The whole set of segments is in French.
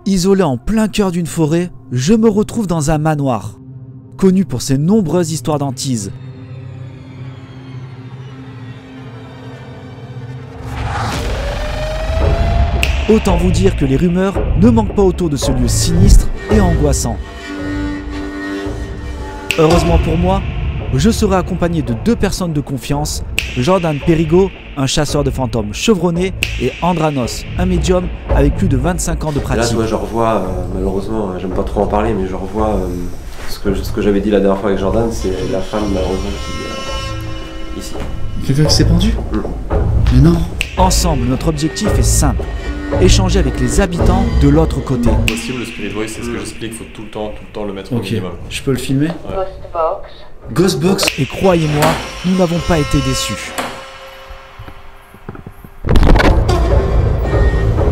Isolé en plein cœur d'une forêt, je me retrouve dans un manoir, connu pour ses nombreuses histoires d'hantises. Autant vous dire que les rumeurs ne manquent pas autour de ce lieu sinistre et angoissant. Heureusement pour moi, je serai accompagné de 2 personnes de confiance, Jordan Perigo, un chasseur de fantômes chevronné, et Andranos, un médium avec plus de 25 ans de pratique. Là, tu vois, je revois, malheureusement, j'aime pas trop en parler, mais je revois ce que j'avais dit la dernière fois avec Jordan, c'est la femme malheureusement qui est ici. Quelqu'un qui s'est pendu? Mais non. Ensemble, notre objectif est simple. Échanger avec les habitants de l'autre côté. Possible, le spirit voice, c'est ce que j'explique, il faut tout le temps le mettre au minimum. Je peux le filmer? Ghostbox. Ghostbox? Et croyez-moi, nous n'avons pas été déçus.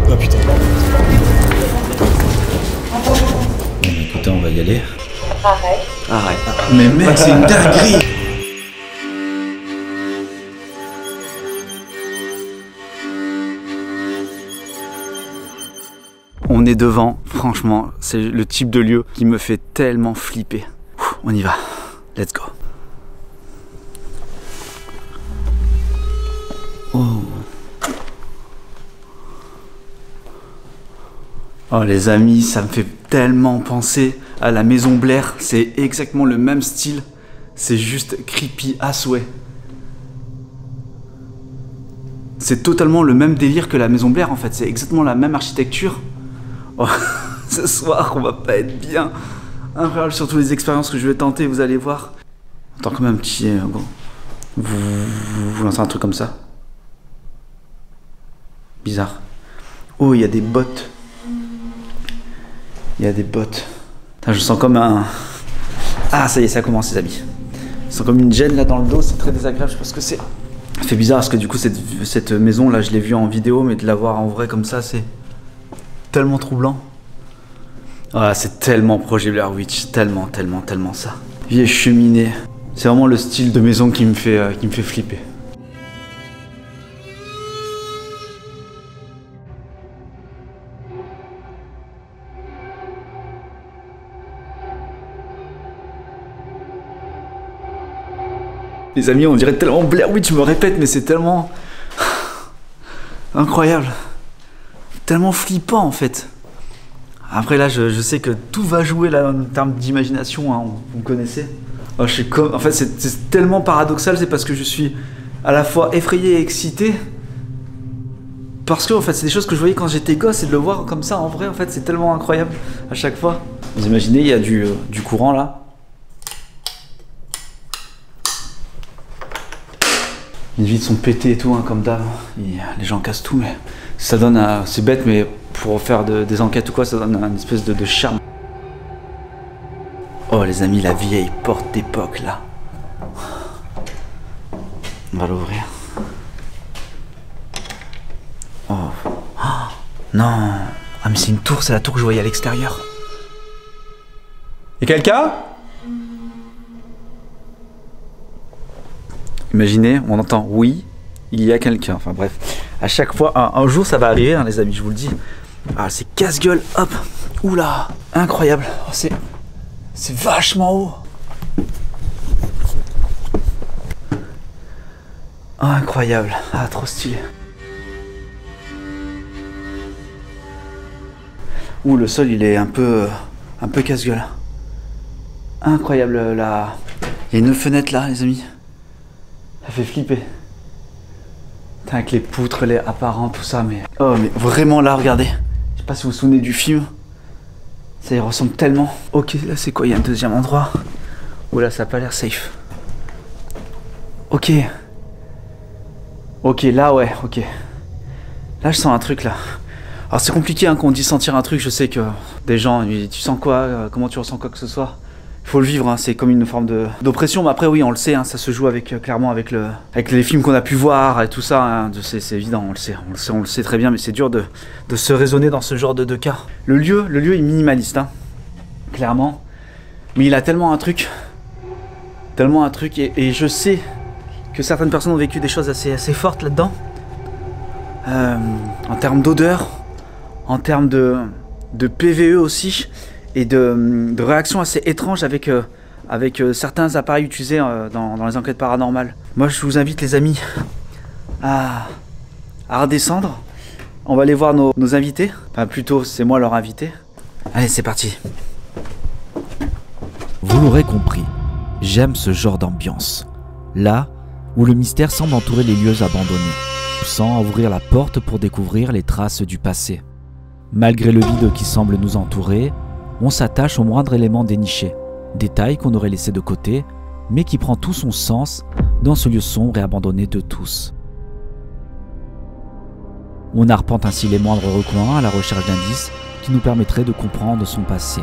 Oh putain. Bon, écoutez, on va y aller. Arrête. Mais mec, c'est une dinguerie! On est devant, franchement, c'est le type de lieu qui me fait tellement flipper. On y va, let's go. Oh les amis, ça me fait tellement penser à la maison Blair, c'est exactement le même style, c'est juste creepy à souhait. C'est totalement le même délire que la maison Blair en fait, c'est exactement la même architecture. Oh, ce soir, on va pas être bien. Incroyable, surtout les expériences que je vais tenter, vous allez voir. Attends, comme un petit... Vous lancez un truc comme ça. Bizarre. Oh, il y a des bottes. Il y a des bottes. Putain, je sens comme un... Ah, ça y est, ça commence, les amis. Je sens comme une gêne là dans le dos, c'est très désagréable, je pense que c'est... Ça fait bizarre parce que du coup, cette maison là, je l'ai vue en vidéo, mais de la voir en vrai comme ça, c'est... tellement troublant. Ah, c'est tellement projet Blair Witch, tellement ça. Vieille cheminée, c'est vraiment le style de maison qui me fait flipper. Les amis, on dirait tellement Blair Witch, je me répète, mais c'est tellement incroyable. Tellement flippant en fait. Après là je sais que tout va jouer là en termes d'imagination, hein, vous me connaissez. Oh, en fait c'est tellement paradoxal, c'est parce que je suis à la fois effrayé et excité. Parce que en fait c'est des choses que je voyais quand j'étais gosse, et de le voir comme ça en vrai en fait c'est tellement incroyable à chaque fois. Vous imaginez, il y a du courant là. Les vitres sont pétées et tout, hein, comme d'hab. Les gens cassent tout, mais ça donne c'est bête, mais pour faire des enquêtes ou quoi, ça donne une espèce de charme. Oh les amis, la vieille porte d'époque là. On va l'ouvrir. Oh. Oh. Non. Ah mais c'est une tour, c'est la tour que je voyais à l'extérieur. Y'a quelqu'un ? Imaginez, on entend oui, il y a quelqu'un. Enfin bref, à chaque fois, un jour ça va arriver, hein, les amis, je vous le dis. Ah, c'est casse-gueule, hop, oula, incroyable. Oh, c'est vachement haut. Oh, incroyable, ah, trop stylé. Ouh, le sol il est un peu casse-gueule. Incroyable là. Il y a une fenêtre là, les amis. Ça fait flipper. Putain, avec les poutres, les apparents, tout ça, mais... Oh, mais vraiment là, regardez. Je sais pas si vous vous souvenez du film. Ça y ressemble tellement. Ok, là c'est quoi? Il y a un deuxième endroit. Oh là, ça a pas l'air safe. Ok. Ok, là, ouais, ok. Là, je sens un truc, là. Alors, c'est compliqué, hein, quand on dit sentir un truc. Je sais que des gens, ils disent, tu sens quoi? Comment tu ressens quoi que ce soit? Il faut le vivre, hein, c'est comme une forme d'oppression, mais après oui on le sait, hein, ça se joue clairement avec les films qu'on a pu voir et tout ça, hein, c'est évident, on le sait très bien, mais c'est dur de se raisonner dans ce genre de cas. Le lieu est minimaliste, hein, clairement, mais il a tellement un truc, et je sais que certaines personnes ont vécu des choses assez fortes là-dedans, en termes d'odeur, en termes de PVE aussi et de réactions assez étranges avec certains appareils utilisés dans les enquêtes paranormales. Moi je vous invite les amis à redescendre. On va aller voir nos invités. Enfin plutôt c'est moi leur invité. Allez c'est parti. Vous l'aurez compris, j'aime ce genre d'ambiance. Là où le mystère semble entourer les lieux abandonnés, poussant à ouvrir la porte pour découvrir les traces du passé. Malgré le vide qui semble nous entourer, on s'attache au moindre élément déniché, détail qu'on aurait laissé de côté, mais qui prend tout son sens dans ce lieu sombre et abandonné de tous. On arpente ainsi les moindres recoins à la recherche d'indices qui nous permettraient de comprendre son passé.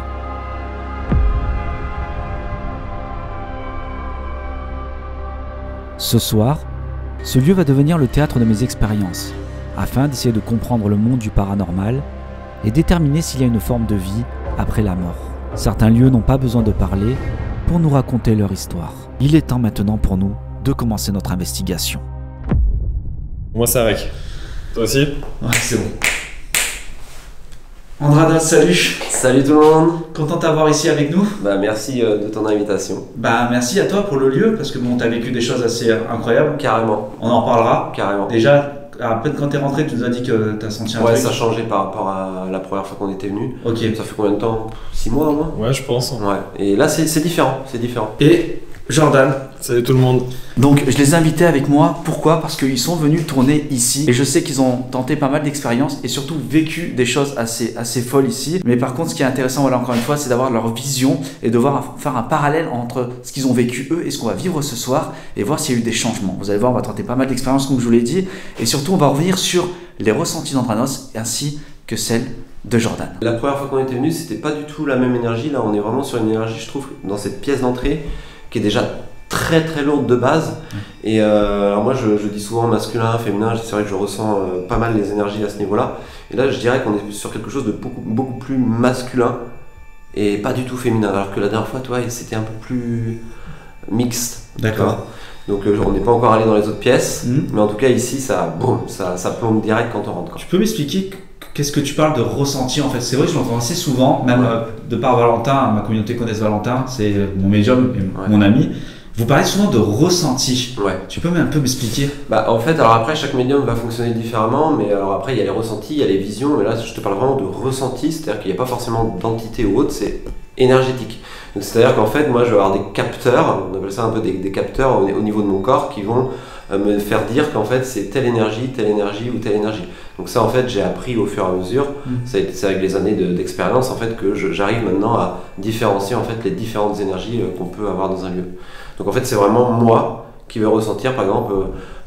Ce soir, ce lieu va devenir le théâtre de mes expériences, afin d'essayer de comprendre le monde du paranormal et déterminer s'il y a une forme de vie après la mort. Certains lieux n'ont pas besoin de parler pour nous raconter leur histoire. Il est temps maintenant pour nous de commencer notre investigation. Moi c'est Arek. Toi aussi? Ouais, c'est bon. Andranos, salut. Salut tout le monde. Content de t'avoir ici avec nous. Bah merci de ton invitation. Bah merci à toi pour le lieu, parce que bon, t'as vécu des choses assez incroyables. Carrément. On en parlera. Carrément. Déjà, à peine quand t'es rentré, tu nous as dit que t'as senti un truc. Ouais, ça a changé par rapport à la première fois qu'on était venu. Ok. Ça fait combien de temps? 6 mois au moins? Ouais, je pense. Ouais. Et là c'est différent, c'est différent. Et Jordan. Salut tout le monde. Donc je les ai invités avec moi, pourquoi? Parce qu'ils sont venus tourner ici et je sais qu'ils ont tenté pas mal d'expériences et surtout vécu des choses assez folles ici. Mais par contre ce qui est intéressant, voilà, encore une fois, c'est d'avoir leur vision et de faire un parallèle entre ce qu'ils ont vécu eux et ce qu'on va vivre ce soir et voir s'il y a eu des changements. Vous allez voir, on va tenter pas mal d'expériences comme je vous l'ai dit et surtout on va revenir sur les ressentis d'Andranos ainsi que celles de Jordan. La première fois qu'on était venu, c'était pas du tout la même énergie. Là on est vraiment sur une énergie, je trouve, dans cette pièce d'entrée qui est déjà très très lourde de base. Et alors moi je dis souvent masculin, féminin, c'est vrai que je ressens pas mal les énergies à ce niveau-là. Et là je dirais qu'on est sur quelque chose de beaucoup plus masculin et pas du tout féminin. Alors que la dernière fois, toi, c'était un peu plus mixte. D'accord. Donc on n'est pas encore allé dans les autres pièces, mais en tout cas ici ça plombe direct quand on rentre. Tu peux m'expliquer qu'est-ce que tu parles de ressenti en fait? C'est vrai que je l'entends assez souvent, même de par Valentin, ma communauté connaisse Valentin, c'est mon médium et mon ami. Vous parlez souvent de ressenti. Ouais. Tu peux un peu m'expliquer? Bah en fait, alors après chaque médium va fonctionner différemment, mais alors après il y a les ressentis, il y a les visions, mais là je te parle vraiment de ressenti, c'est-à-dire qu'il n'y a pas forcément d'entité ou autre, c'est énergétique. Donc c'est-à-dire qu'en fait moi je vais avoir des capteurs, on appelle ça un peu des capteurs au niveau de mon corps qui vont me faire dire qu'en fait c'est telle énergie ou telle énergie. Donc ça en fait j'ai appris au fur et à mesure, c'est avec les années d'expérience en fait que j'arrive maintenant à différencier en fait les différentes énergies qu'on peut avoir dans un lieu. Donc en fait c'est vraiment moi qui vais ressentir, par exemple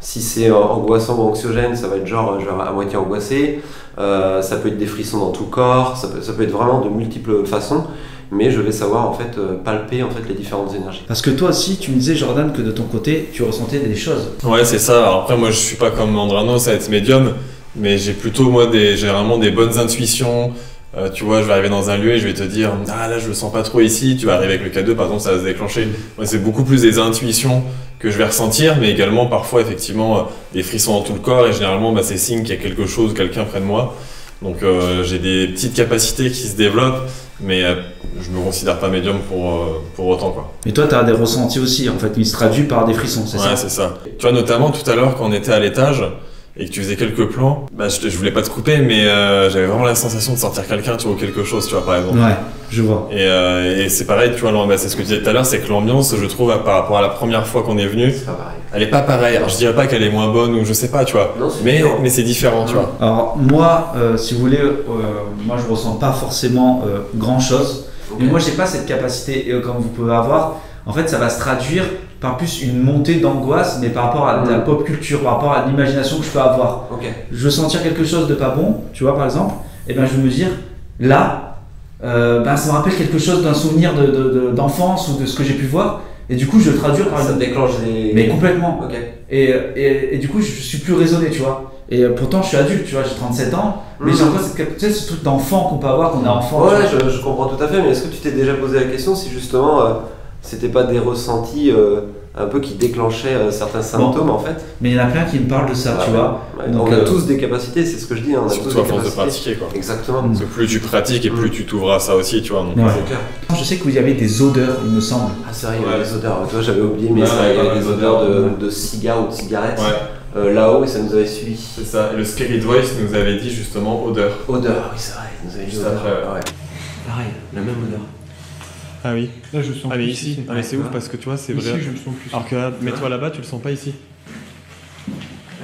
si c'est angoissant ou anxiogène, ça va être genre à moitié angoissé, ça peut être des frissons dans tout le corps, ça peut être vraiment de multiples façons. Mais je vais savoir en fait palper en fait les différentes énergies. Parce que toi aussi, tu me disais Jordan que de ton côté, tu ressentais des choses. Ouais, c'est ça. Alors après, moi, je suis pas comme Andranos à être médium, mais j'ai plutôt moi j'ai vraiment des bonnes intuitions. Tu vois, je vais arriver dans un lieu et je vais te dire ah là je le sens pas trop ici. Tu vas arriver avec le K2 par exemple, ça va se déclencher. Moi, c'est beaucoup plus des intuitions que je vais ressentir, mais également parfois effectivement des frissons dans tout le corps et généralement c'est signe qu'il y a quelque chose, quelqu'un près de moi. Donc j'ai des petites capacités qui se développent, mais je me considère pas médium pour autant quoi. Mais toi tu as des ressentis aussi en fait, ils se traduisent par des frissons, c'est ça? Ouais, c'est ça. Tu vois, notamment tout à l'heure quand on était à l'étage et que tu faisais quelques plans, bah, je voulais pas te couper, mais j'avais vraiment la sensation de sentir quelqu'un, tu vois, ou quelque chose, tu vois, par exemple. Ouais, je vois. Et c'est pareil, tu vois, c'est ce que tu disais tout à l'heure, c'est que l'ambiance, je trouve, par rapport à la première fois qu'on est venu, c'est pas pareil. Elle est pas pareille. Alors je dirais pas qu'elle est moins bonne ou je sais pas, tu vois. Non, mais c'est différent, tu vois. Alors moi, si vous voulez, moi je ressens pas forcément grand chose. Okay. Mais moi j'ai pas cette capacité comme vous pouvez avoir. En fait, ça va se traduire par plus une montée d'angoisse, mais par rapport à la pop culture, par rapport à l'imagination que je peux avoir. Okay. Je veux sentir quelque chose de pas bon, tu vois, par exemple, et ben je vais me dire, là, ça me rappelle quelque chose d'un souvenir d'enfance ou de ce que j'ai pu voir, et du coup je le traduis par ça déclenche des... Mais complètement. Okay. Et du coup je suis plus raisonné, tu vois. Et pourtant je suis adulte, tu vois, j'ai 37 ans, mais j'ai encore ce truc d'enfant qu'on peut avoir, qu'on est enfant. Ouais, je comprends tout à fait, mais est-ce que tu t'es déjà posé la question si justement c'était pas des ressentis un peu qui déclenchait certains symptômes en fait. Mais il y en a plein qui me parlent de ça, tu vois. Ouais. Donc, On a tous des capacités, c'est ce que je dis. On a tous Surtout des à force de capacités. pratiquer, quoi. Exactement. Parce que plus tu pratiques et plus tu t'ouvres à ça aussi, tu vois. Donc, Ouais. C'est clair. Je sais que vous y avez des odeurs, il me semble. Ah c'est vrai, il y avait des odeurs. Toi j'avais oublié, mais Ouais, ça, il y ouais, avait des ouais, odeurs ouais. de cigares ou de cigarettes. Ouais, Là-haut, et ça nous avait suivi. c'est ça. Et le Spirit Voice nous avait dit justement odeur. Odeur, oui c'est vrai, il nous avait dit Juste odeur. après, ouais. Ouais. Pareil, la même odeur. Ah oui. Là, je sens Ah mais plus ici, ah, mais c'est ouf parce que tu vois, c'est Ici, vrai. je le sens plus. Alors que là, mets-toi là-bas, tu le sens pas ici.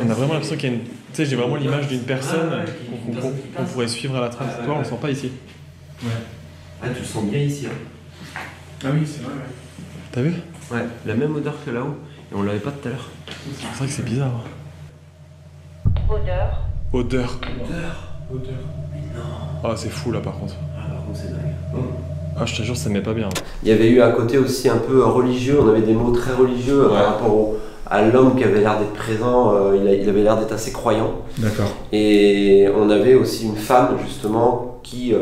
On a vraiment l'impression qu'il y a une. Tu sais, j'ai vraiment l'image d'une personne qu'on pourrait suivre à la trace. Toi, on le sent pas ici. Ah, tu le sens bien ici. Hein. Ah oui, c'est vrai. T'as vu? Ouais, la même odeur que là-haut. Et on l'avait pas tout à l'heure. C'est vrai que c'est bizarre. Odeur. Odeur. Odeur. Ah, c'est fou là par contre. Ah, par contre, c'est dingue. Ah, je te jure, ça me met pas bien. Il y avait eu un côté aussi un peu religieux. On avait des mots très religieux Ouais. par rapport à l'homme qui avait l'air d'être présent. Il avait l'air d'être assez croyant. D'accord. Et on avait aussi une femme justement qui,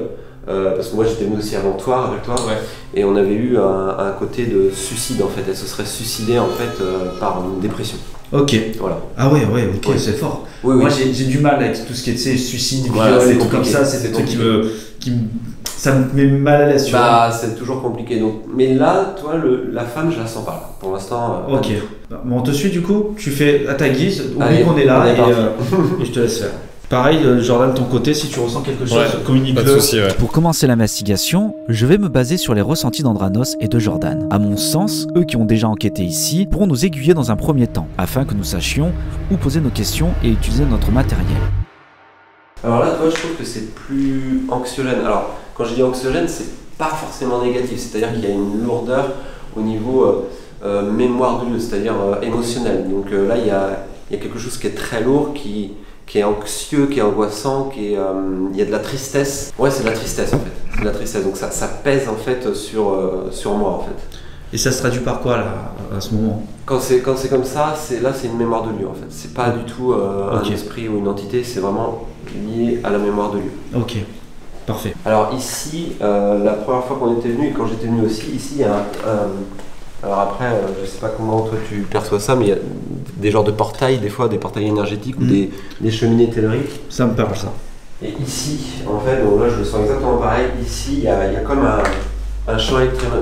parce que moi j'étais venu aussi avant toi, avec toi, Ouais. et on avait eu un côté de suicide en fait. Elle se serait suicidée en fait par une dépression. Ok. Voilà. Ah ouais, ok, Ouais. c'est fort. Oui, Moi j'ai du mal avec tout ce qui est, tu sais, suicide, Ouais, viol, c'est et tout comme compliqué. ça, c'est C'est des trucs compliqué. qui me. Ça me met mal à l'aise, tu vois. Bah c'est toujours compliqué. Donc, mais là, toi, la femme, je la sens pas. Là. Pour l'instant. pas Ok. du tout. Bon, on te suit du coup, tu fais à ta guise, oublie Allez, qu'on est là on est et, parti. et je te laisse faire. Pareil, Jordan, de ton côté, si tu ressens quelque chose, Ouais, communique-le. Pas de soucis, ouais. Pour commencer l'investigation, je vais me baser sur les ressentis d'Andranos et de Jordan. À mon sens, eux qui ont déjà enquêté ici pourront nous aiguiller dans un premier temps, afin que nous sachions où poser nos questions et utiliser notre matériel. Alors là, toi, je trouve que c'est plus anxiogène. Alors, quand je dis anxiogène, c'est pas forcément négatif. C'est-à-dire qu'il y a une lourdeur au niveau mémoire de lieu, c'est-à-dire émotionnel. Donc là, il y a quelque chose qui est très lourd, qui est anxieux, qui est angoissant, il y a de la tristesse. Ouais, c'est de la tristesse en fait. C'est de la tristesse. Donc ça pèse en fait sur moi en fait. Et ça se traduit par quoi là, à ce moment? Quand c'est comme ça, c'est une mémoire de lieu en fait. C'est pas du tout Ok. un esprit ou une entité, c'est vraiment lié à la mémoire de lieu. Ok, parfait. Alors ici, la première fois qu'on était venu et quand j'étais venu aussi, ici il y a alors après, je sais pas comment toi tu perçois ça, mais il y a des genres de portails, des fois des portails énergétiques ou des cheminées telluriques. Ça me parle ça. Et ici, en fait, donc là je le sens exactement pareil. Ici, il y a comme un champ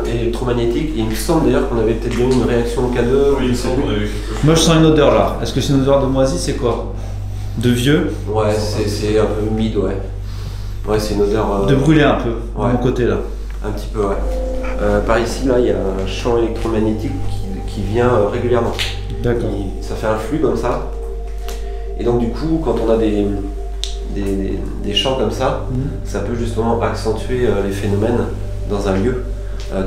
électromagnétique. Et il me semble d'ailleurs qu'on avait peut-être donné une réaction au K2. Oui, c'est bon, on a vu quelque chose. Moi je sens une odeur là. Est-ce que c'est une odeur de moisi? C'est quoi? De vieux? Ouais, c'est un peu humide, ouais. Ouais, c'est une odeur. De brûler un peu, de ouais. mon côté là. Un petit peu, ouais. Par ici, là, il y a un champ électromagnétique qui vient régulièrement. D'accord. Ça fait un flux comme ça. Et donc, du coup, quand on a des champs comme ça, ça peut justement accentuer les phénomènes dans un lieu.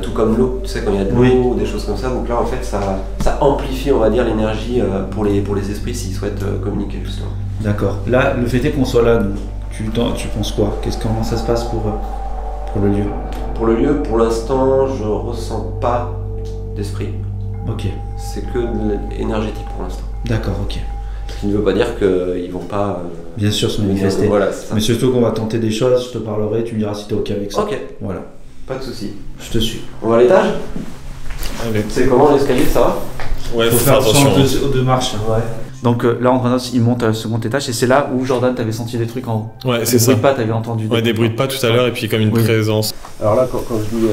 Tout comme l'eau, tu sais, quand il y a de l'eau Oui. ou des choses comme ça. Donc là, en fait, ça amplifie, on va dire, l'énergie pour les esprits s'ils souhaitent communiquer, justement. D'accord. Là, le fait est qu'on soit là, nous. Tu penses quoi? Comment ça se passe pour le lieu? Pour le lieu, pour l'instant, je ressens pas d'esprit. Ok. C'est que de l'énergétique pour l'instant. D'accord, ok. Ce qui ne veut pas dire qu'ils vont pas Bien sûr, se manifester. Voilà, c'est ça. Mais surtout qu'on va tenter des choses, je te parlerai, tu me diras si t'es ok avec ça. Ok, Voilà. pas de souci. Je te suis. On va à l'étage. Allez. C'est comment l'escalier, ça va? Ouais, Faut faut faire faire attention. aux deux marches. Ouais. Donc là, Andranos, il monte au second étage et c'est là où Jordan, t'avais senti des trucs en haut. Ouais, c'est Des ça. bruits de pas, t'avais entendu. Ouais, des bruits de pas tout à l'heure et puis comme une Oui. présence. Alors là, quand je dis.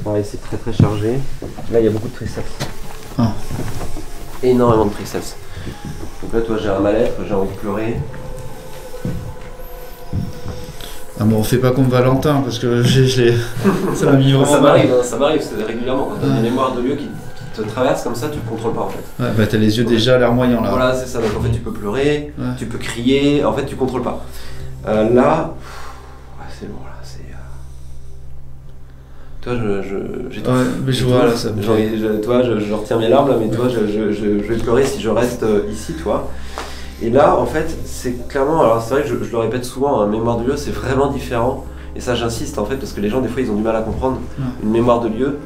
Pareil, c'est très très chargé. Là, il y a beaucoup de tristesse. Ah. Énormément de tristesse. Donc là, toi, j'ai un mal-être, j'ai envie de pleurer. Ah bon, on fait pas comme Valentin parce que ça m'a mis vraiment Ça mal. m'arrive, hein, ça m'arrive, c'est régulièrement. Quand tu as des mémoires de lieu qui te traversent comme ça, tu ne contrôles pas en fait. Ouais, bah t'as les yeux déjà à l'air moyen là. Voilà, c'est ça. Donc en fait, tu peux pleurer, Ouais. tu peux crier, en fait, tu contrôles pas. Là, ouais, c'est lourd là. C'est. Toi, j'ai Ouais, mais je vois là, ça me fait- toi, je retiens mes larmes là, mais toi, je vais pleurer si je reste ici, toi. Et là, en fait, c'est clairement. Alors, c'est vrai que je le répète souvent, un mémoire de lieu, c'est vraiment différent. Et ça, j'insiste en fait, parce que les gens, des fois, ils ont du mal à comprendre. Ouais. Une mémoire de lieu,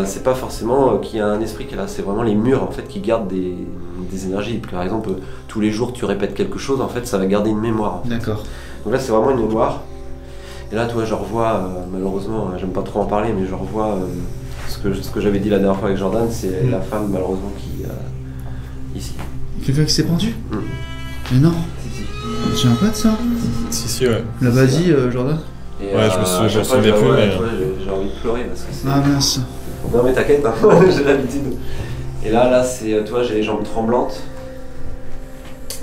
c'est pas forcément qu'il y a un esprit qui est là, c'est vraiment les murs en fait qui gardent des énergies. Par exemple, tous les jours, tu répètes quelque chose, en fait, ça va garder une mémoire. D'accord. Donc là, c'est vraiment une mémoire. Et là, toi, je revois, malheureusement, j'aime pas trop en parler, mais je revois Ce que j'avais dit la dernière fois avec Jordan, c'est la femme malheureusement qui ici. Quelqu'un qui s'est pendu Mm. Mais non. Si, si. Tu te souviens pas de ça Si, ouais. La vas-y, Jordan. Et, Ouais, je me souviens- à je chaque me fois, souvenais plus, ouais, mais- ouais, j'ai envie de pleurer parce que c'est. Ah mince. Non mais t'inquiète, hein, j'ai l'habitude. Et là c'est, toi, j'ai les jambes tremblantes.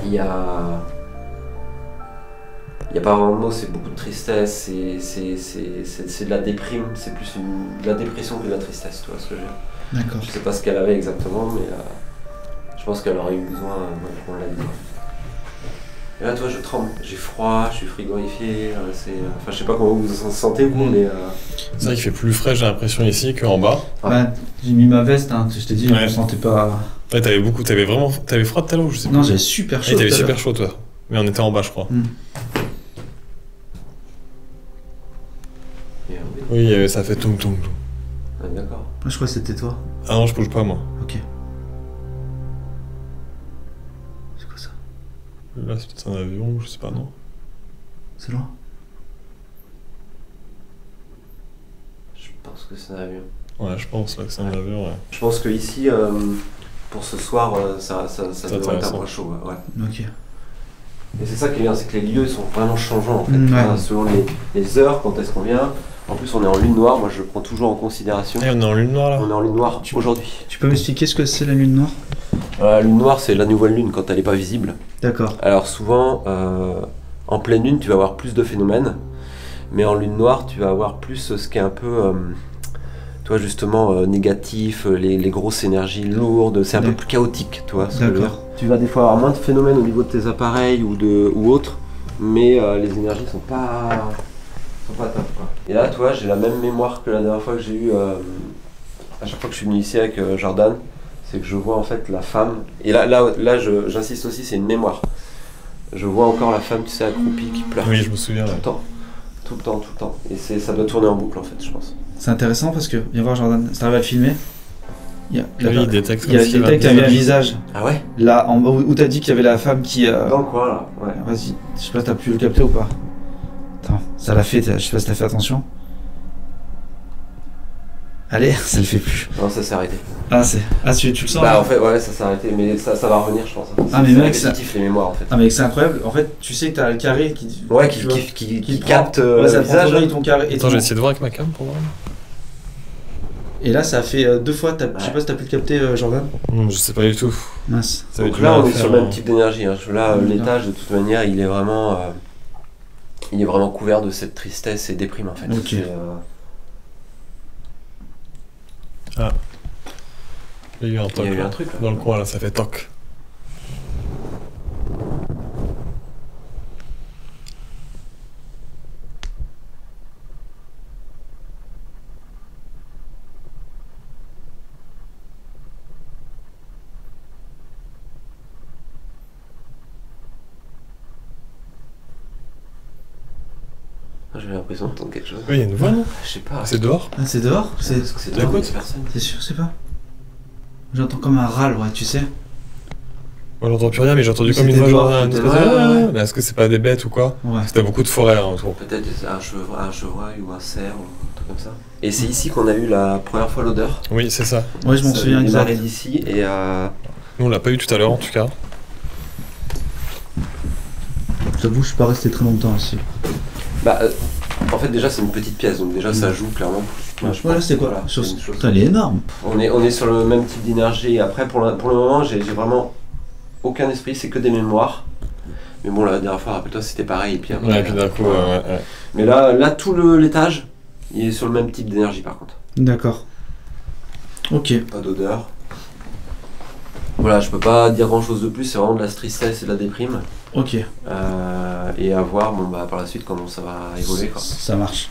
Il y a pas vraiment de mots, c'est beaucoup de tristesse, c'est de la déprime, c'est plus de la dépression que de la tristesse, tu vois ce que je veux dire. D'accord. Je sais pas ce qu'elle avait exactement, mais je pense qu'elle aurait eu besoin qu'on l'aide. Quoi. Et là, toi, je tremble, j'ai froid, je suis frigorifié, enfin, je sais pas comment vous vous sentez, vous, mais. C'est vrai qu'il fait plus frais, j'ai l'impression, ici qu'en bas. Ouais, j'ai mis ma veste, hein. Je t'ai dit, je Ouais. me sentais pas. Ouais, t'avais froid tout à l'heure ou je sais Non, plus. j'avais super chaud. Ouais, t'avais tout à super l'heure. chaud, toi. Mais on était en bas, je crois. Oui, ça fait toum toum toum. Ah, d'accord. Ah, je crois que c'était toi. Ah non, je bouge pas, moi. Ok. C'est quoi ça? Là, c'est peut-être un avion, je sais pas, non. C'est loin? Je pense que c'est un avion. Ouais, je pense là, que c'est un avion, ouais. Je pense que ici, pour ce soir, ça devrait être un intéressant. peu chaud. Ouais. Ok. Et c'est ça qui est bien, c'est que les lieux sont vraiment changeants en fait. Ouais. Enfin, selon les heures, quand est-ce qu'on vient. En plus, on est en lune noire, moi je le prends toujours en considération. Et on est en lune noire là. On est en lune noire aujourd'hui. Tu peux m'expliquer ce que c'est la lune noire? La lune noire, c'est la nouvelle lune quand elle n'est pas visible. D'accord. Alors souvent, en pleine lune, tu vas avoir plus de phénomènes. Mais en lune noire, tu vas avoir plus ce qui est un peu, toi justement, négatif, les grosses énergies lourdes, c'est un peu D'accord. plus chaotique, tu vois ce que je veux dire. D'accord. Tu vas des fois avoir moins de phénomènes au niveau de tes appareils ou autres, mais les énergies sont pas top, quoi. Et là, toi, j'ai la même mémoire que la dernière fois que j'ai eu à chaque fois que je suis venu ici avec Jordan, c'est que je vois en fait la femme. Et là j'insiste aussi, c'est une mémoire. Je vois encore la femme, tu sais, accroupie qui pleure. Oui, je me souviens. Tout Ouais. le temps. Tout le temps. Et ça doit tourner en boucle en fait, je pense. C'est intéressant parce que, viens voir Jordan, si t'arrives à le filmer, il y a, Oui, il détecte il y a comme s'il y avait détecte un qu'il y avait un visage. Ah ouais? Là, en bas, où t'as dit qu'il y avait la femme qui. Dans le coin là, ouais. Vas-y, je sais pas si t'as pu le capter ou pas. Attends, ça l'a fait, je sais pas si t'as fait attention. Allez, ça le fait plus. Non, ça s'est arrêté. Ah, tu le sens Bah là en fait, ouais, ça s'est arrêté, mais ça va revenir, je pense. Ah, mais c'est mec, ça- répétitif les mémoires en fait. Ah, mais c'est incroyable. En fait, tu sais que t'as le carré qui. Ouais, tu vois, qui prend. capte Ouais, le ça prend visage. ton œil, ton carré. Et, Attends, j'ai essayé de voir avec ma cam pour voir. et là, ça a fait 2 fois. Je sais Ouais. pas si t'as pu le capter, Jordan. Je sais pas du tout. Mince. Ça avait Donc du là, mal à on est faire, sur le même type d'énergie. Hein. Là, Ouais. l'étage, de toute manière, il est vraiment couvert de cette tristesse et déprime en fait. Ok. C'est, Il y a eu un toc. il y a eu là. un truc là. Dans le coin là, ça fait toc. J'ai l'impression d'entendre quelque chose. Oui, il y a une voix, non? Je sais pas. C'est dehors? Ah, c'est dehors? Est-ce que c'est la dehors, côte mais personne. C'est sûr, c'est pas? J'entends comme un râle, ouais, tu sais. Moi j'entends plus rien, mais j'ai entendu Mais comme une c'était voix dehors, genre. une c'était espèce de- dehors, ouais. Mais est-ce que c'est pas des bêtes ou quoi? Ouais. C'était beaucoup de forêt là autour. Peut-être un chevreuil ou un cerf ou un truc comme ça. Et c'est ici qu'on a eu la première fois l'odeur. Oui, c'est ça. Ouais, je m'en Ça souviens a démarré exact. d'ici et Nous on l'a pas eu tout à l'heure en tout cas. J'avoue, je suis pas resté très longtemps ici. en fait déjà c'est une petite pièce donc déjà ça joue clairement. Moi, je Voilà, pense c'est que, quoi? voilà, Sur- c'est une chose. Putain, elle est énorme. On est sur le même type d'énergie. Et après, pour le moment, j'ai vraiment aucun esprit, c'est que des mémoires. Mais bon, la dernière fois, rappelle-toi, c'était pareil. Et puis après, Ouais, et puis d'un coup, ouais. Mais là tout l'étage, il est sur le même type d'énergie par contre. D'accord. Ok. Pas d'odeur. Voilà, je peux pas dire grand chose de plus, c'est vraiment de la tristesse et de la déprime. Ok. Et à voir, par la suite, comment ça va évoluer, quoi. Ça marche.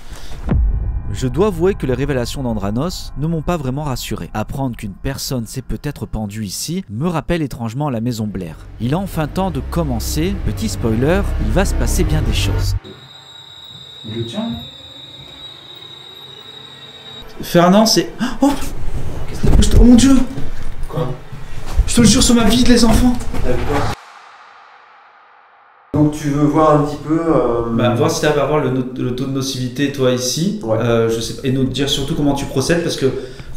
Je dois avouer que les révélations d'Andranos ne m'ont pas vraiment rassuré. Apprendre qu'une personne s'est peut-être pendue ici me rappelle étrangement la maison Blair. Il est enfin temps de commencer. Petit spoiler, il va se passer bien des choses. Je tiens. Fernand, c'est. Oh, oh mon dieu! Quoi? Je te le jure sur ma vie, les enfants! Donc tu veux voir un petit peu... Bah, voir si tu arrives à voir le taux de nocivité, toi, ici. Ouais. Je sais pas, et nous dire surtout comment tu procèdes, parce que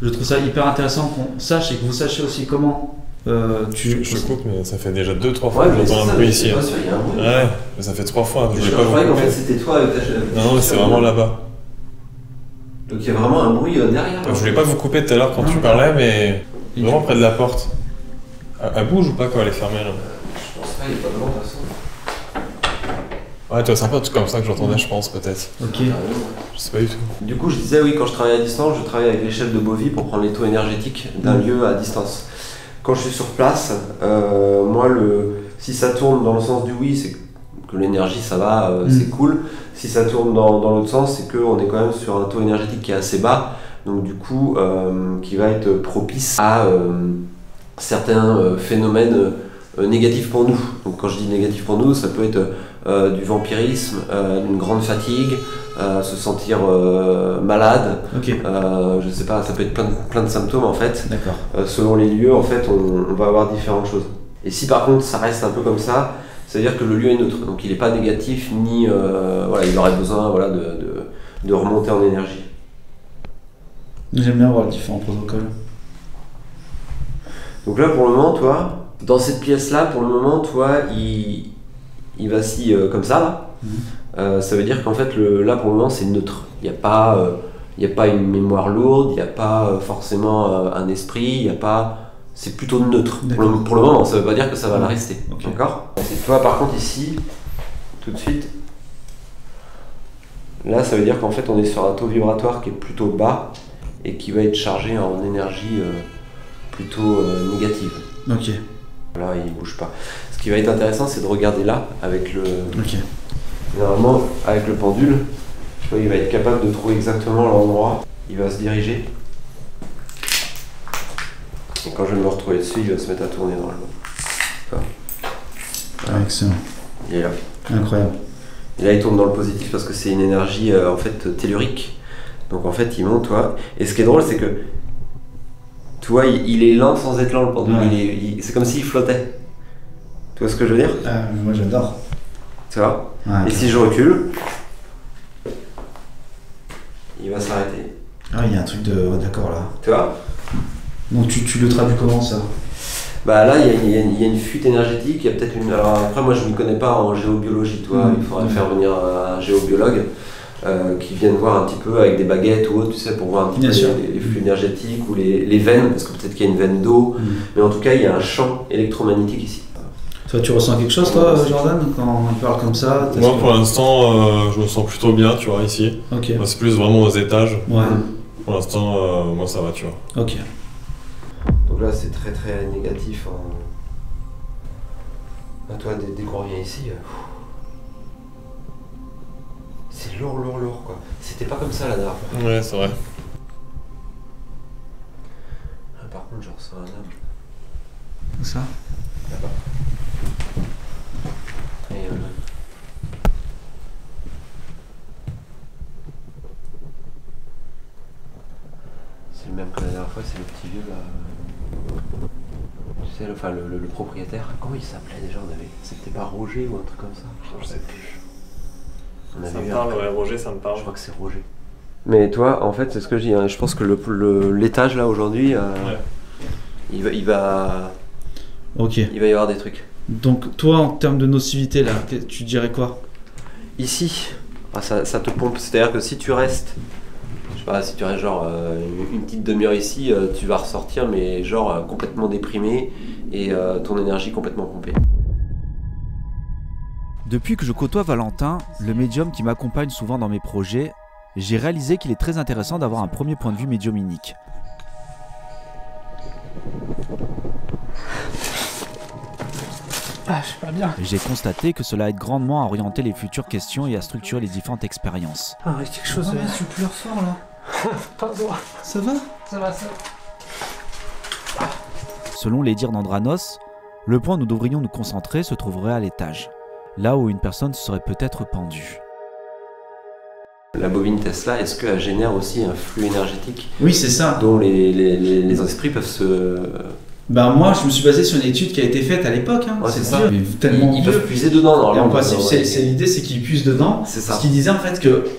Je trouve ça hyper intéressant qu'on sache et que vous sachiez aussi comment Je coupe, mais ça fait déjà 2-3 fois Ouais, que mais j'entends c'est un ça, bruit mais ici. c'est pas sûr, il y a un bruit. Ouais, mais ça fait 3 fois. Je Je voulais pas croyais vous qu'en fait couper. c'était toi avec ta chaîne. Non, mais c'est vraiment là-bas. Donc il y a vraiment un bruit derrière. Je voulais pas vous couper tout à l'heure quand tu parlais, mais vraiment près de la porte. Elle bouge ou pas quand elle est fermée là? Je pense pas, il n'y a pas de vent de toute façon. Ouais, toi, c'est un peu un truc comme ça que j'entendais, je pense, peut-être. Ok. Je sais pas du tout. Du coup, je disais, oui, quand je travaille à distance, je travaille avec l'échelle de Bovie pour prendre les taux énergétiques d'un lieu à distance. Quand je suis sur place, moi, si ça tourne dans le sens du oui, c'est que l'énergie, ça va, c'est cool. Si ça tourne dans l'autre sens, c'est qu'on est quand même sur un taux énergétique qui est assez bas, donc du coup, qui va être propice à certains phénomènes négatifs pour nous. Donc quand je dis négatif pour nous, ça peut être du vampirisme, d'une grande fatigue, se sentir malade, Ok. je sais pas, ça peut être plein de symptômes en fait. D'accord. Selon les lieux, en fait, on va avoir différentes choses. Et si par contre ça reste un peu comme ça, c'est-à-dire que le lieu est neutre, donc il n'est pas négatif, ni voilà, il aurait besoin voilà, de remonter en énergie. J'aime bien voir les différents protocoles. Donc là, pour le moment, toi, dans cette pièce-là, pour le moment, toi, il vacille comme ça, là. Ça veut dire qu'en fait, là, pour le moment, c'est neutre. Il n'y a pas une mémoire lourde, il n'y a pas forcément un esprit, il n'y a pas... C'est plutôt neutre. Pour le moment, ça ne veut pas dire que ça va la rester. Ok. D'accord ? Toi, par contre, ici, tout de suite, là, ça veut dire qu'en fait, on est sur un taux vibratoire qui est plutôt bas et qui va être chargé en énergie plutôt négative. Ok. Là, il bouge pas. Ce qui va être intéressant, c'est de regarder là, avec le... Ok. Normalement, avec le pendule, tu vois, il va être capable de trouver exactement l'endroit. Il va se diriger. Et quand je vais me retrouver dessus, il va se mettre à tourner normalement. Excellent. Il est là. Incroyable. Et là, il tourne dans le positif parce que c'est une énergie en fait tellurique. Donc en fait, il monte, toi. Et ce qui est drôle, c'est que tu vois, il est lent sans être lent le pendule. Ouais. C'est comme s'il flottait. Tu vois ce que je veux dire? Moi j'adore. Tu vois? Ouais, Et si je recule, il va s'arrêter. Ah, il y a un truc de. Ouais, d'accord là. Tu vois? Donc tu le traduis comment ça? Bah là, il y a une fuite énergétique, il y a peut-être une... Alors après, moi je ne m'y connais pas en géobiologie, toi. Il faudrait faire venir un géobiologue qui vienne voir un petit peu avec des baguettes ou autre, tu sais, pour voir un petit peu les flux énergétiques ou les veines, parce que peut-être qu'il y a une veine d'eau, mais en tout cas, il y a un champ électromagnétique ici. Toi, tu ressens quelque chose, toi, Jordan, quand il parle comme ça? Moi, pour l'instant, je me sens plutôt bien, tu vois, ici. Ok. Moi, c'est plus vraiment aux étages. Ouais. Pour l'instant, moi, ça va, tu vois. Ok. Donc là, c'est très très négatif. Là, toi, dès qu'on revient ici, c'est lourd, quoi. C'était pas comme ça la dernière fois. Ouais, c'est vrai. Là, par contre, je ressens un âme. Où ça? Là-bas. Et c'est le même que la dernière fois, c'est le petit vieux là. Tu sais, le propriétaire. Comment il s'appelait déjà? C'était pas Roger ou un truc comme ça? Je sais plus. On avait Ça me eu parle, ouais, Roger, ça me parle. Je crois que c'est Roger. Mais toi, en fait, c'est ce que je dis. Hein. Je pense que l'étage là aujourd'hui, il va Ok. y avoir des trucs. Donc toi, en termes de nocivité, là, tu dirais quoi? Ici, ça te pompe. C'est-à-dire que si tu restes, je sais pas, si tu restes genre une petite demi-heure ici, tu vas ressortir, mais genre complètement déprimé et ton énergie complètement pompée. Depuis que je côtoie Valentin, le médium qui m'accompagne souvent dans mes projets, j'ai réalisé qu'il est très intéressant d'avoir un premier point de vue médiumnique. Ah, je suis pas bien. J'ai constaté que cela aide grandement à orienter les futures questions et à structurer les différentes expériences. Ah, ouais, quelque chose. tu pleures fort là. Pardon. Ça va? Ça va, ça. Selon les dires d'Andranos, le point où nous devrions nous concentrer se trouverait à l'étage, là où une personne se serait peut-être pendue. La bobine Tesla, est-ce qu'elle génère aussi un flux énergétique Oui, c'est ça. dont les esprits peuvent se... Ben moi, je me suis basé sur une étude qui a été faite à l'époque. Hein. Ouais, c'est ça. vieux, mais tellement Ils vieux. peuvent puiser dedans Et normalement. en principe, l'idée, c'est qu'ils puissent dedans. C'est ça. Parce qu'il disait en fait que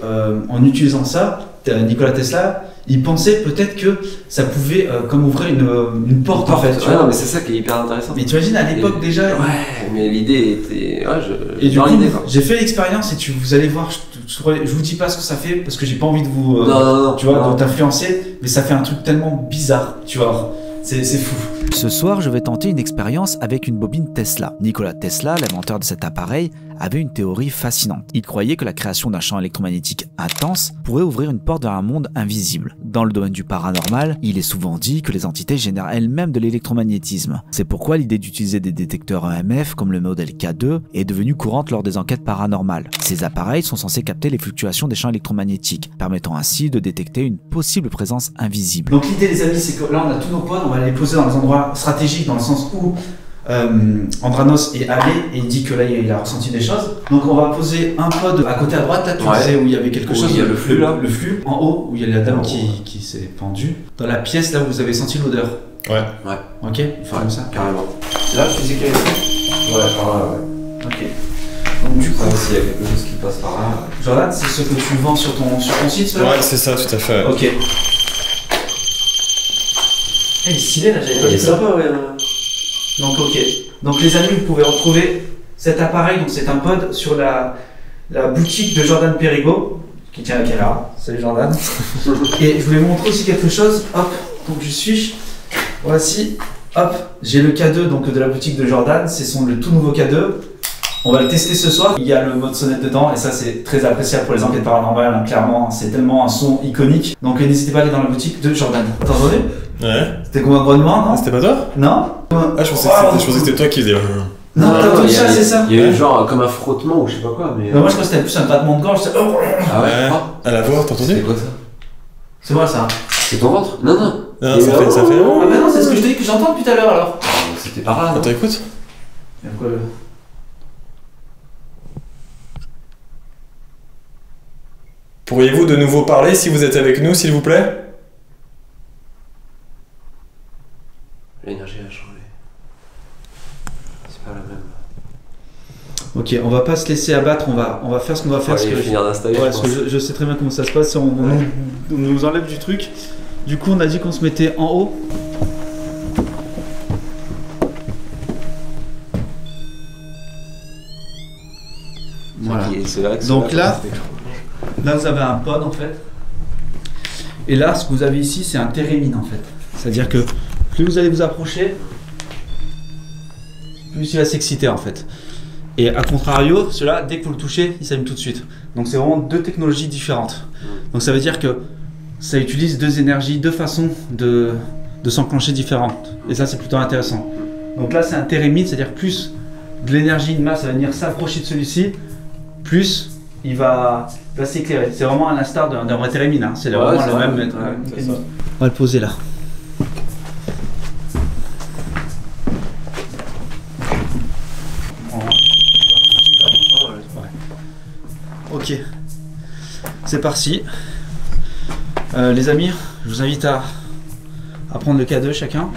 en utilisant ça, Nikola Tesla, il pensait peut-être que ça pouvait comme ouvrir une porte en fait. Tu Ouais, vois. non, mais c'est ça qui est hyper intéressant. Mais tu imagines à l'époque déjà. Ouais, mais l'idée était. Ouais, Et du coup, l'idée, quoi. j'ai fait l'expérience et vous allez voir, je vous dis pas ce que ça fait parce que j'ai pas envie de vous, non, tu vois, non. de t'influencer, mais ça fait un truc tellement bizarre, tu vois. C'est fou. Ce soir, je vais tenter une expérience avec une bobine Tesla. Nikola Tesla, l'inventeur de cet appareil, avait une théorie fascinante. Il croyait que la création d'un champ électromagnétique intense pourrait ouvrir une porte vers un monde invisible. Dans le domaine du paranormal, il est souvent dit que les entités génèrent elles-mêmes de l'électromagnétisme. C'est pourquoi l'idée d'utiliser des détecteurs EMF comme le modèle K2 est devenue courante lors des enquêtes paranormales. Ces appareils sont censés capter les fluctuations des champs électromagnétiques, permettant ainsi de détecter une possible présence invisible. Donc l'idée les amis, c'est que là on a tous nos pods, on va les poser dans les endroits stratégiques dans le sens où Andranos est allé et il dit que là il a ressenti des choses. Donc on va poser un pod à côté à droite, là tu disais où il y avait quelque chose. Il y a le flux là. Le flux. En haut où il y a la dame qui s'est pendue. Dans la pièce là où vous avez senti l'odeur. Ouais. Ok, il faut comme ça. Carrément. Là, tu sais qu'il y a. Ouais, par là, ouais. Ok. Donc du coup, S'il y a quelque chose qui passe par là. Jordan, c'est ce que tu vends sur ton site ça? Ouais, c'est ça, tout à fait. Ok. Il est stylé là, j'avais pas Il est vu ça. sympa, ouais. Donc ok. Donc les amis, vous pouvez retrouver cet appareil, donc c'est un pod sur la boutique de Jordan Perigo, qui tient la caméra. Salut Jordan. Et je voulais montrer aussi quelque chose. Hop, donc je suis. Voici. Hop, j'ai le K2 donc de la boutique de Jordan. C'est le tout nouveau K2. On va le tester ce soir. Il y a le mode sonnette dedans et ça c'est très appréciable pour les enquêtes paranormales. Hein, clairement, c'est tellement un son iconique. Donc n'hésitez pas à aller dans la boutique de Jordan. T'as entendu? Ouais. C'était comme un grognement, non? C'était pas toi? Non? Ah, je pensais que c'était toi qui faisais. Non, t'as entendu ça, c'est ça? Il y a eu genre comme un frottement ou je sais pas quoi, mais. Moi je crois que c'était plus un grattement de gorge. Ah ouais? À la voix, t'as entendu? C'est quoi ça? C'est moi ça. C'est ton ventre? Non, non. Non, ça fait. Ah bah non, c'est ce que je te dis que j'entends depuis tout à l'heure alors. C'était par là. Attends, écoute. Il y a quoi le. Pourriez-vous de nouveau parler si vous êtes avec nous, s'il vous plaît? L'énergie a changé. C'est pas la même. Ok, on va pas se laisser abattre, on va faire ce qu'on va faire. Faut aller finir d'installer. Ouais, je parce que pense. je sais très bien comment ça se passe. On nous enlève du truc. Du coup, on a dit qu'on se mettait en haut. Voilà. C'est vrai que Donc c'est là, vous avez un pod en fait. Et là, ce que vous avez ici, c'est un térémine en fait. C'est-à-dire que plus vous allez vous approcher, plus il va s'exciter en fait. Et à contrario, celui-là, dès que vous le touchez, il s'allume tout de suite. Donc c'est vraiment deux technologies différentes. Donc ça veut dire que ça utilise deux énergies, deux façons de s'enclencher différentes. Et ça, c'est plutôt intéressant. Donc là, c'est un térémine, c'est-à-dire plus de l'énergie, de masse va venir s'approcher de celui-ci, plus il va s'éclairer. C'est vraiment à l'instar d'un vrai térémine. Hein. C'est vraiment c'est le vrai. même. Ouais, c'est ça. On va le poser là. Ok, c'est parti. Les amis, je vous invite à prendre le K2 chacun.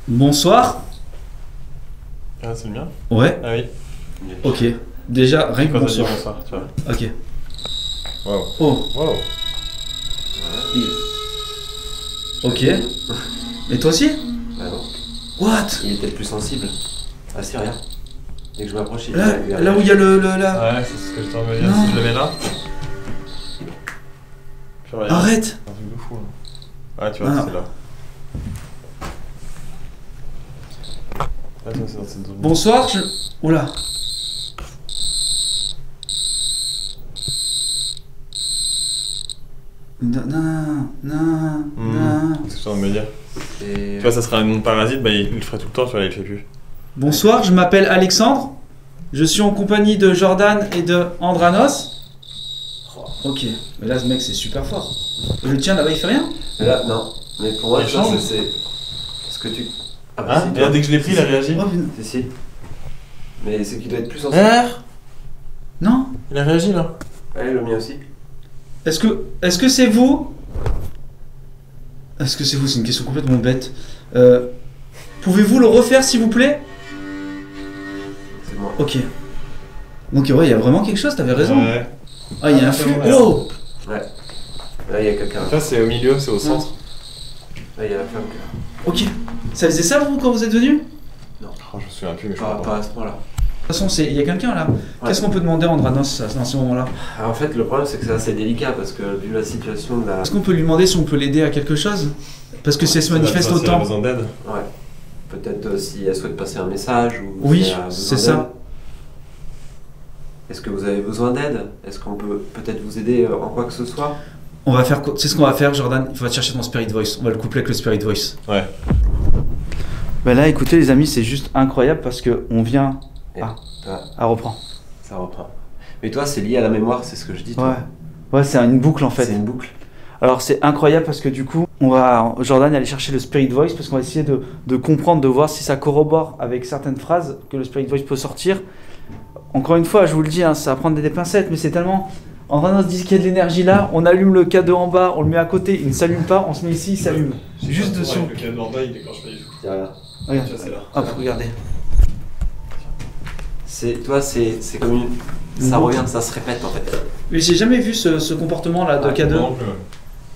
Bonsoir. Ah, c'est le mien? Ouais, Ah oui. ok. Déjà, rien que Quand t'as dit bonsoir. bonsoir, tu vois. Ok. Wow. Oh, Wow. ok. Et toi aussi? Bah non. What? Il est peut-être plus sensible. Ah si, regarde. Dès que je m'approche, il Là où il y a le là. Ouais, c'est ce que je t'en veux dire. Non. Si je le mets là. Puis regarde, Arrête. c'est un truc de fou. Hein. Ouais, tu vois, Ah. c'est là. Attends, c'est dans cette zone. Bonsoir, je. Oula. Non. C'est ce que je t'en veux me dire. Et... Tu vois, ça serait un nom parasite, bah il le ferait tout le temps, tu vois, il le fait plus. Bonsoir, je m'appelle Alexandre. Je suis en compagnie de Jordan et de Andranos. Ok, mais là ce mec c'est super fort. Et le tien là-bas il fait rien? Là, non. Mais pour moi, Il ça, change. c'est ce que tu. Ah Hein? si, Et là, dès que je l'ai pris, il a réagi. Oh, putain. Si, si. Mais c'est qu'il doit être plus sensible. Non? Il a réagi là. Ouais, le mien aussi. Est-ce que c'est vous? Est-ce que c'est vous? C'est une question complètement bête. Pouvez-vous le refaire s'il vous plaît? C'est moi. Ok. Donc ouais, il y a vraiment quelque chose, t'avais raison. Ouais. Ah, il y a un flux. Ouais. Oh! Ouais. Là, il y a quelqu'un. Là, c'est au milieu, c'est au centre. Là, il y a la femme qui est là. Ok. Ça faisait ça vous quand vous êtes venu? Oh, je me souviens plus, mais je crois Pas à ce point-là. De toute façon, il y a quelqu'un là. Qu'est-ce qu'on peut demander à Andranos dans ce moment-là? En fait, le problème, c'est que c'est assez délicat parce que vu la situation de la. Est-ce qu'on peut lui demander si on peut l'aider à quelque chose? Parce que si elle se manifeste Si elle a autant. besoin d'aide. Ouais. Peut-être si elle souhaite passer un message ou. Oui, si elle a besoin c'est d'aide. ça. Est-ce que vous avez besoin d'aide? Est-ce qu'on peut peut-être vous aider en quoi que ce soit? On va faire. C'est ce qu'on va faire, Jordan. Il faut te chercher ton Spirit Voice. On va le coupler avec le Spirit Voice. Ouais. Bah là, écoutez, les amis, c'est juste incroyable parce que on vient. Ah, reprend. ça reprend. Mais toi, c'est lié à la mémoire, c'est ce que je dis. Ouais. Toi. Ouais, c'est une boucle en fait. C'est une boucle. Alors c'est incroyable parce que du coup, Jordan aller chercher le Spirit Voice parce qu'on va essayer de comprendre, de voir si ça corrobore avec certaines phrases que le Spirit Voice peut sortir. Encore une fois, je vous le dis, hein, ça va prendre des pincettes, mais c'est tellement... En vrai, on se dit qu'il y a de l'énergie là, on allume le K2 en bas, on le met à côté, il ne s'allume pas, on se met ici, il s'allume. Juste dessous. Le cadeau en bas, il déclenche pas du tout. Tiens, regarde. Regarde. Tiens, c'est là. Hop, regardez. Toi, c'est comme une. Ça Une revient, ça se répète en fait. Mais j'ai jamais vu ce comportement là de K2. Non plus, ouais.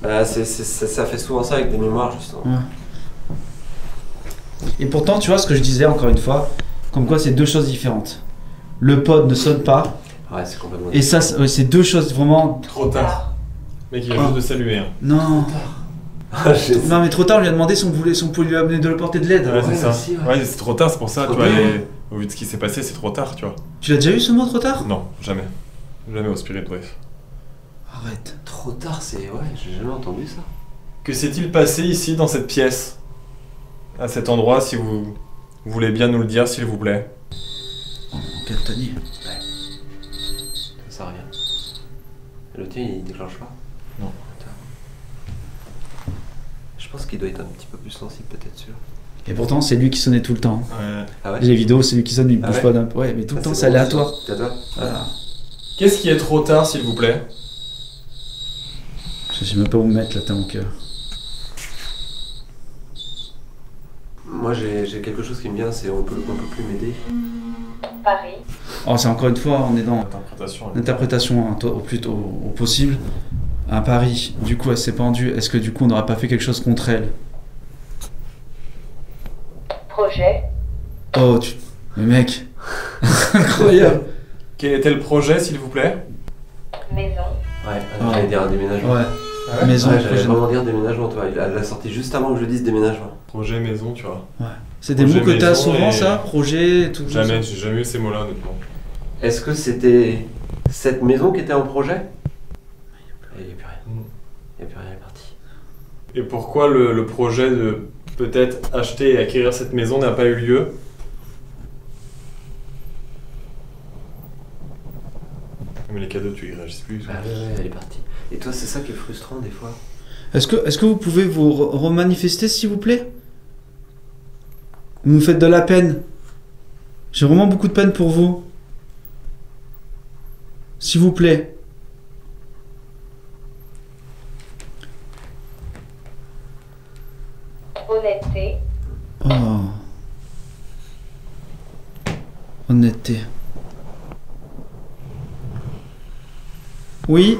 Bah, ça fait souvent ça avec des mémoires, justement. Ouais. Et pourtant, tu vois ce que je disais encore une fois, comme quoi c'est deux choses différentes. Le pod ne sonne pas, Ouais, c'est complètement. et ça, c'est deux choses vraiment. Trop tard. Mec, il vient juste de saluer. Hein. Non. Non, mais trop tard, on lui a demandé si on pouvait lui amener de le porter de l'aide. Ouais, c'est ça. aussi, ouais. Ouais, c'est trop tard, c'est pour ça. Trop Tu vois, tard. au vu de ce qui s'est passé, c'est trop tard, tu vois. Tu l'as déjà eu ce mot trop tard? Non, jamais. Jamais au Spirit Voice. Arrête. Trop tard, c'est. Ouais, j'ai jamais entendu ça. Que s'est-il passé ici, dans cette pièce? À cet endroit, si vous voulez bien nous le dire, s'il vous plaît. Oh, Catanie. Ça revient. Et le tien, il déclenche pas? Non. Je pense qu'il doit être un petit peu plus sensible, peut-être celui-là. Et pourtant, c'est lui qui sonnait tout le temps. Ouais. Ah ouais? Les vidéos, c'est lui qui sonne, il Ah bouge ouais pas d'un peu. Ouais, mais tout le temps, c'est bon, aléatoire. ça. Aléatoire. Voilà. Qu'est-ce qui est trop tard, s'il vous plaît? Je sais même pas où me mettre là, t'as mon cœur. Moi, j'ai quelque chose qui me vient, c'est on peut plus m'aider. Paris, Oh, c'est encore une fois, on est dans Interprétation. l'interprétation hein, au possible. À Paris, du coup, elle s'est pendue. Est-ce que du coup, on n'aurait pas fait quelque chose contre elle? projet, Oh, Mais mec. Incroyable. Quel était le projet, s'il vous plaît? maison, Ouais, Ah. j'allais dire un déménagement. Ouais. Maison, Ouais, j'allais projet. vraiment dire déménagement, tu vois. Elle l'a sorti juste avant que je dise déménagement. Projet maison, tu vois. C'est des Projet mots que t'as maison souvent, et- ça? Projet, tout ça. Jamais, j'ai jamais eu ces mots-là, honnêtement. Est-ce que c'était cette maison qui était en projet? Il n'y a plus rien. Il n'y a plus rien, elle est partie. Et pourquoi le projet de peut-être acheter et acquérir cette maison n'a pas eu lieu? Mais les cadeaux, tu y réagis plus. Ah ouais, elle est partie. Et toi, c'est ça qui est frustrant des fois. Est-ce que vous pouvez vous remanifester, s'il vous plaît? Vous me faites de la peine. J'ai vraiment beaucoup de peine pour vous. S'il vous plaît. honnêteté, Oh. Honnêteté. Oui?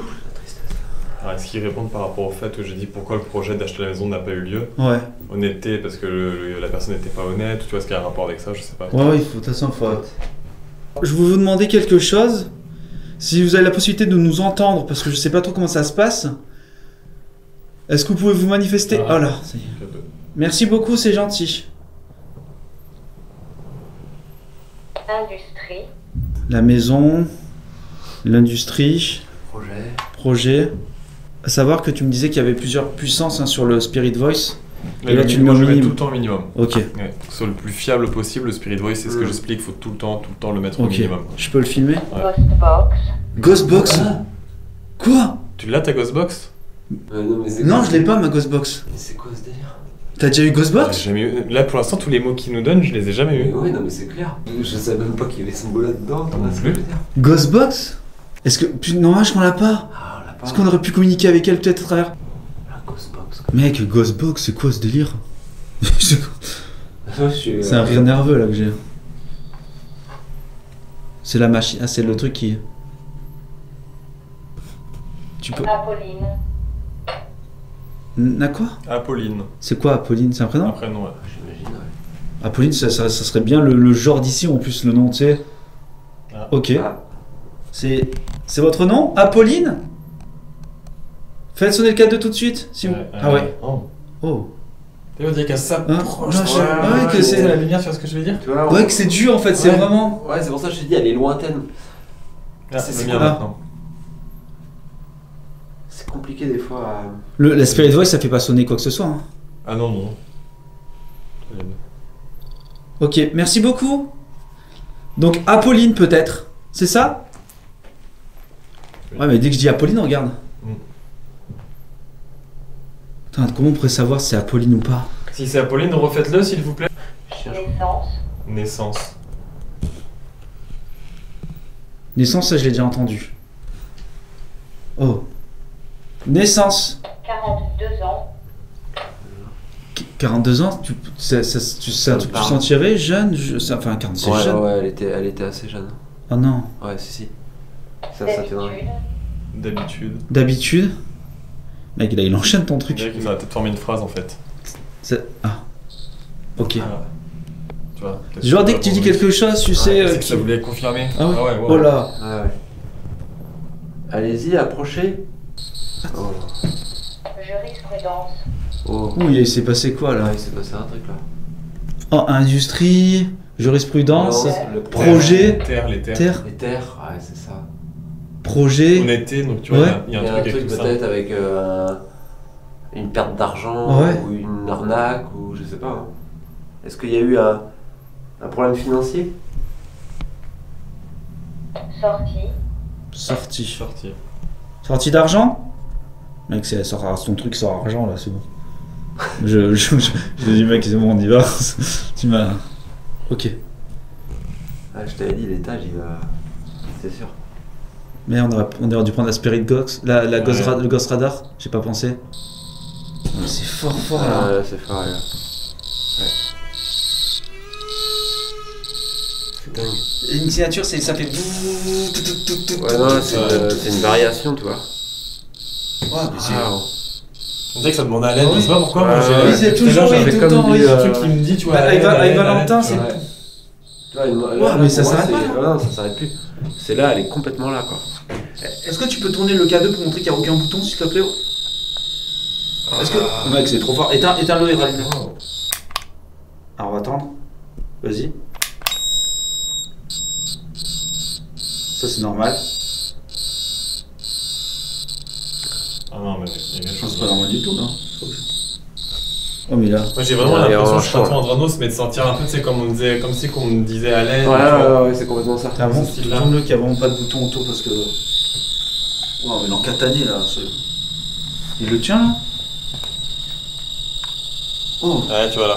Alors, est-ce qu'ils répondent par rapport au fait que j'ai dit pourquoi le projet d'acheter la maison n'a pas eu lieu? Ouais. Honnêteté, parce que la personne n'était pas honnête, tu vois, ce qu'il y a un rapport avec ça, je sais pas. Ouais, il faut, de toute façon, faut... Je vais vous demander quelque chose. Si vous avez la possibilité de nous entendre, parce que je sais pas trop comment ça se passe, est-ce que vous pouvez vous manifester? Ah. Oh là, ça y est. Merci beaucoup, c'est gentil. industrie, La maison, l'industrie, projet. À savoir que tu me disais qu'il y avait plusieurs puissances hein, sur le Spirit Voice. Et là, tu le mets moi, au je mets minimum. tout le temps au minimum. Ok, Ouais. Sur le plus fiable possible, le Spirit Voice, c'est ce que j'explique, il faut tout le temps le mettre au ok. minimum. Je peux le filmer? Ghostbox, Ghostbox? Quoi? Tu l'as ta Ghostbox? Non, mais c'est Non, quoi je l'ai pas ma Ghostbox. Mais c'est quoi ce délire? T'as déjà eu J'ai Ghostbox? jamais eu. Là, pour l'instant, tous les mots qu'ils nous donnent, je les ai jamais Mais eu. ouais, non, mais c'est clair. Je savais même pas qu'il y avait ce mot là-dedans. Tu vois ce que je veux dire? Ghostbox? Est-ce que. Putain, dommage qu'on l'a pas. Ah, on l'a pas. Est-ce qu'on aurait pu communiquer avec elle peut-être à travers. La Ghostbox. Mec, Ghostbox, c'est quoi ce délire? C'est C'est un rire nerveux là que j'ai. C'est la machine. Ah, c'est le truc qui. Tu peux. Apolline. Na quoi? Apolline. C'est quoi Apolline? C'est un prénom? Après, non, ouais. J'imagine, ouais. Apolline, ça serait bien le genre d'ici en plus, le nom, tu sais. Ah. Ok. Ah. C'est votre nom? Apolline? Faites sonner le 4-2 tout de suite, si vous. Ah ouais. Oh. Oh. Tu veux dire qu'elle s'approche. Non, ouais, que c'est. la lumière, tu vois ce que je veux dire? Tu vois, Ouais, que c'est dur en fait, c'est Ouais. vraiment. Ouais, c'est pour ça que je t'ai dit, elle est lointaine. Ah, C'est c'est quoi? bien maintenant. C'est compliqué des fois à... La Spirit Voice, ça fait pas sonner quoi que ce soit. Hein. Ah non, non. Ok, merci beaucoup. Donc Apolline peut-être, c'est ça? Oui. Ouais, mais dès que je dis Apolline, regarde. Mm. Putain, comment on pourrait savoir si c'est Apolline ou pas? Si c'est Apolline, refaites-le s'il vous plaît. Naissance. Naissance. Naissance, ça je l'ai déjà entendu. Oh. Naissance. 42 ans. 42 ans, c'est un truc que tu sentirais jeune, enfin 46 Ouais, jeune. ouais, elle était assez jeune. Oh non. Ouais, si. Ça t'aiderait. D'habitude. D'habitude. D'habitude. Mec, là il enchaîne ton On truc. dirait qu'il va peut-être former une phrase en fait. Ah. Ok. Ah. Tu vois. peut-être Genre que dès ça que tu va dis pour quelque chose, tu lui. sais. Ouais, c'est que ça voulait confirmer. Ah ouais. ouais. Oh là. Ouais, ouais. Allez-y, approchez. Oh. Jurisprudence. Oh. Ouh, il s'est passé quoi là? Ouais, il s'est passé un truc là. Oh, industrie, jurisprudence, Non, le projet, Les terres. terre, Les terres, ouais, c'est ça. projet. Honnêteté, donc tu vois, Ouais. il y a Il y un a un truc avec truc tout ça. peut-être avec une perte d'argent Ouais. ou une arnaque ou je sais pas. Hein. Est-ce qu'il y a eu un problème financier? Sortie. Sortie. Sorti. Sortie d'argent? Mec, c'est ton truc sort argent là, c'est bon. Je dis mec, c'est bon, on y va. Tu m'as. Ok. Ah, je t'avais dit, l'étage il va. C'est sûr. Mais on aurait dû prendre la Spirit Box, le Ghost Radar, j'ai pas pensé. Ouais, c'est fort fort là. Ah, là, c'est fort, là. C'est dingue. Une signature, ça fait. Ouais, non, c'est une variation, tu vois. Ouais, mais c'est. Ah, On dirait que ça demande à l'aide, Oui. je sais pas pourquoi. Ouais, moi, ouais. Oui, c'est tout à l'heure, toujours, j'avais oui, tout comme le temps, dit, oui. un truc qui me dit, tu vois. Bah, avec à l'aide, Valentin, c'est. Ouais. Tu vois, Ouais, mais ça pour moi, s'arrête c'est- non, ça s'arrête plus. C'est là, elle est complètement là, quoi. Est-ce que tu peux tourner le K2 pour montrer qu'il n'y a aucun bouton, s'il te plaît? Est-ce que. Oh, mec, c'est trop fort. Éteins-le et rallume-le. Alors, on va attendre. Vas-y. Ça, c'est normal. Ah non, mais il y a quelque Je pense chose. que c'est pas normal du tout, non? Oh, mais là. Moi j'ai vraiment Ouais, l'impression, en je suis pas chaud, trop Andranos, mais de sentir un peu, tu sais, comme on disait, comme si qu'on me disait à l'aide. Ouais, c'est complètement ça. Ah bon, ce style-là. tourne-le qu'il n'y a vraiment pas de bouton autour parce que. Wow, mais l'encatané là, c'est. Il le tient là? Oh! Ouais, tu vois là.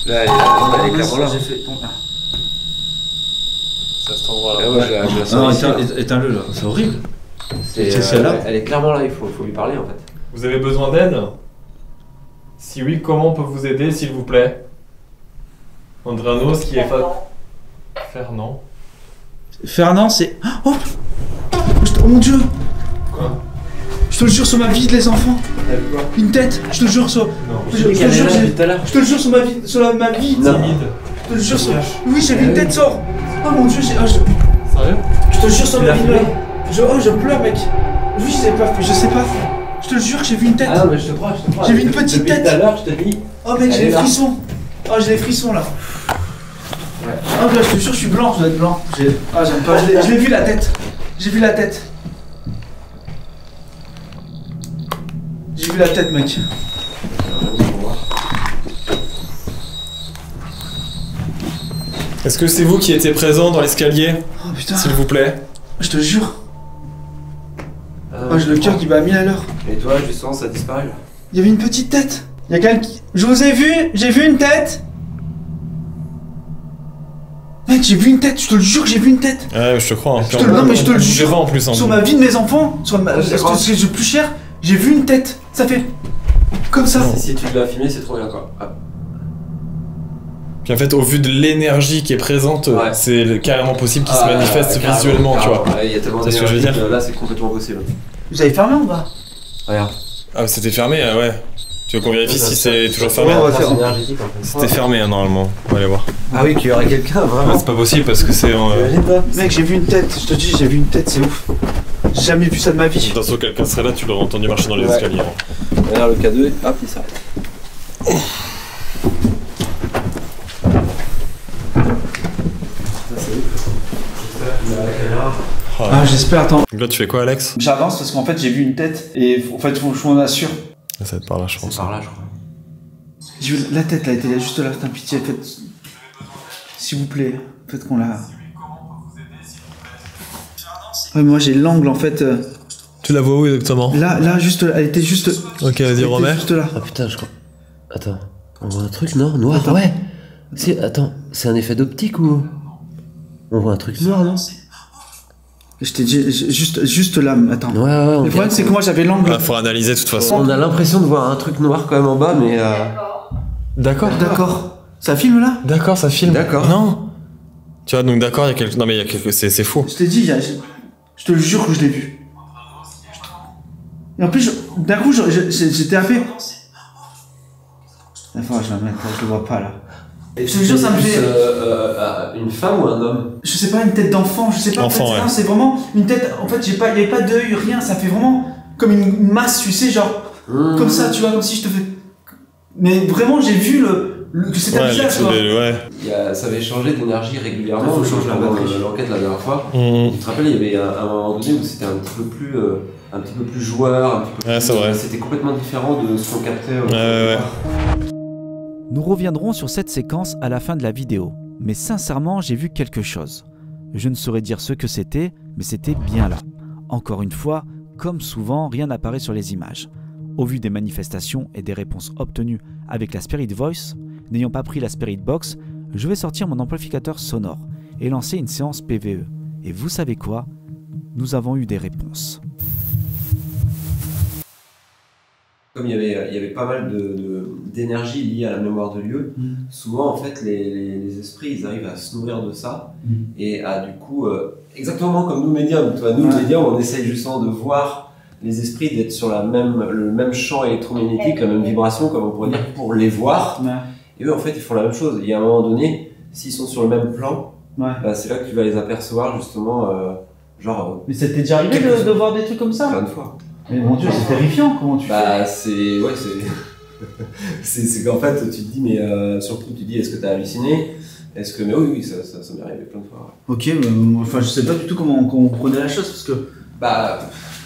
Là, elle est clairement là. J'ai fait. Ah. C'est à cet endroit Ah là. ouais, je la Non, sens ici, là. éteins-le là, c'est horrible. C'est celle-là. elle est clairement là, il faut lui parler en fait. Vous avez besoin d'aide? Si oui, comment on peut vous aider, s'il vous plaît? Andranos qui est pas. Fernand. Fernand. Fernand, c'est. Oh! Oh mon dieu! Quoi? Je te le jure sur ma vie, les enfants! Une tête! Je te le jure sur. Non. Je te le jure, tout à l'heure. je te le jure sur ma vie, ma vie! Non. Timide. Je te le jure sur. Oui, j'ai vu une tête sort! Oh mon dieu, Sérieux? je te le jure sur Tu ma l'as vie, fait? là! Je pleure, mec! Oui, je sais pas. Je te le jure que j'ai vu une tête! Ah non, mais je te crois. J'ai vu une petite Depuis tête. tout à l'heure, je te dis. Oh mec, j'ai Elle est les là. frissons! Oh, j'ai les frissons là! Ouais. Oh là, je te jure, je suis blanc, je dois être blanc. Ah, j'aime pas. Je l'ai vu la tête! J'ai vu la tête! J'ai vu la tête, mec! Est-ce que c'est vous qui étiez présent dans l'escalier, Oh putain! s'il vous plaît? Je te jure! Ah, Oh, j'ai le cœur qui bat à 1000 à l'heure! Et toi, justement, ça a disparu là. Il y avait une petite tête! Il y a quelqu'un qui. Je vous ai vu! J'ai vu une tête! Mec, j'ai vu une tête, je te le jure, j'ai vu une tête. Ouais, je te crois. Hein. Non, mais je te le jure. En plus, hein. Sur ma vie de mes enfants, sur ce que j'ai le plus cher, j'ai vu une tête. Ça fait comme ça. Si tu l'as filmé, c'est trop bien quoi. Ah. Puis en fait, au vu de l'énergie qui est présente, Ouais. c'est carrément possible qu'il se manifeste carrément, visuellement, tu vois. Ouais, il y a tellement C'est ce que je veux d'énergie dire. que là, c'est complètement possible. Vous avez fermé en bas? Regarde. Ah, c'était fermé, ouais. Tu veux qu'on vérifie si c'est toujours fermé? Ouais, on va faire. C'est énergétique en fait. C'était fermé, hein, normalement. On va aller voir. Ah oui, qu'il y aurait quelqu'un Ouais, vraiment. c'est pas possible parce que c'est. Mec, j'ai vu une tête, je te dis, j'ai vu une tête, c'est ouf. J'ai jamais vu ça de ma vie. Attention, quelqu'un serait là, tu l'aurais entendu marcher dans les Ouais. escaliers. Hein. Regarde le K2, hop, il s'arrête. Ça c'est ouf. J'espère qu'il a la caméra. Ah, j'espère, attends. Donc là, tu fais quoi, Alex? J'avance parce qu'en fait, j'ai vu une tête et en fait, je m'en assure. Ça va être par là, je pense. C'est par là, je crois. J'ai vu la tête là, elle était là, juste là, putain, pitié, faites. S'il vous plaît, faites qu'on la. Ouais, moi j'ai l'angle en fait. Tu la vois où exactement? Là, juste, elle était juste. Ok, elle vas-y, était remets. juste là. Ah putain, je crois. Attends. On voit un truc, non? Noir? Attends. Ouais. Attends, c'est un effet d'optique ou. On voit un truc noir, non? Je t'ai dit, juste là, attends. Ouais, Le problème c'est que moi j'avais l'angle. Ah, faut analyser de toute façon. On a l'impression de voir un truc noir quand même en bas, mais. D'accord. D'accord. Ça filme là? D'accord, ça filme. D'accord. Non. Tu vois, donc d'accord, il y a quelque. Non, mais il y a quelque. C'est faux. Je t'ai dit, je te le jure que je l'ai vu. Et en plus, d'un coup, j'étais happé. Enfin, je vais la mettre là, je le vois pas là. Je te jure, ça me fait. Une femme ou un homme? Je sais pas, une tête d'enfant, je sais pas. Enfant, en fait, ouais. non, c'est vraiment une tête. En fait, il y avait pas d'œil, rien. Ça fait vraiment comme une masse, tu sais, genre. Comme ça, tu vois, comme si je te fais. Mais vraiment, j'ai vu que c'était un visage, quoi. Ouais. Ça avait changé d'énergie régulièrement. Faut changer la pendant batterie. l'enquête la dernière fois. Mmh. Tu te rappelles, il y avait un moment donné où c'était un petit peu plus joueur, un petit peu plus. Ouais, c'est vrai. C'était complètement différent de ce qu'on captait. Ouais. Nous reviendrons sur cette séquence à la fin de la vidéo, mais sincèrement j'ai vu quelque chose. Je ne saurais dire ce que c'était, mais c'était bien là. Encore une fois, comme souvent, rien n'apparaît sur les images. Au vu des manifestations et des réponses obtenues avec la Spirit Voice, n'ayant pas pris la Spirit Box, je vais sortir mon amplificateur sonore et lancer une séance PVE. Et vous savez quoi? Nous avons eu des réponses. Comme il y avait pas mal d'énergie liée à la mémoire de lieu, souvent en fait les esprits ils arrivent à se nourrir de ça et à du coup, exactement comme nous médiums, tu vois, nous médiums on essaye justement de voir les esprits, d'être sur le même champ électromagnétique, la même vibration comme on pourrait dire pour les voir, et eux en fait ils font la même chose, et à un moment donné, s'ils sont sur le même plan, bah, c'est là que tu vas les apercevoir justement, Mais ça t'est déjà arrivé de voir des trucs comme ça? plein de fois. Mais mon dieu, c'est terrifiant, comment tu Bah c'est c'est qu'en fait tu te dis mais sur le coup tu dis est-ce que t'as halluciné, est-ce que mais oui ça m'est arrivé plein de fois. Ouais. Ok, enfin je sais pas du tout comment on prenait la chose parce que. Bah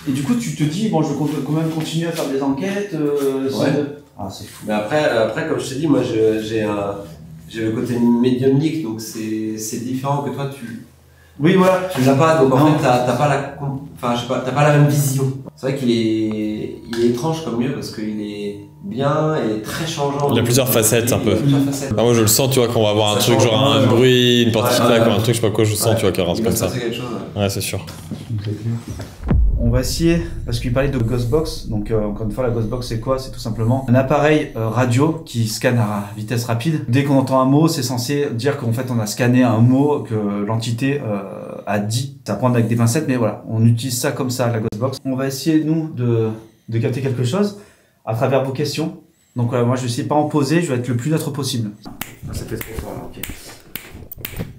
Et du coup tu te dis bon je vais quand même continuer à faire des enquêtes. Ouais. Ah c'est fou. mais après comme je t'ai dit moi j'ai le côté médiumnique donc c'est différent que toi Oui voilà. tu l'as pas donc en Non. fait t'as pas la même vision. C'est vrai qu'il est étrange comme lieu parce qu'il est bien et très changeant. Il y a plusieurs facettes, un peu. Plusieurs facettes. Ah, moi je le sens, tu vois, qu'on va avoir un Ça truc change genre un vraiment, bruit, une porte qui Ouais, claque, ouais. ou un truc, je sais pas quoi, je sens, tu vois, qu'il y aura un Il truc va comme se ça. passer quelque chose. Ouais. Ouais, c'est sûr. On va essayer, parce qu'il parlait de Ghostbox, donc encore une fois la Ghostbox c'est quoi? C'est tout simplement un appareil radio qui scanne à vitesse rapide. Dès qu'on entend un mot, c'est censé dire qu'en fait on a scanné un mot que l'entité a dit. Ça prend avec des pincettes, mais voilà, on utilise ça comme ça, la Ghostbox. On va essayer nous de capter quelque chose à travers vos questions. Donc moi je vais essayer de pas en poser, je vais être le plus neutre possible. Ça fait trop fort là,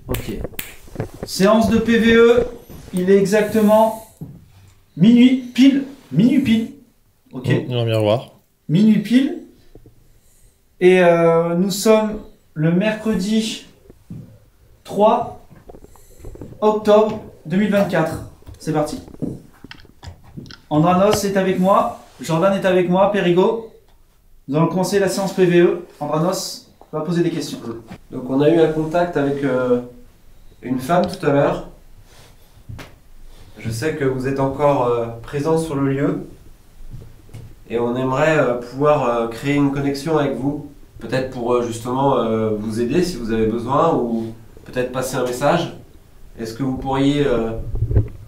ok. Séance de PVE, il est exactement minuit pile. Ok. On va bien voir. Minuit pile. Et nous sommes le mercredi 3 octobre 2024. C'est parti. Andranos est avec moi. Jordan est avec moi. Perigo. Nous allons commencer la séance PVE. Andranos va poser des questions. Donc on a eu un contact avec une femme tout à l'heure. Je sais que vous êtes encore présent sur le lieu et on aimerait pouvoir créer une connexion avec vous, peut-être pour justement vous aider si vous avez besoin ou peut-être passer un message. Est-ce que vous pourriez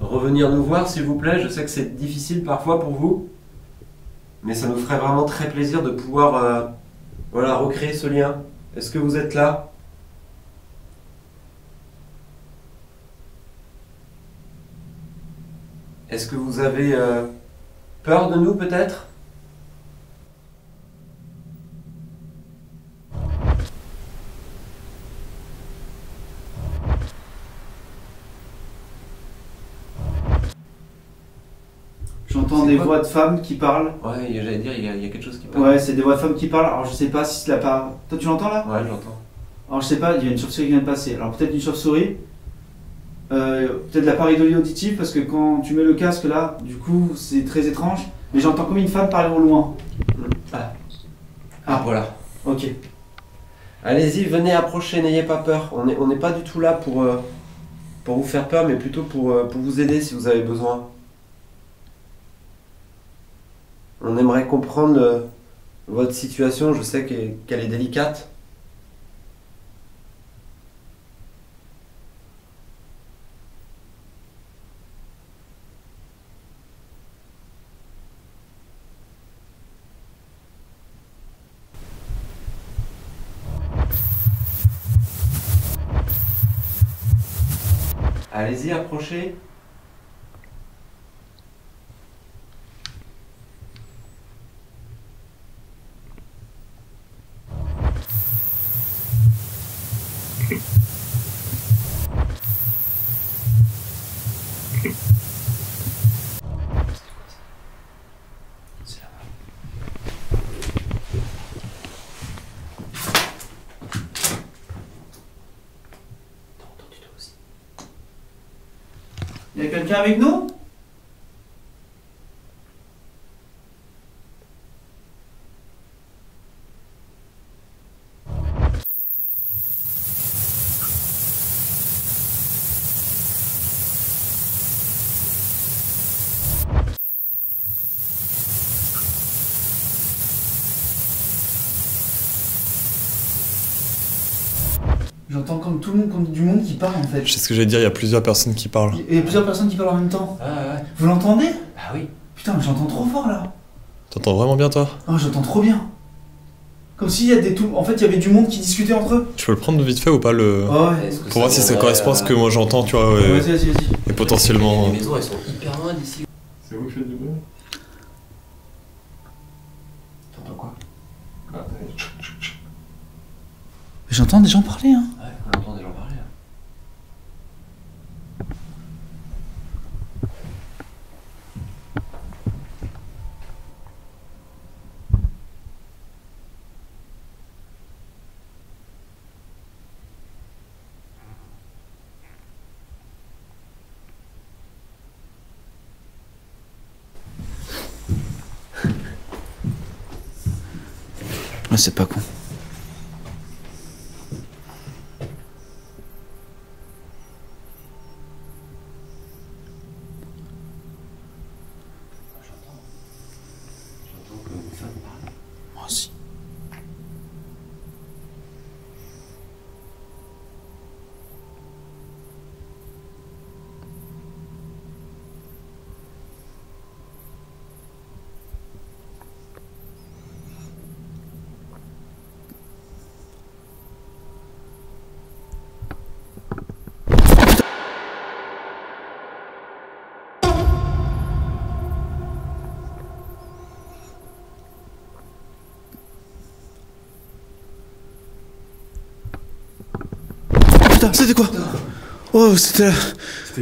revenir nous voir s'il vous plaît? Je sais que c'est difficile parfois pour vous, mais ça nous ferait vraiment très plaisir de pouvoir voilà, recréer ce lien. Est-ce que vous êtes là? Est-ce que vous avez peur de nous peut-être? J'entends C'est des quoi? voix de femmes qui parlent. Ouais, j'allais dire, il y a quelque chose qui parle. Ouais, c'est des voix de femmes qui parlent. Alors je sais pas si c'est la part. Toi tu l'entends là? Ouais, j'entends. Alors je sais pas, il y a une chauve-souris qui vient de passer. Alors peut-être une chauve-souris. Peut-être la pareidolie auditive parce que quand tu mets le casque là, du coup c'est très étrange. Mais j'entends comme une femme parler au loin. Ah, voilà. Ok. Allez-y, venez approcher, n'ayez pas peur. On n'est pas du tout là pour vous faire peur, mais plutôt pour vous aider si vous avez besoin. On aimerait comprendre votre situation, je sais qu'elle est délicate. Allez-y, approchez. C'est là-bas. T'as entendu toi aussi? Il y a quelqu'un avec nous? J'entends comme tout le monde, comme du monde qui parle en fait. Je sais ce que j'allais dire, il y a plusieurs personnes qui parlent. Il y a plusieurs personnes qui parlent en même temps. Ouais. Vous l'entendez? Bah oui. Putain, mais j'entends trop fort là. T'entends vraiment bien toi? Oh, j'entends trop bien. Comme s'il y a en fait, il y avait du monde qui discutait entre eux. Tu peux le prendre vite fait ou pas le... Oh, ouais. Est-ce que Pour voir si ça viendrait, correspond à ce que moi j'entends, tu vois, ouais. Vas-y. Et potentiellement... Les maisons, elles sont hyper loin d'ici. C'est vous qui faites du bruit? T'entends quoi? Ah, attendez. J'entends des gens parler, hein. Ouais, on entend des gens parler là. Ouais, c'est pas con. J'entends que une femme parle. Moi aussi. Putain, c'était quoi? Oh, c'était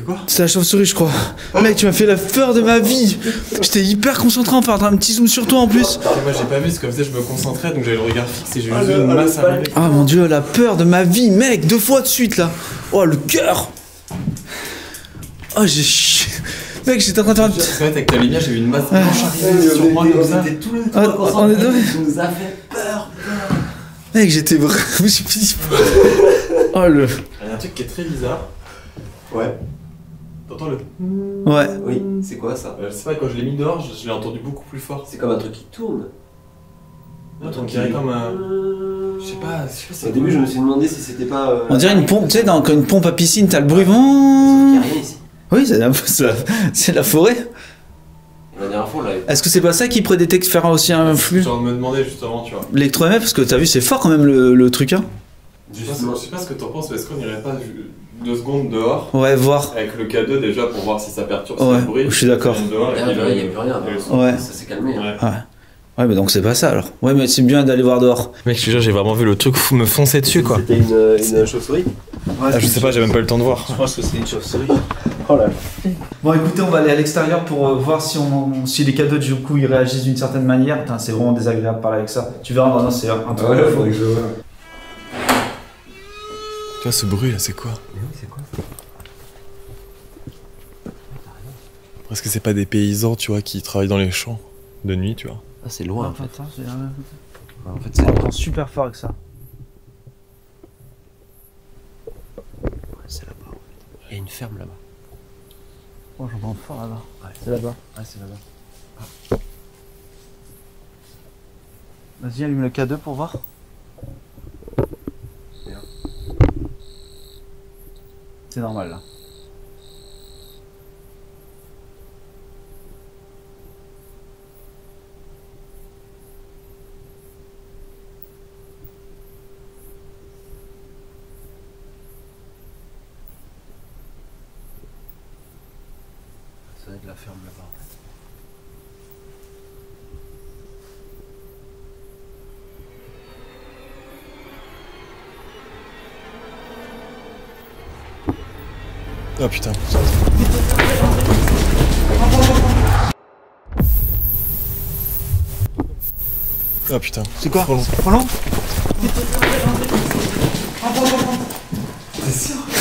quoi? la chauve-souris, je crois. Mec, tu m'as fait la peur de ma vie. J'étais hyper concentré en faire un petit zoom sur toi en plus. Moi j'ai pas vu, c'est comme ça je me concentrais, donc j'avais le regard fixe et j'ai juste vu une masse arriver. Ah mon dieu, la peur de ma vie, mec, 2 fois de suite là. Oh, le cœur. Oh, mec, j'étais en train de faire... C'est vrai, avec ta lumière, j'ai vu une masse blanche arriver sur moi comme ça. était tous les Ah, on est deux. Tu nous as fait peur. Mec, j'étais vraiment... Oh, le... Il y a un truc qui est très bizarre. Ouais. T'entends le... Ouais. Oui, c'est quoi ça? Je sais pas, quand je l'ai mis dehors, je l'ai entendu beaucoup plus fort. C'est comme un truc qui tourne. On dirait comme un... Je sais pas, Au début, je me suis demandé si c'était pas. On dirait une pompe, tu sais, quand une pompe à piscine, t'as le bruit. Sauf qu'il y a rien ici. Oui, c'est la forêt. La dernière fois, on l'avait. Est-ce que c'est pas ça qui prédétecte faire aussi un flux J'ai envie de me demander justement, tu vois. l'électro-MF? Parce que t'as vu, c'est fort quand même le truc, hein. Je sais pas ce que t'en penses, mais est-ce qu'on irait pas 2 secondes dehors Ouais, voir. avec le K2 déjà pour voir si ça perturbe Ouais, le bruit? je suis d'accord. Là, il n'y a plus rien. Ouais. Ça s'est calmé. Hein. Ouais. Ouais, mais donc c'est pas ça alors. Ouais, mais c'est bien d'aller voir dehors. Mec, je te jure, j'ai vraiment vu le truc me foncer dessus quoi. C'était une chauve-souris. Ouais, Je sais pas, j'ai même pas eu le temps de voir. Je pense que c'est une chauve-souris. Oh là. Bon, écoutez, on va aller à l'extérieur pour voir si les cadeaux du coup ils réagissent d'une certaine manière. Putain, c'est vraiment désagréable de parler avec ça. Tu verras, non, c'est un truc. Ouais, faudrait que je vois. Toi, ce bruit là, c'est quoi? Mais oui, c'est quoi? Est-ce que c'est pas des paysans, tu vois, qui travaillent dans les champs de nuit, tu vois? Ah, c'est loin en fait. En fait, c'est entend super fort avec ça. Ouais, c'est là-bas. Il y a une ferme là-bas. Oh, j'entends fort là-bas. Ouais. C'est là-bas. Ah, c'est là-bas. Vas-y, allume le K2 pour voir. Bien. C'est normal là. Ça va être la ferme là-bas. Oh putain. Oh putain. C'est quoi? Trop long. Trop long?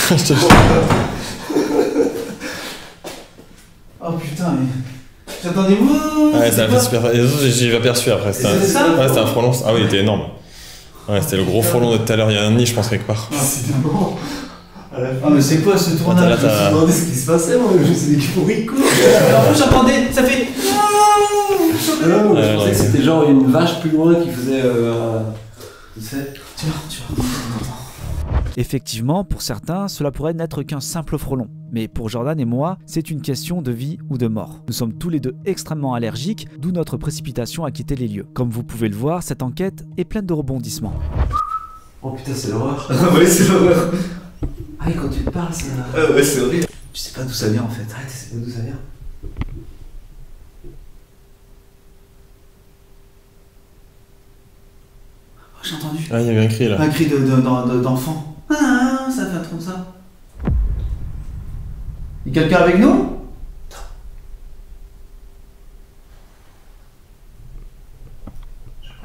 Je te jure. Oh putain, mais. J'attendais. Ouais, ça m'a fait super. Et les autres, j'y aperçu après. C'était C'est ça ouais, c'était un frelon. Ah oui, il était énorme. Ouais, c'était le gros frelon de tout à l'heure. Il y a un nid, je pense, quelque part. C'est bon. Ah, mais c'est quoi ce tournage? Là, t'as- Je me demandais ce qui se passait, moi. Je me suis dit, pourri quoi. En plus, j'entendais, ça fait. Ah non, je pensais que c'était genre une vache plus loin qui faisait. Tu sais. Tu vois. Effectivement, pour certains, cela pourrait n'être qu'un simple frelon. Mais pour Jordan et moi, c'est une question de vie ou de mort. Nous sommes tous les deux extrêmement allergiques, d'où notre précipitation à quitter les lieux. Comme vous pouvez le voir, cette enquête est pleine de rebondissements. Oh putain, c'est l'horreur. Ouais, c'est l'horreur. Ah, et quand tu te parles, ça. Ouais, c'est horrible. Tu sais pas d'où ça vient en fait. Arrête, c'est d'où ça vient. Oh, j'ai entendu. Ah, il y avait un cri là. Un cri d'enfant. Ah, ça fait un truc ça. Y'a quelqu'un avec nous?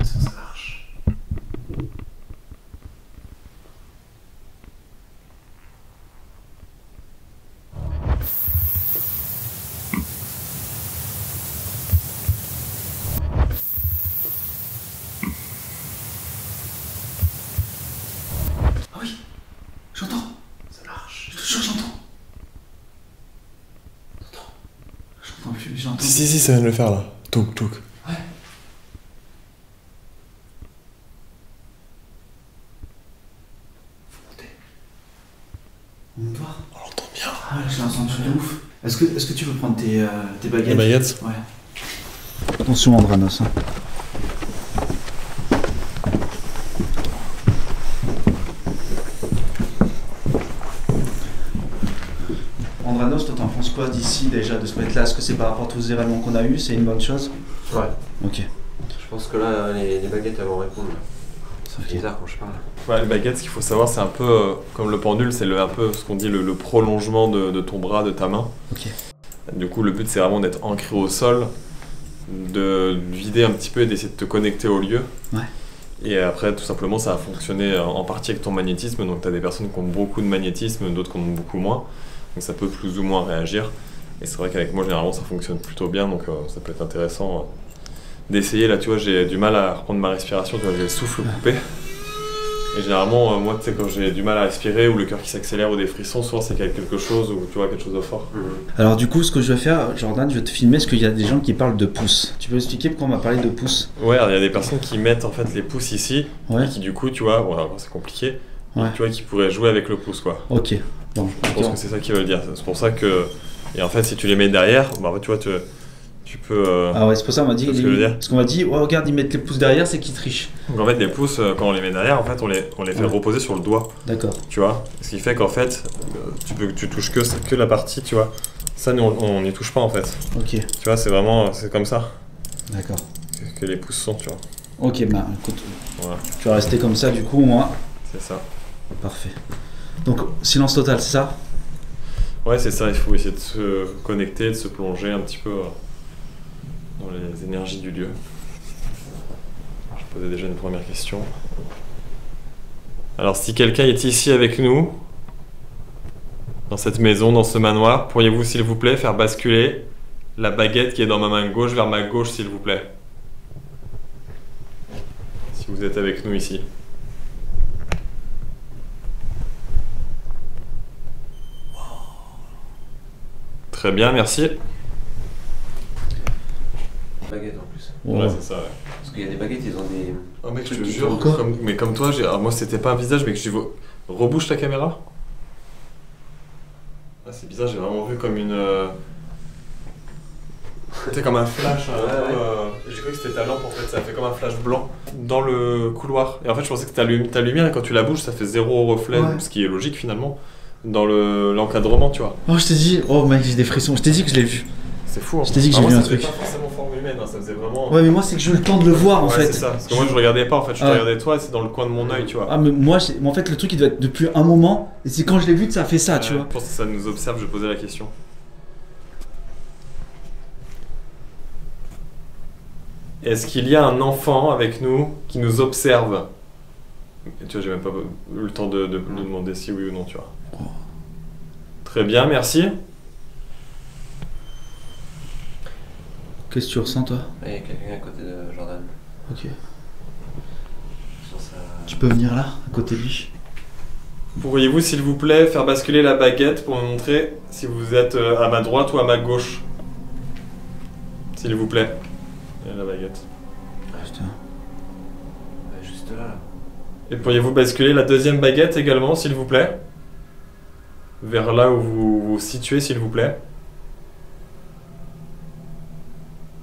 Est-ce que ça marche? Ah oui, j'entends. Ça marche. Je te jure, j'entends. J'entends plus, j'entends. Si, ça vient de le faire là. Touk. On monte voir. On l'entend bien. Ah là, j'ai l'impression de ouf. Est-ce que tu veux prendre tes baguettes? Les baguettes? Ouais. Attention, Andranos. Hein. Andranos, toi t'en penses quoi d'ici déjà de se mettre là? Est-ce que c'est par rapport à tous les événements qu'on a eu? C'est une bonne chose? Ouais. Ok. Je pense que là, les baguettes elles vont répondre. Ça fait bizarre quand je parle. Ouais, les baguettes, ce qu'il faut savoir, c'est un peu comme le pendule, c'est un peu ce qu'on dit le prolongement de ton bras, de ta main. Ok. Du coup, le but, c'est vraiment d'être ancré au sol, de vider un petit peu et d'essayer de te connecter au lieu. Ouais. Et après, tout simplement, ça a fonctionné en partie avec ton magnétisme. Donc, tu as des personnes qui ont beaucoup de magnétisme, d'autres qui en ont beaucoup moins. Donc, ça peut plus ou moins réagir. Et c'est vrai qu'avec moi, généralement, ça fonctionne plutôt bien. Donc, ça peut être intéressant d'essayer. Là, tu vois, j'ai du mal à reprendre ma respiration. Tu vois, j'ai le souffle coupé. Et généralement, moi, tu sais, quand j'ai du mal à respirer ou le cœur qui s'accélère ou des frissons, souvent c'est quelque chose ou tu vois quelque chose de fort. Alors du coup, ce que je vais faire, Jordan, je vais te filmer parce qu'il y a des gens qui parlent de pouces. Tu peux expliquer pourquoi on m'a parlé de pouces? Ouais, il y a des personnes qui mettent en fait les pouces ici Ouais. et qui du coup, tu vois, bon, alors, c'est compliqué, mais Ouais. tu vois, qui pourraient jouer avec le pouce quoi. Ok. Bon, Je pense que c'est ça qu'ils veulent dire. C'est pour ça que. Et en fait, si tu les mets derrière, bah, en fait, tu vois, tu peux. Ah ouais, c'est pour ça qu'on m'a dit. C'est ce que je veux dire. Parce qu'on m'a dit, ouais, regarde, ils mettent les pouces derrière, c'est qu'ils trichent. Donc en fait, les pouces, quand on les met derrière, en fait, on les fait Ouais. reposer sur le doigt, D'accord. tu vois. Ce qui fait qu'en fait, tu touches que la partie, tu vois. Ça, nous, on n'y touche pas en fait. Ok. Tu vois, c'est vraiment, c'est comme ça D'accord. que les pouces sont, tu vois. Ok, bah écoute, Voilà, tu vas rester comme ça du coup, moi. c'est ça. Parfait. Donc, silence total, c'est ça? Ouais, c'est ça, il faut essayer de se connecter, de se plonger un petit peu dans les énergies du lieu. Je posais déjà une première question. Alors, si quelqu'un est ici avec nous, dans cette maison, dans ce manoir, pourriez-vous, s'il vous plaît, faire basculer la baguette qui est dans ma main gauche vers ma gauche, s'il vous plaît? Si vous êtes avec nous ici. Très bien, merci. Baguette en plus. Ouais. Ouais, c'est ça, ouais. Parce qu'il y a des baguettes, ils ont des. Oh mec, je te Truc jure, encore mais comme toi, alors moi c'était pas un visage, mais que je rebouche ta caméra. Ah, c'est bizarre, j'ai vraiment vu comme une. C'était comme un flash. J'ai cru que c'était ta lampe en fait, ça fait comme un flash blanc dans le couloir. Et en fait, je pensais que ta lumière, et quand tu la bouges, ça fait zéro reflet, Ouais. ce qui est logique finalement, dans l'encadrement, tu vois. Oh, je t'ai dit, oh mec, j'ai des frissons. Je t'ai dit que je l'ai vu. C'est fou. Hein. Je t'ai dit que j'ai Alors, vu moi, un ça faisait truc. pas forcément forme humaine, hein, ça faisait vraiment. Ouais, mais moi, c'est que j'ai eu le temps de le voir en Ouais, fait. c'est ça. Parce que moi, je regardais pas en fait, je te Ah. regardais toi, c'est dans le coin de mon œil, tu vois. Ah, mais moi, en fait, le truc, il doit être depuis un moment. Et c'est quand je l'ai vu que ça a fait ça, tu vois. Je pense que ça nous observe, je posais la question. Est-ce qu'il y a un enfant avec nous qui nous observe? Et tu vois, j'ai même pas eu le temps de demander si oui ou non, tu vois. Très bien, merci. Qu'est-ce que tu ressens, toi? Il y a quelqu'un à côté de Jordan. Ok. Sur sa. Tu peux venir là, à côté de lui. Pourriez-vous, s'il vous plaît, faire basculer la baguette pour me montrer si vous êtes à ma droite ou à ma gauche? S'il vous plaît. Et la baguette. Putain. Ouais, juste là, là. Et pourriez-vous basculer la deuxième baguette également, s'il vous plaît? Vers là où vous vous situez, s'il vous plaît.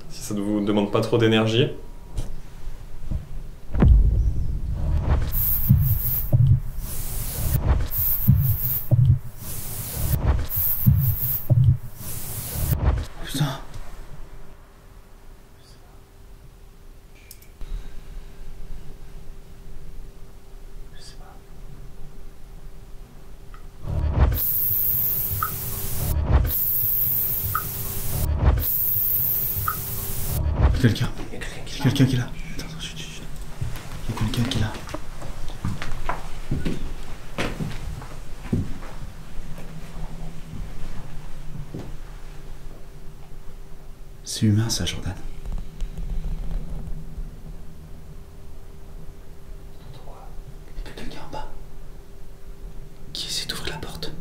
Si ça ne vous demande pas trop d'énergie. Putain. Quelqu'un. Il y a quelqu'un Il qui y a quelqu'un qui est là. Attends, attends, chut, chut. Il y a quelqu'un qui est là. C'est humain ça, Jordan. Il y a quelqu'un en bas qui essaie d'ouvrir la porte.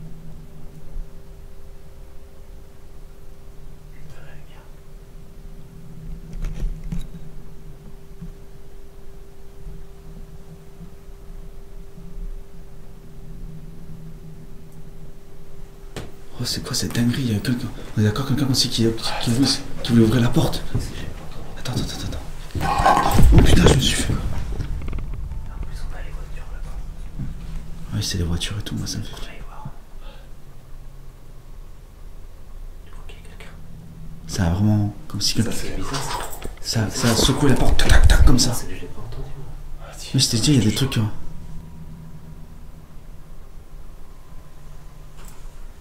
Oh, c'est quoi cette dinguerie? Il y a quelqu'un. On est d'accord, quelqu'un aussi qui voulait ouvrir la porte. Attends, attends, attends, attends. Oh putain, je me suis fait. En plus, on a les voitures là-bas. Ouais, c'est les voitures et tout, moi ça me fait. On va y voir. Il faut qu'il y ait quelqu'un. Ça a vraiment. Comme si quelqu'un. C'est bizarre ça. Ça a secoué la porte, tac, tac, tac, comme ça. Je l'ai pas entendu moi. Mais je t'ai dit, il y a des trucs.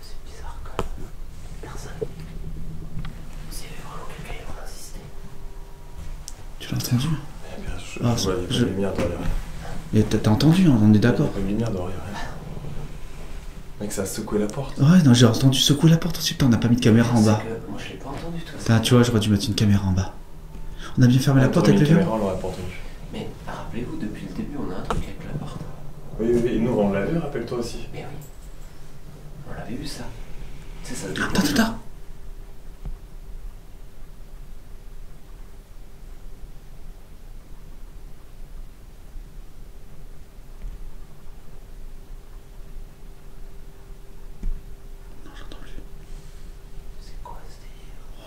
C'est bizarre quand même. Personne. S'il y avait vraiment quelqu'un, ils vont insister. Tu l'as entendu? Je Ah, vois, il y a pas je- de lumière derrière. Et t'as entendu, hein, on est d'accord. Il y a pas de lumière derrière. Mec, ça a secoué la porte. Ouais, non, j'ai entendu secouer la porte aussi. Putain, on n'a pas mis de caméra en bas. C'est que moi je l'ai pas entendu tout ça. Putain, tu vois, j'aurais dû mettre une caméra en bas. On a bien fermé la porte avec le caméra, verre. on l'aurait pas entendu. Mais rappelez-vous, depuis le début, on a un truc avec la porte. vu, rappelle-toi aussi. Mais oui. On l'avait vu ça. C'est ça. Attends.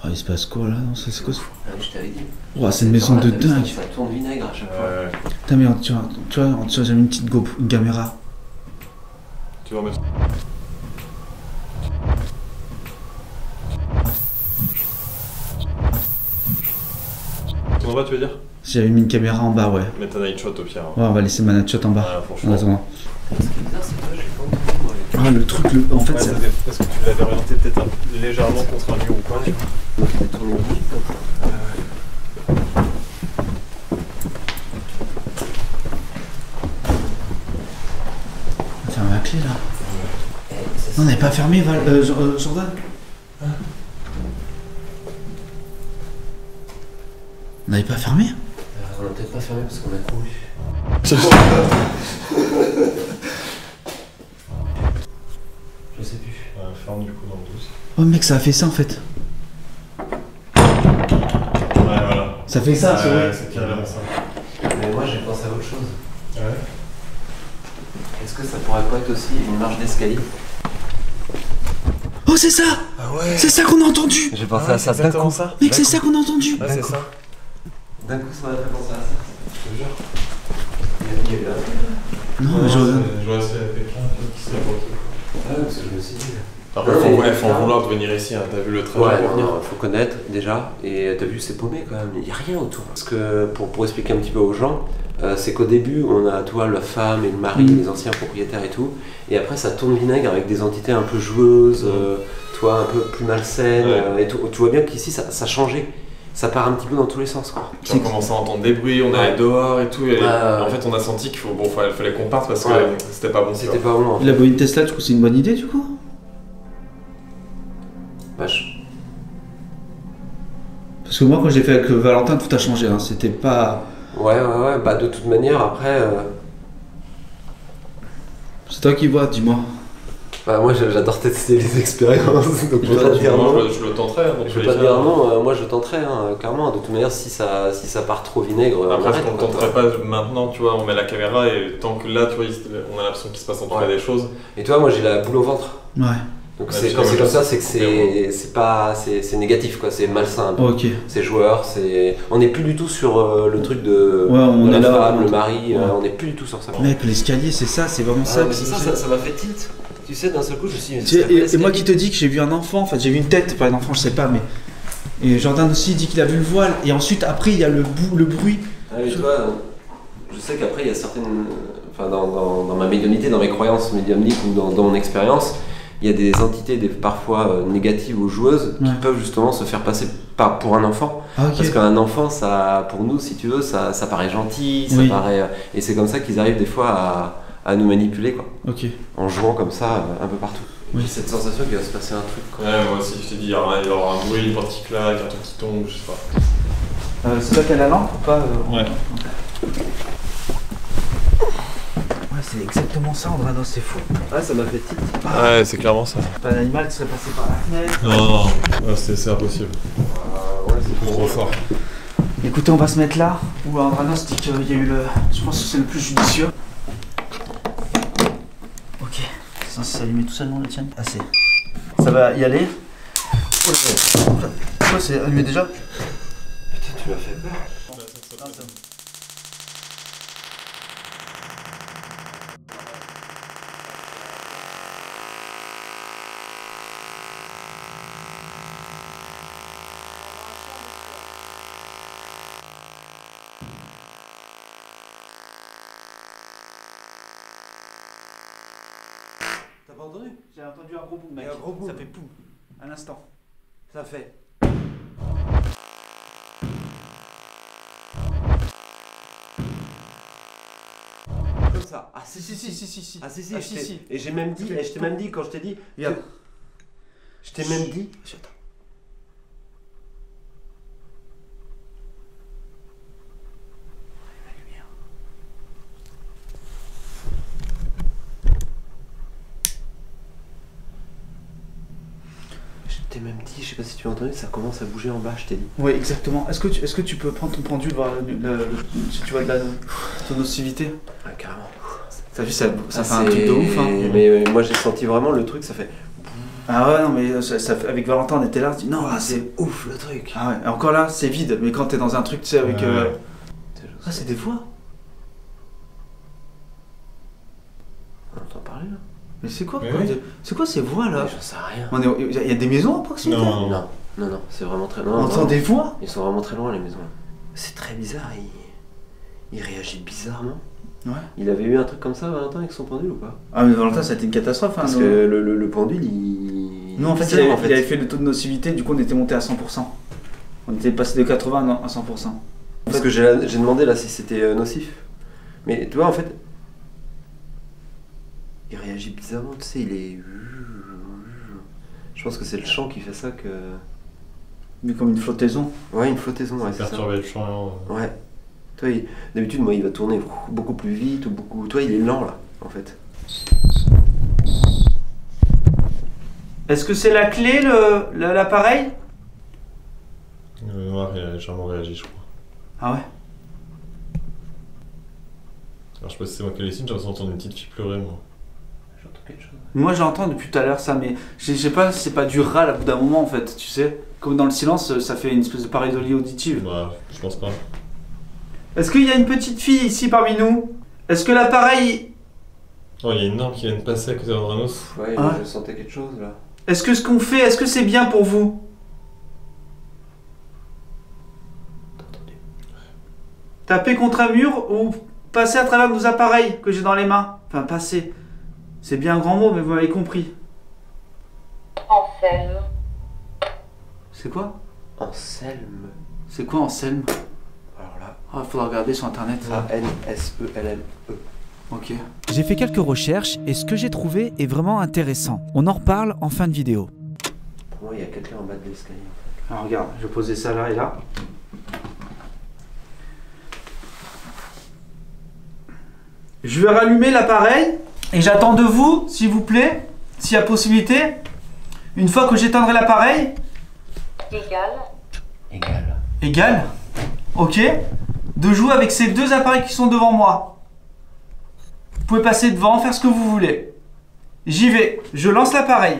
Oh, il se passe quoi là? Non, c'est quoi ça? Je t'avais dit. Oh, c'est une maison de dingue. Ça tourne vinaigre à chaque fois. Putain, mais tu vois, j'ai mis une petite une caméra. Tu vas remettre. En bas, tu veux dire? J'avais mis une caméra en bas, ouais. Mets ta night shot au pire. Ouais, on va laisser ma night shot en bas. Ouais, franchement. En attendant. Ce qui est bizarre, c'est que là, j'ai pas entendu moi. Ah, le truc, en fait, Ouais, ça... parce que tu l'avais orienté peut-être légèrement contre un mur ou quoi. Donc il a tourné vite comme ça. Ferme la clé là. Ça, Non, on n'avait pas fermé, Jordan. On n'avait pas fermé? on l'a peut-être pas fermé parce qu'on a couru. Je sais plus. Ferme du coup dans le 12. Oh mec, ça a fait ça en fait. Ouais, voilà. Ça fait ça, c'est vrai. C'est carrément ça. Mais moi j'ai pensé à autre chose. Ouais. Est-ce que ça pourrait pas être aussi une marche d'escalier? Oh, c'est ça! Ah ouais. C'est ça qu'on a entendu! J'ai pensé à ça d'un coup. ça. Mec, c'est ça qu'on a entendu! Ouais, c'est ça. D'un coup ça m'a fait penser à ça. Je te jure. Il y a là. Non, mais Jordan. Je vois c'est quelqu'un qui s'est bloqué. Ah ouais, parce que je me suis dit. Par contre, faut en vouloir de venir ici, hein. T'as vu le trajet Ouais, pour venir. faut connaître déjà. Et t'as vu, c'est paumé quand même. Il n'y a rien autour. Parce que pour expliquer un petit peu aux gens, c'est qu'au début, on a toi, la femme et le mari, les anciens propriétaires et tout. Et après, ça tourne vinaigre avec des entités un peu joueuses, toi, un peu plus malsaines. Et tout. Tu vois bien qu'ici, ça a changé. Ça part un petit peu dans tous les sens, quoi. On commençait à entendre des bruits, on allait dehors et tout. Et Ouais. en fait, on a senti qu'il fallait qu'on parte parce que c'était pas bon. C'était pas bon. En fait. La bobine Tesla, du coup, c'est une bonne idée du coup? Vache. Parce que moi, quand j'ai fait avec Valentin, tout a changé. Hein. C'était pas. Ouais. Bah, de toute manière, après. C'est toi qui vois, dis-moi. Bah, moi, j'adore tester les expériences. Donc, je peux pas dire non. Je le tenterai. Donc Je peux pas dire non, moi je tenterai, clairement. De toute manière, si ça part trop vinaigre, on Après, arrête, on ne quoi, tenterait toi. pas maintenant, tu vois, on met la caméra et tant que là, tu vois, on a l'impression qu'il se passe en tout cas des choses. Et toi, moi j'ai la boule au ventre. Ouais. Donc Ouais, c'est, tu quand vois, c'est moi, comme ça, je- c'est que c'est négatif, quoi. C'est malsain. Un peu. Ok. C'est joueur, on n'est plus du tout sur le truc de, Ouais, on de la est là, femme, on- le mari. Ouais. On n'est plus du tout sur ça. Mec, l'escalier, c'est ça, c'est vraiment ça. Mais c'est ça m'a fait tilt. Tu sais, d'un seul coup, je me suis dit. Tu sais, et moi qui te dis que j'ai vu un enfant, en fait j'ai vu une tête, pas un enfant, je sais pas, mais. Et Jordan aussi dit qu'il a vu le voile, et ensuite après il y a le bruit. Ah oui, tu vois, je sais qu'après il y a certaines. Enfin, dans ma médiumnité, dans mes croyances médiumniques ou dans mon expérience, il y a des entités parfois négatives ou joueuses qui Ouais. peuvent justement se faire passer pour un enfant. Ah, ok. Parce qu'un enfant, ça, pour nous, si tu veux, ça paraît gentil, ça Oui. paraît. Et c'est comme ça qu'ils arrivent des fois à nous manipuler, quoi. Ok. En jouant comme ça un peu partout. Oui. J'ai cette sensation qu'il va se passer un truc, quoi. Ouais, moi aussi, je t'ai dit, il y aura un bruit, une porte qui claque, un truc qui tombe, je sais pas. C'est toi qui as la lampe ou pas Ouais. Ouais, c'est exactement ça, Andrano, c'est fou. Ah, ça m'a fait tilt. Ouais, c'est clairement ça. Pas un animal qui serait passé par la fenêtre. Non, c'est impossible. Ouais, c'est Trop fort. Écoutez, on va se mettre là, où Andranos dit qu'il y a eu le. Je pense que c'est le plus judicieux. Ok. Ça s'est allumé tout seul, non, le tien? Assez. Ça va y aller? Oh là là. Quoi, c'est allumé déjà? Putain, tu m'as fait peur. T'as pas entendu? J'ai entendu un gros boum, mec. Il y a un gros boum. Ça fait poum. À l'instant. Ça fait. Comme ça. Ah si. Si. Ah si si, Ah, je si, t'ai- si. Et j'ai même dit, et je t'ai même dit quand je t'ai dit. Regarde. Je t'ai même dit. t'ai même dit, je sais pas si tu as entendu, ça commence à bouger en bas, je t'ai dit. Oui, exactement. Est-ce que tu peux prendre ton pendule, voir si tu vois de la ton nocivité? Ouais, carrément. T'as vu, ça fait un truc de ouf. Hein. Mais moi j'ai senti vraiment le truc, ça fait. Ah ouais, non, mais avec Valentin, on était là, on se dit non, c'est ouf le truc. Ah ouais, et encore là, c'est vide, mais quand t'es dans un truc, tu sais, avec. Ah, c'est des voix. On entend parler là. Mais c'est quoi, Oui. c'est quoi ces voix là? J'en sais rien. Il y a des maisons à proximité? Non. Non, c'est vraiment très On loin. entend des voix? Ils sont vraiment très loin les maisons. C'est très bizarre, il réagit bizarrement. Ouais. Il avait eu un truc comme ça, Valentin, avec son pendule ou pas? Ah, mais Valentin, ça a été une catastrophe. Hein, Parce que le pendule, il. Nous, en fait, tire, il avait fait le taux de nocivité, du coup, on était monté à 100%. On était passé de 80 à 100%. Parce que j'ai demandé là si c'était nocif. Mais tu vois, en fait. Il réagit bizarrement, tu sais, il est. Je pense que c'est le chant qui fait ça que. Mais comme une flottaison. Ouais, une flottaison, ouais, c'est ça. Perturber le champ. Ouais. Toi, d'habitude, moi, il va tourner beaucoup plus vite ou beaucoup. Toi, il est lent là, en fait. Est-ce que c'est la clé, l'appareil? Le noir, il a légèrement réagi, je crois. Ah ouais? Alors, je sais pas si c'est moi qui l'ai signé, j'ai entendu une petite fille pleurer, moi. J'entends quelque chose. Moi, j'entends depuis tout à l'heure ça, mais je sais pas, c'est pas du râle à bout d'un moment en fait, tu sais. Comme dans le silence, ça fait une espèce de pareidolie auditive. Bah, je pense pas. Est-ce qu'il y a une petite fille ici parmi nous? Est-ce que l'appareil. Oh, il y a une norme qui vient de passer à côté d'Andranos. Ouais, Ah. je sentais quelque chose là. Est-ce que ce qu'on fait, est-ce que c'est bien pour vous? T'as entendu? Taper contre un mur ou passer à travers nos appareils que j'ai dans les mains? Enfin, passer. C'est bien un grand mot, mais vous m'avez compris. Anselme. C'est quoi? Anselme. C'est quoi Anselme? Alors là, Ah, faudra regarder sur internet. A-N-S-E-L-M-E. Ok. J'ai fait quelques recherches et ce que j'ai trouvé est vraiment intéressant. On en reparle en fin de vidéo. Pour moi, il y a quelqu'un en bas de l'escalier. Alors regarde, je vais poser ça là et là. Je vais rallumer l'appareil et j'attends de vous, s'il vous plaît, s'il y a possibilité, une fois que j'éteindrai l'appareil, Égal. égal, ok, de jouer avec ces deux appareils qui sont devant moi. Vous pouvez passer devant, faire ce que vous voulez. J'y vais, je lance l'appareil.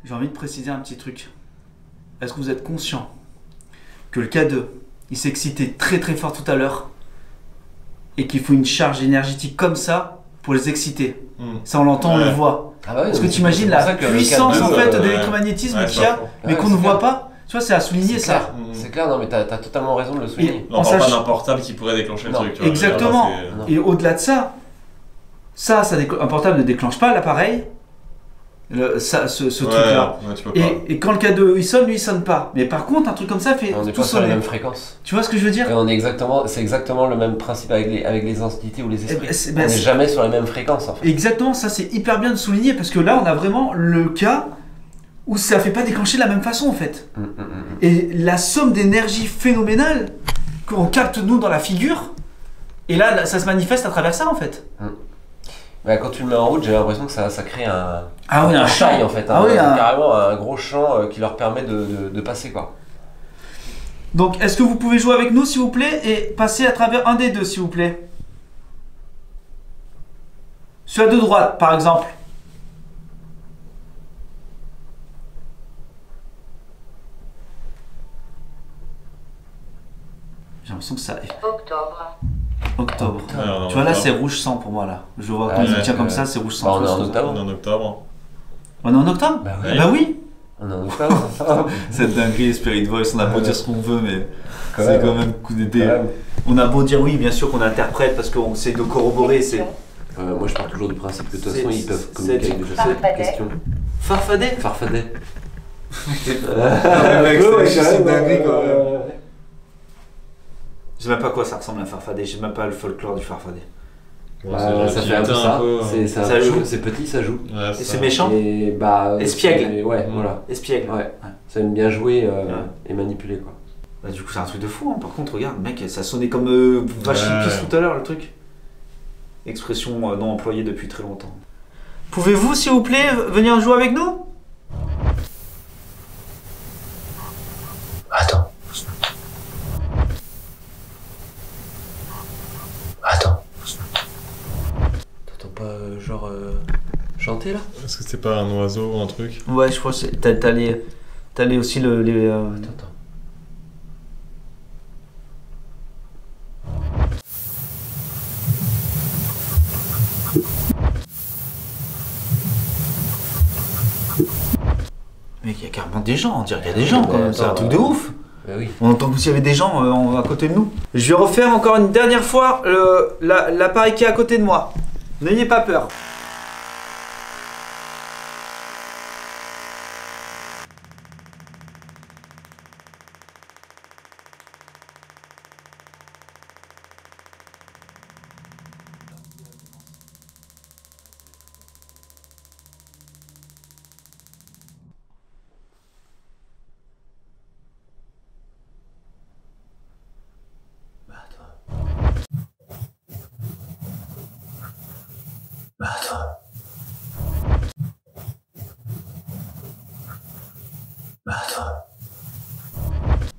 J'ai envie de préciser un petit truc. Est-ce que vous êtes conscient que le K2, il s'est excité très très fort tout à l'heure et qu'il faut une charge énergétique comme ça pour les exciter? Ça on l'entend, on le voit. Ah bah oui, Est-ce que mais tu imagines c'est la pour ça que le puissance K2, en fait de ouais. l'électromagnétisme Ouais, qu'il y a, c'est pas mais Ouais, qu'on c'est ne voit clair. pas? Tu vois, c'est à souligner C'est ça. clair. C'est clair, non mais t'as totalement raison de le souligner. En On parle pas sachant- d'un portable qui pourrait déclencher le Non, truc. Tu vois, Exactement. là, Et au-delà de ça, un portable ne déclenche pas l'appareil, ce c'est- truc-là. Ouais, tu peux pas. Et quand le K2 il sonne, lui il sonne pas. Mais par contre, un truc comme ça fait On n'est tout pas sur la sonner. même fréquence. Tu vois ce que je veux dire? Et c'est exactement le même principe avec les entités ou les esprits. ben, On n'est c'est- jamais sur la même fréquence en fait. Exactement, ça c'est hyper bien de souligner parce que là on a vraiment le cas où ça fait pas déclencher de la même façon en fait. Et la somme d'énergie phénoménale qu'on capte nous dans la figure, et là ça se manifeste à travers ça en fait. Bah, quand tu le mets en route, j'ai l'impression que ça crée un Un taille en fait. Ah oui, carrément un gros champ qui leur permet de passer quoi. Donc est-ce que vous pouvez jouer avec nous s'il vous plaît et passer à travers un des deux s'il vous plaît? Celui de droite par exemple. J'ai l'impression que ça est Octobre. octobre. Ouais, on est en Tu vois là octobre. c'est rouge sang pour moi là. Je vois Ah, quand il ouais, tient comme ouais. ça c'est rouge sang. Bah, on est Tu vois, en c'est- octobre. On est en octobre. On est en octobre? Bah oui. Eh bah oui. On est en octobre. Cette dinguerie Spirit Voice, on a beau dire ce qu'on veut mais Quand c'est même. quand même coup d'idée. Quand même. On a beau dire oui bien sûr qu'on interprète parce qu'on essaie de corroborer c'est... Moi je pars toujours du principe que de toute C'est- façon ils peuvent c'est- communiquer avec des Farfadet. questions. Farfadet. Farfadet. Je sais même pas à quoi ça ressemble un farfadet, je sais même pas le folklore du farfadet. Ouais, c'est genre ça qui fait un peu éteint ça. peu, Ça joue. C'est petit, ça joue. Ouais, Et ça. c'est méchant. Et bah. Espiègle. Ouais, Mm. voilà. Espiègle. Ouais. Ça aime bien jouer Ouais. et manipuler quoi. Bah, du coup, c'est un truc de fou. Hein. Par contre, regarde, mec, ça sonnait comme vache Ouais. épice tout à l'heure, le truc. Expression non employée depuis très longtemps. Pouvez-vous, s'il vous plaît, venir jouer avec nous? Attends. T'entends pas chanter là? Est-ce que c'est pas un oiseau ou un truc? Ouais, je crois que c'est. T'as les aussi les. Attends. Mec, il y a carrément des gens, on dirait qu'il y a des gens quand même, c'est un truc de ouf. Bah oui. On entend comme s'il y avait des gens à côté de nous. Je vais refaire encore une dernière fois l'appareil qui est à côté de moi. N'ayez pas peur.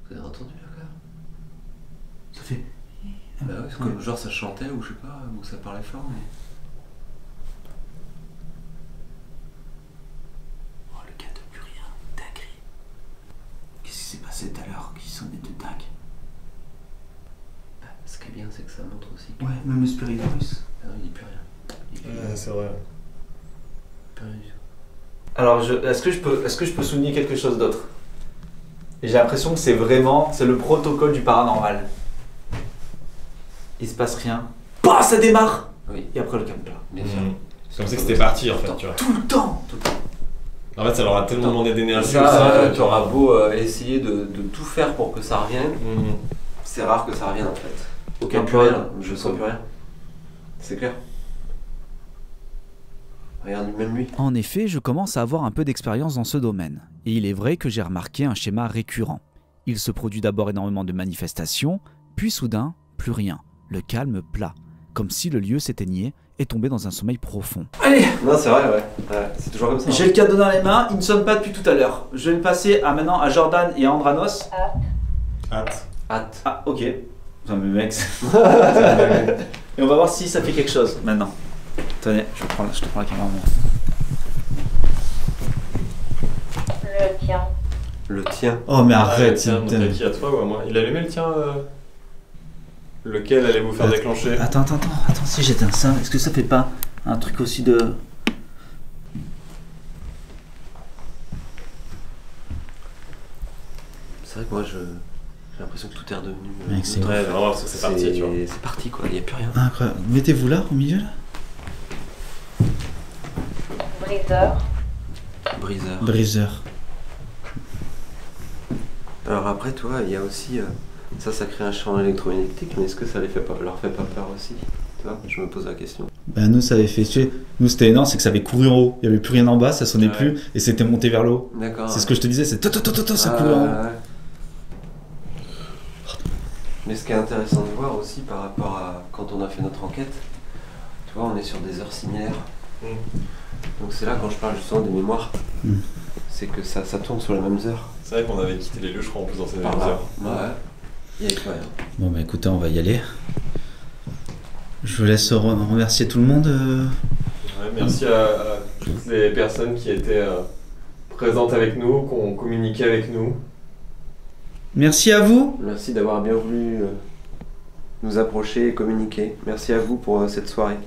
Vous avez entendu là quand même? Ça fait. Bah ouais, c'est comme genre ça chantait ou je sais pas, ou ça parlait fort mais. Oh, le gars de plus rien, dinguerie. Qu'est-ce qui s'est passé tout à l'heure qui sonnait de dingue? Ce qui est bien c'est que ça montre aussi que. Ouais, même le Spirit Voice. Ah non, il dit plus rien. Il dit Ouais, c'est vrai. plus rien du tout. Alors, est-ce que je peux souligner quelque chose d'autre? J'ai l'impression que c'est le protocole du paranormal. Il se passe rien. Bah, ça démarre. Oui, Et après le caméra. bien sûr. C'est comme ça que c'était parti en fait, tu vois. Tout le temps. En fait, ça leur a tellement demandé d'énergie. Ça, tu auras beau essayer de tout faire pour que ça revienne, Mhm. c'est rare que ça revienne en fait. Aucun Plus rien, je sens plus rien. C'est clair. Regarde, même lui. En effet, je commence à avoir un peu d'expérience dans ce domaine, et il est vrai que j'ai remarqué un schéma récurrent. Il se produit d'abord énormément de manifestations, puis soudain, plus rien, le calme plat, comme si le lieu s'éteignait et tombait dans un sommeil profond. Allez, Non, c'est vrai, ouais. C'est toujours comme ça. j'ai le cadeau dans les mains. Il ne sonne pas depuis tout à l'heure. Je vais le passer maintenant à Jordan et à Andranos. Hâte. Hâte. Ah, ok. Non mais mec. Et on va voir si ça fait quelque chose maintenant. Tenez, je te prends la caméra. Moi. Le tien. Le tien. Oh mais Ah, arrête, tiens, donc à qui, à toi ou à moi? Il a allumé le tien Lequel allez vous faire déclencher? Attends, si j'éteins ça, est-ce que ça fait pas un truc aussi de... C'est vrai que moi, j'ai l'impression que tout est redevenu. Mec, c'est neutre. Ouais, vraiment, parce que c'est parti, tu vois. C'est parti quoi, il n'y a plus rien. Incroyable. Mettez-vous là, au milieu là. Briseur. Briseur. Briseur. Alors après, toi, il y a aussi. Ça crée un champ électromagnétique, mais est-ce que ça leur fait pas peur aussi? Tu vois, je me pose la question. Bah nous ça avait fait tuer. Nous c'était énorme, c'est que ça avait couru en haut. Il y avait plus rien en bas, ça sonnait Ouais. plus et c'était monté vers le haut. D'accord. C'est ce que je te disais, c'est ça courait en haut. ouais. Mais ce qui est intéressant de voir aussi par rapport à quand on a fait notre enquête, tu vois, on est sur des heures similaires. Mm. Donc c'est là quand je parle justement des mémoires, Mm. c'est que ça tourne sur les mêmes heures. C'est vrai qu'on avait quitté les lieux, je crois, en plus dans ces mêmes Par là. heures. Ouais. Il y avait plus rien. Bon bah écoutez, on va y aller. Je vous laisse remercier tout le monde. Ouais, merci à toutes les personnes qui étaient présentes avec nous, qui ont communiqué avec nous. Merci à vous. Merci d'avoir bien voulu nous approcher et communiquer. Merci à vous pour cette soirée.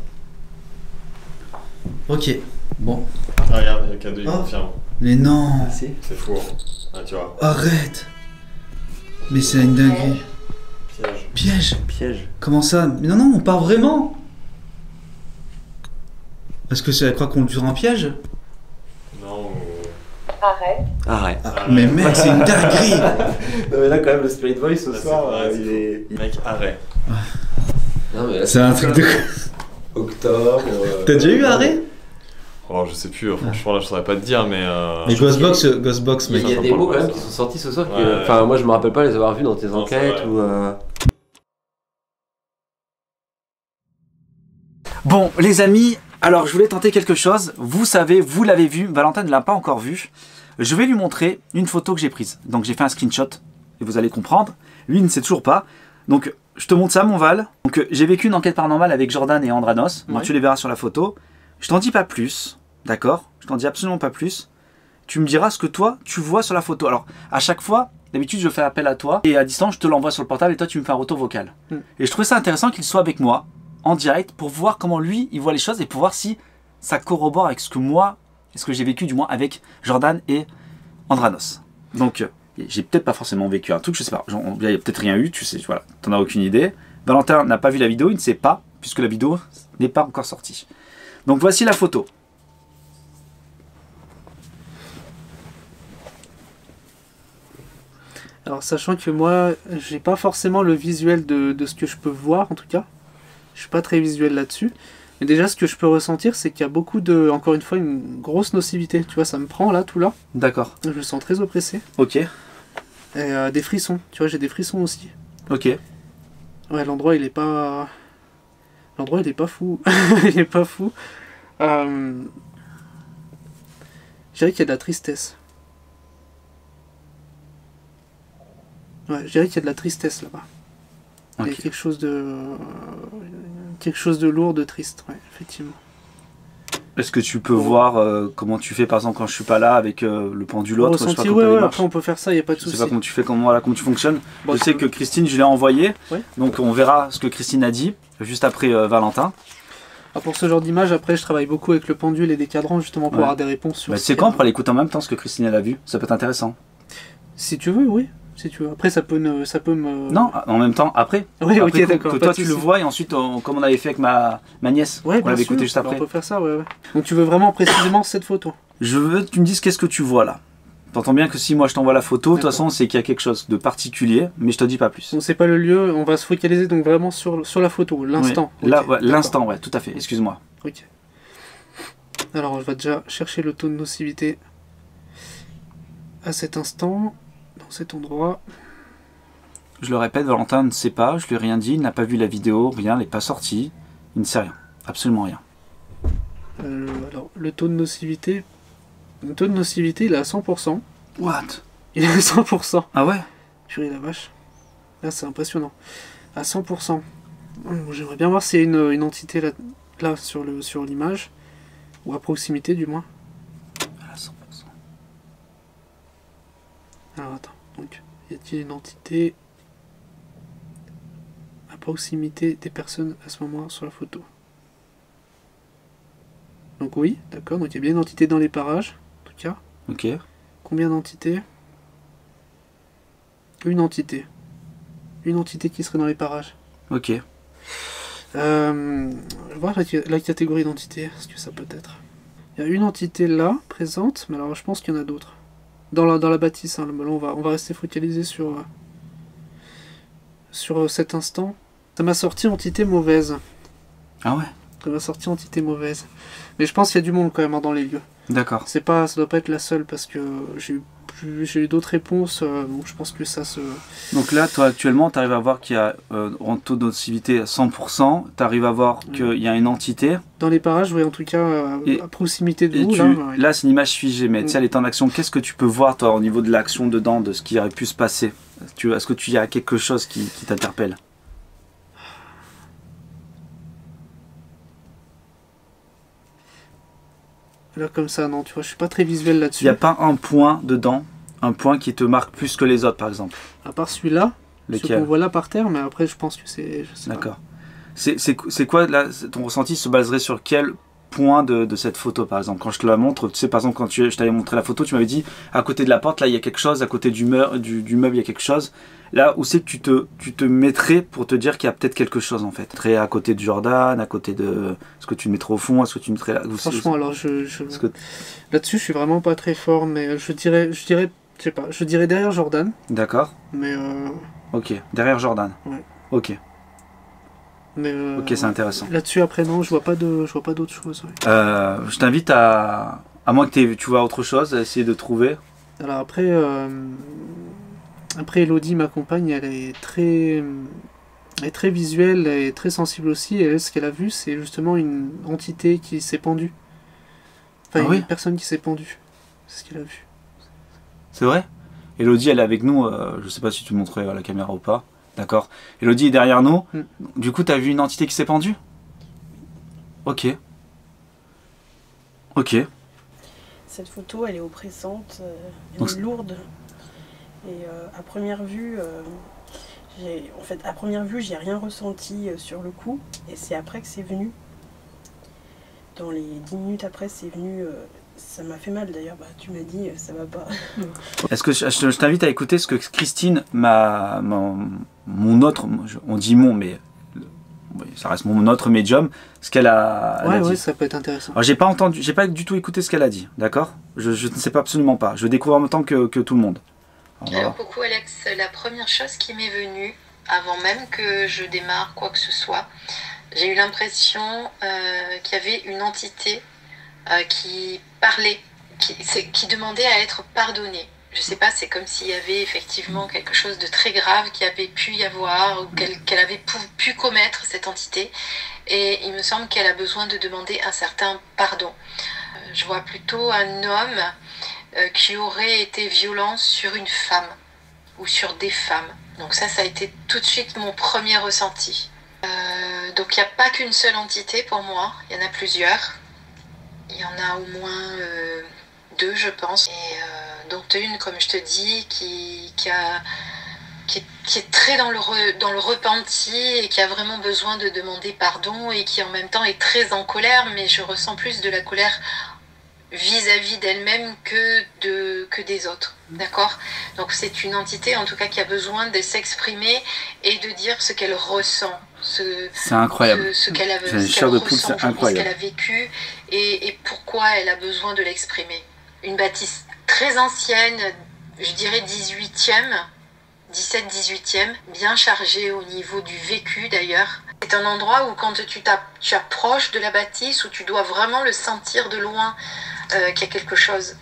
Ok, bon. Ah, regarde, il y a le cadeau, il Oh. confirme. Mais non, Merci. C'est fou, hein. Ah, tu vois. arrête. Mais c'est une dinguerie. Piège. Piège. Piège. Comment ça? Mais non, on part vraiment. Est-ce que c'est à croire qu'on le tue en piège? Non, Arrête. Arrête. Mais mec, c'est une dinguerie. Non mais là quand même le Spirit Voice ce Là, soir, c'est vrai, il est... mec, arrête. Non mais là, C'est un truc de... octobre. T'as déjà eu arrêt? Oh, je sais plus, franchement, là, je saurais pas te dire, mais. Mais Ghostbox, Il mec. y a des mots quand même qui sont sortis ce soir. Ouais. Enfin, moi je me rappelle pas les avoir vus dans tes Non, enquêtes c'est ou. Bon, les amis, alors je voulais tenter quelque chose. Vous savez, vous l'avez vu, Valentin ne l'a pas encore vu. Je vais lui montrer une photo que j'ai prise. Donc j'ai fait un screenshot et vous allez comprendre. Lui il ne sait toujours pas. Donc je te montre ça, mon Val. Donc j'ai vécu une enquête paranormale avec Jordan et Andranos. Moi, tu les verras sur la photo. Je t'en dis pas plus, d'accord? Je t'en dis absolument pas plus. Tu me diras ce que toi, tu vois sur la photo. Alors, à chaque fois, d'habitude, je fais appel à toi. Et à distance, je te l'envoie sur le portable et toi, tu me fais un retour vocal. Et je trouvais ça intéressant qu'il soit avec moi, en direct, pour voir comment lui, il voit les choses et pour voir si ça corrobore avec ce que moi, et ce que j'ai vécu, du moins, avec Jordan et Andranos. Donc, j'ai peut-être pas forcément vécu un truc, je sais pas. Il n'y a peut-être rien eu, tu sais, voilà. T'en as aucune idée. Valentin n'a pas vu la vidéo, il ne sait pas, puisque la vidéo n'est pas encore sortie. Donc voici la photo. Alors sachant que moi, j'ai pas forcément le visuel de ce que je peux voir en tout cas. Je suis pas très visuel là-dessus. Mais déjà ce que je peux ressentir c'est qu'il y a beaucoup de, encore une fois, une grosse nocivité. Tu vois, ça me prend là, tout là. D'accord. Je me sens très oppressé. Ok. Et des frissons. Tu vois, j'ai des frissons aussi. Ok. Ouais, l'endroit il est pas... L'endroit il est pas fou. Il est pas fou. Je dirais qu'il y a de la tristesse. Ouais, je dirais qu'il y a de la tristesse là-bas. Il y a Ok. quelque chose de lourd, de triste, ouais, effectivement. Est-ce que tu peux voir comment tu fais par exemple quand je suis pas là avec le pendulote? Ressenti, ouais, après on peut faire ça, il n'y a pas de Je souci. sais pas comment tu fais, comment tu fonctionnes. Bon, Je sais que Christine, je l'ai envoyé. Ouais. Donc on verra ce que Christine a dit juste après Valentin. Ah, pour ce genre d'image, après je travaille beaucoup avec le pendule et des cadrans justement pour Ouais. avoir des réponses sur Bah, ce c'est qu'il y quand a. on pourra l'écouter en même temps ce que Christine elle a vu. Ça peut être intéressant. Si tu veux, oui. Si tu veux. Après ça peut me... Non, en même temps après. Oui, Après, ok, d'accord. Que pas toi de tu le souci. vois et ensuite comme on avait fait avec ma nièce. Ouais, on bien l'avait sûr. écouté juste Bah, après. on peut faire ça, ouais. Donc tu veux vraiment précisément cette photo? Je veux que tu me dises qu'est-ce que tu vois là. T'entends bien que si moi je t'envoie la photo, de toute D'accord. façon c'est qu'il y a quelque chose de particulier, mais je te dis pas plus. On sait pas le lieu, on va se focaliser donc vraiment sur la photo, l'instant. Ouais. Là, Ok, ouais, d'accord. l'instant, ouais, tout à fait, excuse-moi. Ok. Alors on va déjà chercher le taux de nocivité à cet instant, dans cet endroit. Je le répète, Valentin ne sait pas, je lui ai rien dit, il n'a pas vu la vidéo, rien, il n'est pas sorti, il ne sait rien, absolument rien. Alors le taux de nocivité, il est à 100%. What? Il est à 100%. Ah ouais? Purée la vache. Là c'est impressionnant. À 100%. J'aimerais bien voir s'il y a une entité là sur l'image. Ou à proximité du moins. À 100%. Alors attends, donc y a-t-il une entité à proximité des personnes à ce moment sur la photo? Donc oui, d'accord, donc il y a bien une entité dans les parages, en tout cas. Ok. Combien d'entités? Une entité. Une entité qui serait dans les parages. Ok. Je vais voir la catégorie d'entité, ce que ça peut être. Il y a une entité là, présente, mais alors je pense qu'il y en a d'autres. Dans la bâtisse, hein, là, on va rester focalisé sur cet instant. Ça m'a sorti entité mauvaise. Ah ouais? Ça m'a sorti entité mauvaise. Mais je pense qu'il y a du monde quand même hein, dans les lieux. D'accord. Ça doit pas être la seule parce que j'ai eu d'autres réponses, donc je pense que ça se... Donc là, toi actuellement, tu arrives à voir qu'il y a en taux de nocivité à 100%, tu arrives à voir qu'il y a une entité. Dans les parages, oui, en tout cas, Et- à proximité de Et vous, là, là, c'est une image figée, mais tu sais, elle est en action. Qu'est-ce que tu peux voir, toi, au niveau de l'action dedans, de ce qui aurait pu se passer? Est-ce que tu y a quelque chose qui t'interpelle? là, comme ça, non, tu vois, je suis pas très visuel Il là-dessus. n'y a pas un point dedans, un point qui te marque plus que les autres, par exemple? À part celui-là, ce Lequel? qu'on voit là par terre, mais après, je pense que c'est... je sais pas. D'accord. C'est quoi, là, ton ressenti se baserait sur quel point de cette photo, par exemple? Quand je te la montre, tu sais, par exemple, quand je t'avais montré la photo, tu m'avais dit, à côté de la porte, là, il y a quelque chose, à côté du meuble, il y a quelque chose. Là, où c'est que tu te mettrais pour te dire qu'il y a peut-être quelque chose, en fait? Tu serais à côté de Jordan, à côté de... Est-ce que tu le mettrais au fond? Est-ce que tu le mettrais là? Franchement, alors, Est-ce que- là-dessus, je suis vraiment pas très fort, mais je dirais, je sais pas, je dirais derrière Jordan, D'accord. mais Ok. Derrière Jordan? Ouais. Ok. Mais Ok, c'est intéressant. là-dessus, après, non, je vois pas d'autres choses. Ouais. Je t'invite à moins que tu vois autre chose, à essayer de trouver. Alors après, Elodie, ma compagne, elle est très visuelle et très sensible aussi. Et elle, ce qu'elle a vu, c'est justement une entité qui s'est pendue. Enfin, Ah oui une personne qui s'est pendue. C'est ce qu'elle a vu. C'est vrai? Elodie, elle est avec nous, je sais pas si tu le montrais à la caméra ou pas. D'accord. Elodie est derrière nous. Du coup, t'as vu une entité qui s'est pendue? Ok. Ok. Cette photo, elle est oppressante, elle Donc, est lourde. Et à première vue, j'ai rien ressenti sur le coup. Et c'est après que c'est venu. Dans les 10 minutes après, c'est venu. Ça m'a fait mal d'ailleurs. Bah, tu m'as dit, ça va pas. Est-ce que je t'invite à écouter ce que Christine, mon autre, on dit mon, mais ça reste mon autre médium, ce qu'elle a, elle a dit. Ouais, ça peut être intéressant. Alors j'ai pas du tout écouté ce qu'elle a dit, d'accord? Je ne sais pas absolument pas. Je découvre en même temps que tout le monde. Alors, coucou Alex, la première chose qui m'est venue, avant même que je démarre quoi que ce soit, j'ai eu l'impression qu'il y avait une entité qui parlait, qui demandait à être pardonnée. Je sais pas, c'est comme s'il y avait effectivement quelque chose de très grave qui avait pu y avoir, ou qu'elle avait pu commettre, cette entité. Et il me semble qu'elle a besoin de demander un certain pardon. Je vois plutôt un homme qui aurait été violent sur une femme, ou sur des femmes. Donc ça a été tout de suite mon premier ressenti. Donc il n'y a pas qu'une seule entité pour moi, il y en a plusieurs. Il y en a au moins 2, je pense. Et dont une, comme je te dis, qui est très dans le repenti et qui a vraiment besoin de demander pardon et qui en même temps est très en colère, mais je ressens plus de la colère vis-à-vis d'elle-même que des autres. D'accord? Donc c'est une entité en tout cas qui a besoin de s'exprimer et de dire ce qu'elle ressent. C'est incroyable. Ce qu'elle a, J'ai une chair de poule, c'est incroyable. Ce qu'elle a vécu et pourquoi elle a besoin de l'exprimer. Une bâtisse très ancienne, je dirais 17-18e, bien chargée au niveau du vécu d'ailleurs. C'est un endroit où quand tu approches de la bâtisse, où tu dois vraiment le sentir de loin qu'il y a quelque chose.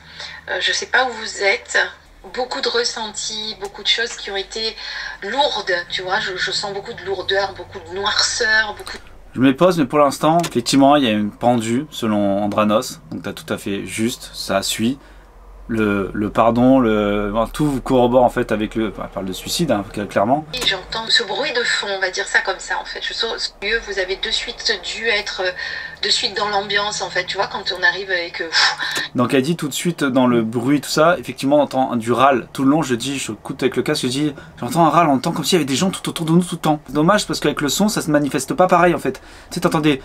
Je ne sais pas où vous êtes. Beaucoup de ressentis, beaucoup de choses qui ont été lourdes, tu vois, je sens beaucoup de lourdeur, beaucoup de noirceur, beaucoup de... Je me les pose, mais pour l'instant, effectivement, il y a une pendue selon Andranos, donc tu as tout à fait juste, ça suit. Le pardon, tout corrobore en fait avec le... On parle de suicide, hein, clairement. Et j'entends ce bruit de fond, on va dire ça comme ça en fait. Je sens que vous avez de suite dû être de suite dans l'ambiance en fait, tu vois, quand on arrive avec... Donc elle dit tout de suite dans le bruit, tout ça, effectivement on entend du râle tout le long, je écoute avec le casque, je dis, j'entends un râle, on entend comme s'il y avait des gens tout autour de nous tout le temps. Dommage parce qu'avec le son ça se manifeste pas pareil en fait. Tu sais, t'entendais...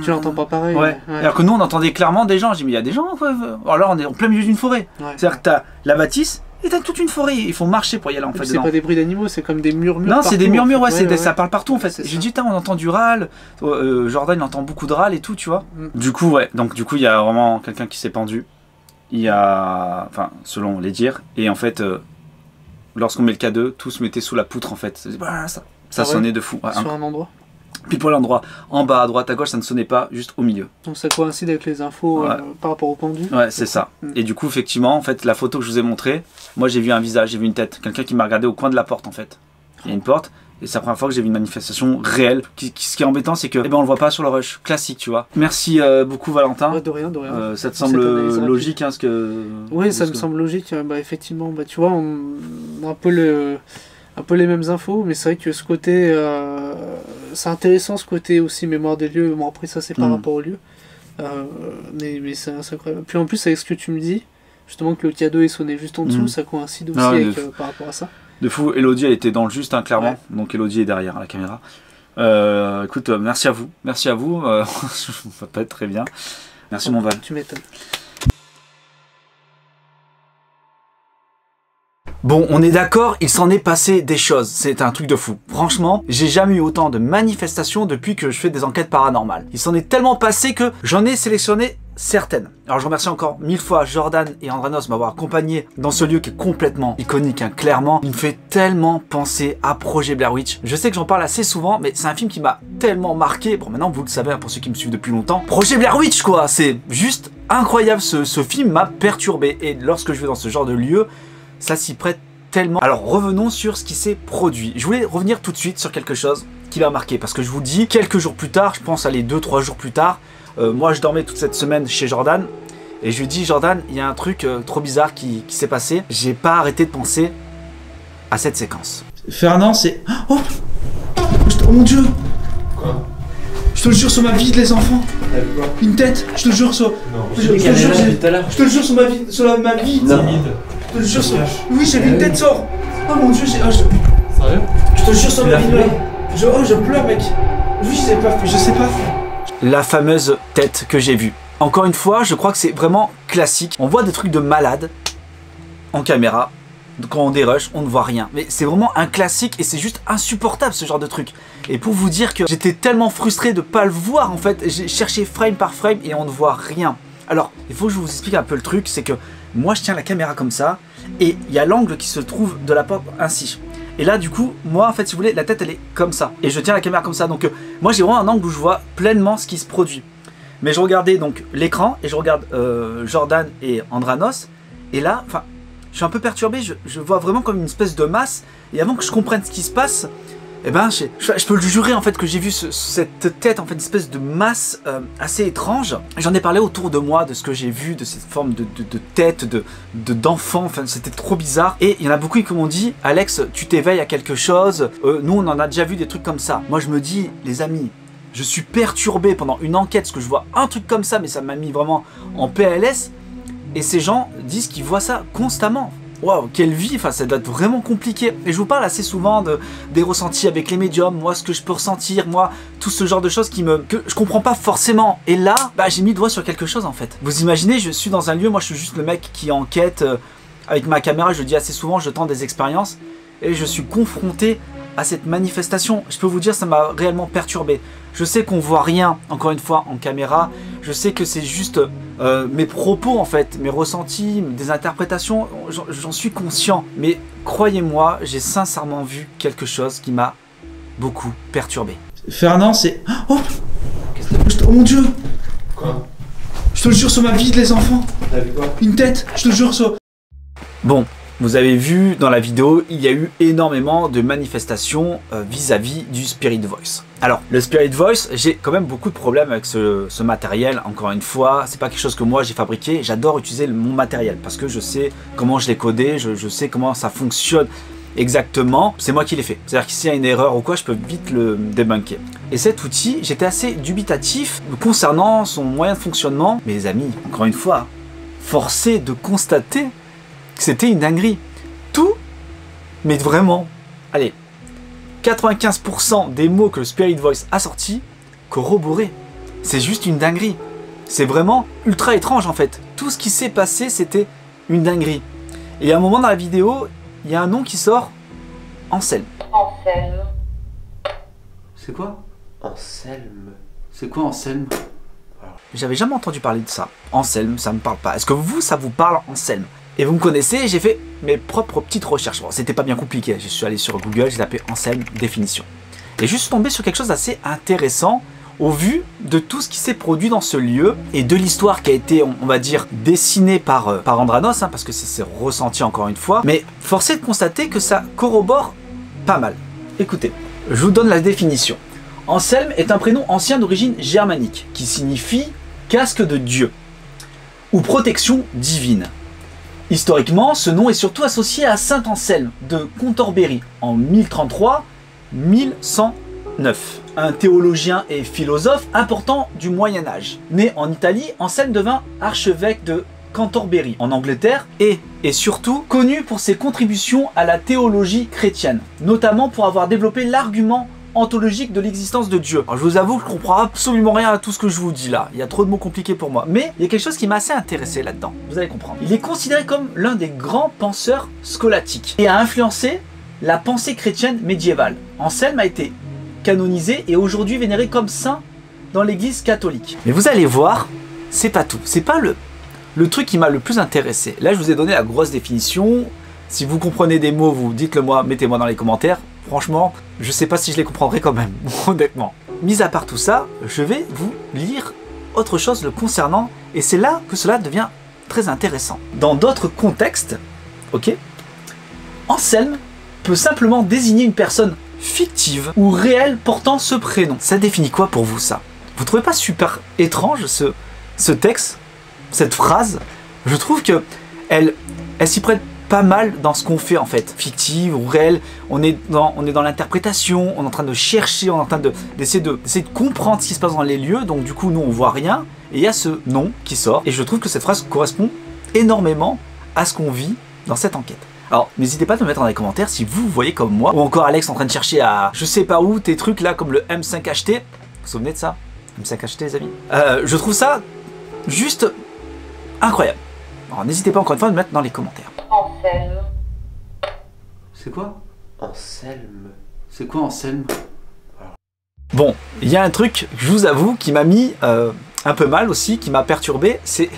Tu l'entends pas pareil. Ouais. Alors que nous on entendait clairement des gens, j'ai dit mais il y a des gens quoi. Alors on est en plein milieu d'une forêt. Ouais. C'est-à-dire que t'as la bâtisse et t'as toute une forêt, il faut marcher pour y aller en fait. C'est pas des bruits d'animaux, c'est comme des murmures. Non, c'est des murmures, en fait. ça parle partout en fait. J'ai dit, on entend du râle, Jordan il entend beaucoup de râle et tout, tu vois. Du coup, il y a vraiment quelqu'un qui s'est pendu. Il y a, enfin, selon les dires, et en fait, lorsqu'on met le K2, tout se mettait sous la poutre en fait. Ça sonnait de fou. Sur un endroit. Puis pour l'endroit, en bas, à droite, à gauche, ça ne sonnait pas, juste au milieu. Donc ça coïncide avec les infos par rapport au pendu. Ouais, c'est ça. Et du coup, effectivement, en fait, la photo que je vous ai montrée, moi j'ai vu un visage, j'ai vu une tête, quelqu'un qui m'a regardé au coin de la porte en fait. Il y a une porte, et c'est la première fois que j'ai vu une manifestation réelle. Ce qui est embêtant, c'est que on le voit pas sur le rush, classique, tu vois. Merci beaucoup Valentin. Ouais, de rien, de rien. Ça te semble logique, hein, ce que... Oui, ça me semble logique. Bah effectivement, bah tu vois, on a un peu les mêmes infos, mais c'est vrai que ce côté, c'est intéressant ce côté aussi mémoire des lieux. Bon après ça c'est par rapport aux lieux, mais c'est incroyable. Puis en plus avec ce que tu me dis, justement que le K2 est sonné juste en dessous, ça coïncide aussi avec, par rapport à ça. De fou, Elodie elle était dans le juste, hein, clairement. Ouais. Donc Elodie est derrière la caméra. Écoute, merci à vous, je vais pas être très bien. Merci mon Val. Tu m'étonnes. Bon, on est d'accord, il s'en est passé des choses, c'est un truc de fou. Franchement, j'ai jamais eu autant de manifestations depuis que je fais des enquêtes paranormales. Il s'en est tellement passé que j'en ai sélectionné certaine. Alors je remercie encore 1000 fois Jordan et Andranos de m'avoir accompagné dans ce lieu qui est complètement iconique, hein, clairement. Il me fait tellement penser à Projet Blair Witch. Je sais que j'en parle assez souvent, mais c'est un film qui m'a tellement marqué. Bon, maintenant vous le savez, hein, pour ceux qui me suivent depuis longtemps. Projet Blair Witch, quoi, c'est juste incroyable. Ce film m'a perturbé. Et lorsque je vais dans ce genre de lieu, ça s'y prête tellement. Alors revenons sur ce qui s'est produit. Je voulais revenir tout de suite sur quelque chose qui m'a marqué. Parce que je vous dis, quelques jours plus tard, je pense aller 2-3 jours plus tard, moi je dormais toute cette semaine chez Jordan. Et je lui dis, Jordan, il y a un truc trop bizarre qui s'est passé. J'ai pas arrêté de penser à cette séquence. Fernand, c'est... Oh, oh mon Dieu. Quoi? Je te le jure sur ma vie, les enfants. Une tête, je te le jure sur... Non, Je te le jure sur ma vie, ma vie. timide. Je te le jure sur... Oui, j'ai vu une tête sur... Oh mon Dieu, Sérieux? Je te le jure sur ma vie, je pleure, mec. Oui, je sais pas. La fameuse tête que j'ai vue. Encore une fois, je crois que c'est vraiment classique. On voit des trucs de malade en caméra. Quand on dérush, on ne voit rien. Mais c'est vraiment un classique et c'est juste insupportable ce genre de truc. Et pour vous dire que j'étais tellement frustré de ne pas le voir en fait, j'ai cherché frame par frame et on ne voit rien. Alors, il faut que je vous explique un peu le truc, c'est que moi je tiens la caméra comme ça et il y a l'angle qui se trouve de la porte ainsi. Et là du coup, moi en fait si vous voulez, la tête elle est comme ça. Et je tiens la caméra comme ça, donc moi j'ai vraiment un angle où je vois pleinement ce qui se produit. Mais je regardais donc l'écran et je regarde Jordan et Andranos. Et là, enfin, je suis un peu perturbé, je vois vraiment comme une espèce de masse. Et avant que je comprenne ce qui se passe, eh ben, je peux le jurer en fait que j'ai vu cette tête, en fait, une espèce de masse assez étrange. J'en ai parlé autour de moi de ce que j'ai vu, de cette forme de tête, d'enfant, enfin c'était trop bizarre. Et il y en a beaucoup qui m'ont dit, Alex, tu t'éveilles à quelque chose, nous on en a déjà vu des trucs comme ça. Moi je me dis, les amis, je suis perturbé pendant une enquête, parce que je vois un truc comme ça, mais ça m'a mis vraiment en PLS. Et ces gens disent qu'ils voient ça constamment. Waouh, quelle vie, enfin ça doit être vraiment compliqué. Et je vous parle assez souvent des ressentis avec les médiums, moi ce que je peux ressentir, moi tout ce genre de choses que je comprends pas forcément. Et là, bah, j'ai mis le doigt sur quelque chose en fait. Vous imaginez, je suis dans un lieu, moi je suis juste le mec qui enquête avec ma caméra, je le dis assez souvent, je tente des expériences. Et je suis confronté à cette manifestation. Je peux vous dire, ça m'a réellement perturbé. Je sais qu'on voit rien, encore une fois, en caméra. Je sais que c'est juste mes propos, en fait, mes ressentis, des interprétations. J'en suis conscient. Mais croyez-moi, j'ai sincèrement vu quelque chose qui m'a beaucoup perturbé. Fernand, c'est... Oh, oh mon Dieu. Quoi? Je te le jure sur ma vie, les enfants. T'as vu quoi? Une tête, je te le jure sur... Bon, vous avez vu dans la vidéo, il y a eu énormément de manifestations vis-à-vis du Spirit Voice. Alors, le Spirit Voice, j'ai quand même beaucoup de problèmes avec ce matériel. Encore une fois, c'est pas quelque chose que moi j'ai fabriqué. J'adore utiliser mon matériel parce que je sais comment je l'ai codé, je sais comment ça fonctionne exactement. C'est moi qui l'ai fait. C'est-à-dire que s'il y a une erreur ou quoi, je peux vite le débunker. Et cet outil, j'étais assez dubitatif concernant son moyen de fonctionnement. Mais les amis, encore une fois, forcé de constater que c'était une dinguerie. Tout, mais vraiment, allez, 95% des mots que le Spirit Voice a sortis, corroborés. C'est juste une dinguerie. C'est vraiment ultra étrange en fait. Tout ce qui s'est passé, c'était une dinguerie. Et à un moment dans la vidéo, il y a un nom qui sort, Anselme. Anselme. C'est quoi? Anselme. C'est quoi Anselme? J'avais jamais entendu parler de ça. Anselme, ça me parle pas. Est-ce que vous, ça vous parle Anselme? Et vous me connaissez, j'ai fait mes propres petites recherches. Bon, c'était pas bien compliqué. Je suis allé sur Google, j'ai tapé Anselme définition. Et je suis tombé sur quelque chose d'assez intéressant au vu de tout ce qui s'est produit dans ce lieu et de l'histoire qui a été, on va dire, dessinée par Andranos, hein, parce que c'est ressenti encore une fois. Mais force est de constater que ça corrobore pas mal. Écoutez, je vous donne la définition. Anselme est un prénom ancien d'origine germanique qui signifie casque de Dieu ou protection divine. Historiquement, ce nom est surtout associé à saint Anselme de Cantorbéry en 1033-1109, un théologien et philosophe important du Moyen-Âge. Né en Italie, Anselme devint archevêque de Cantorbéry en Angleterre et est surtout connu pour ses contributions à la théologie chrétienne, notamment pour avoir développé l'argument ontologique de l'existence de Dieu. Alors je vous avoue que je comprends absolument rien à tout ce que je vous dis là, il y a trop de mots compliqués pour moi, mais il y a quelque chose qui m'a assez intéressé là-dedans, vous allez comprendre. Il est considéré comme l'un des grands penseurs scolastiques et a influencé la pensée chrétienne médiévale. Anselme a été canonisé et aujourd'hui vénéré comme saint dans l'église catholique. Mais vous allez voir, c'est pas tout. C'est pas le truc qui m'a le plus intéressé. Là, je vous ai donné la grosse définition. Si vous comprenez des mots, vous dites-le moi, mettez-moi dans les commentaires. Franchement, je sais pas si je les comprendrai quand même, honnêtement. Mis à part tout ça, je vais vous lire autre chose le concernant, et c'est là que cela devient très intéressant. Dans d'autres contextes, ok, Anselme peut simplement désigner une personne fictive ou réelle portant ce prénom. Ça définit quoi pour vous, ça? Vous trouvez pas super étrange ce texte, cette phrase? Je trouve que elle s'y prête pas mal dans ce qu'on fait en fait, fictive ou réelle. On est dans l'interprétation, on est en train de chercher, on est en train d'essayer de comprendre ce qui se passe dans les lieux, donc du coup nous on voit rien, et il y a ce nom qui sort, et je trouve que cette phrase correspond énormément à ce qu'on vit dans cette enquête. Alors n'hésitez pas à me mettre dans les commentaires si vous voyez comme moi, ou encore Alex en train de chercher à je sais pas où tes trucs là comme le M5HT, vous vous souvenez de ça? M5HT les amis, je trouve ça juste incroyable. Alors n'hésitez pas encore une fois à me mettre dans les commentaires. Anselme. C'est quoi? Anselme. C'est quoi Anselme? Bon, il y a un truc, je vous avoue, qui m'a mis un peu mal aussi, qui m'a perturbé, c'est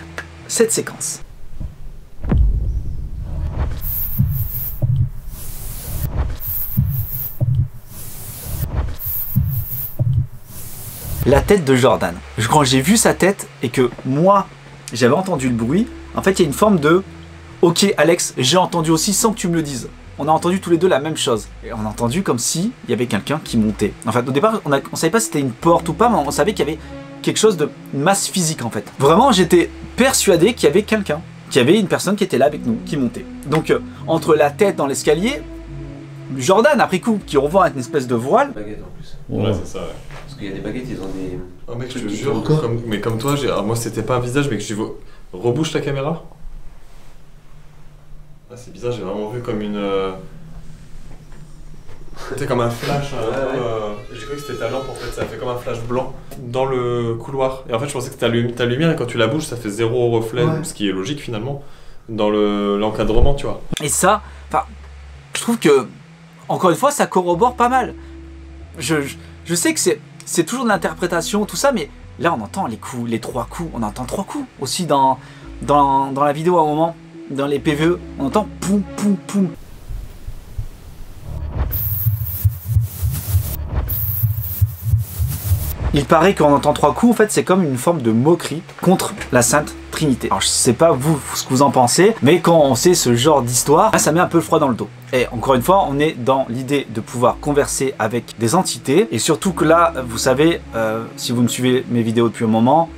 cette séquence. La tête de Jordan. Quand j'ai vu sa tête et que moi, j'avais entendu le bruit, en fait, il y a une forme de « Ok, Alex, j'ai entendu aussi sans que tu me le dises. » On a entendu tous les deux la même chose. Et on a entendu comme s'il y avait quelqu'un qui montait. En fait, au départ, on savait pas si c'était une porte ou pas, mais on savait qu'il y avait quelque chose de masse physique, en fait. Vraiment, j'étais persuadé qu'il y avait quelqu'un, qu'il y avait une personne qui était là avec nous, qui montait. Donc, entre la tête dans l'escalier, Jordan, après coup, qui revoit une espèce de voile. Baguette en plus. Ouais, c'est ça, ouais. Parce qu'il y a des baguettes, ils ont des. Oh mec, je te jure, mais comme toi, moi c'était pas un visage, mais que j'ai rebouche ta caméra. Ah, c'est bizarre, j'ai vraiment vu comme une. C'était comme un flash. J'ai cru que c'était ta lampe en fait, ça a fait comme un flash blanc dans le couloir. Et en fait, je pensais que ta lumière, et quand tu la bouges, ça fait zéro reflet, ce qui est logique finalement, dans l'encadrement, tu vois. Et ça, enfin, je trouve que, encore une fois, ça corrobore pas mal. Je sais que c'est toujours de l'interprétation, tout ça, mais là on entend les coups, les 3 coups, on entend 3 coups aussi dans la vidéo à un moment, dans les PVE, on entend poum poum poum. Il paraît qu'on entend 3 coups, en fait c'est comme une forme de moquerie contre la Sainte Trinité. Alors je sais pas vous ce que vous en pensez, mais quand on sait ce genre d'histoire, ça met un peu le froid dans le dos. Et encore une fois, on est dans l'idée de pouvoir converser avec des entités, et surtout que là, vous savez, si vous me suivez mes vidéos depuis un moment,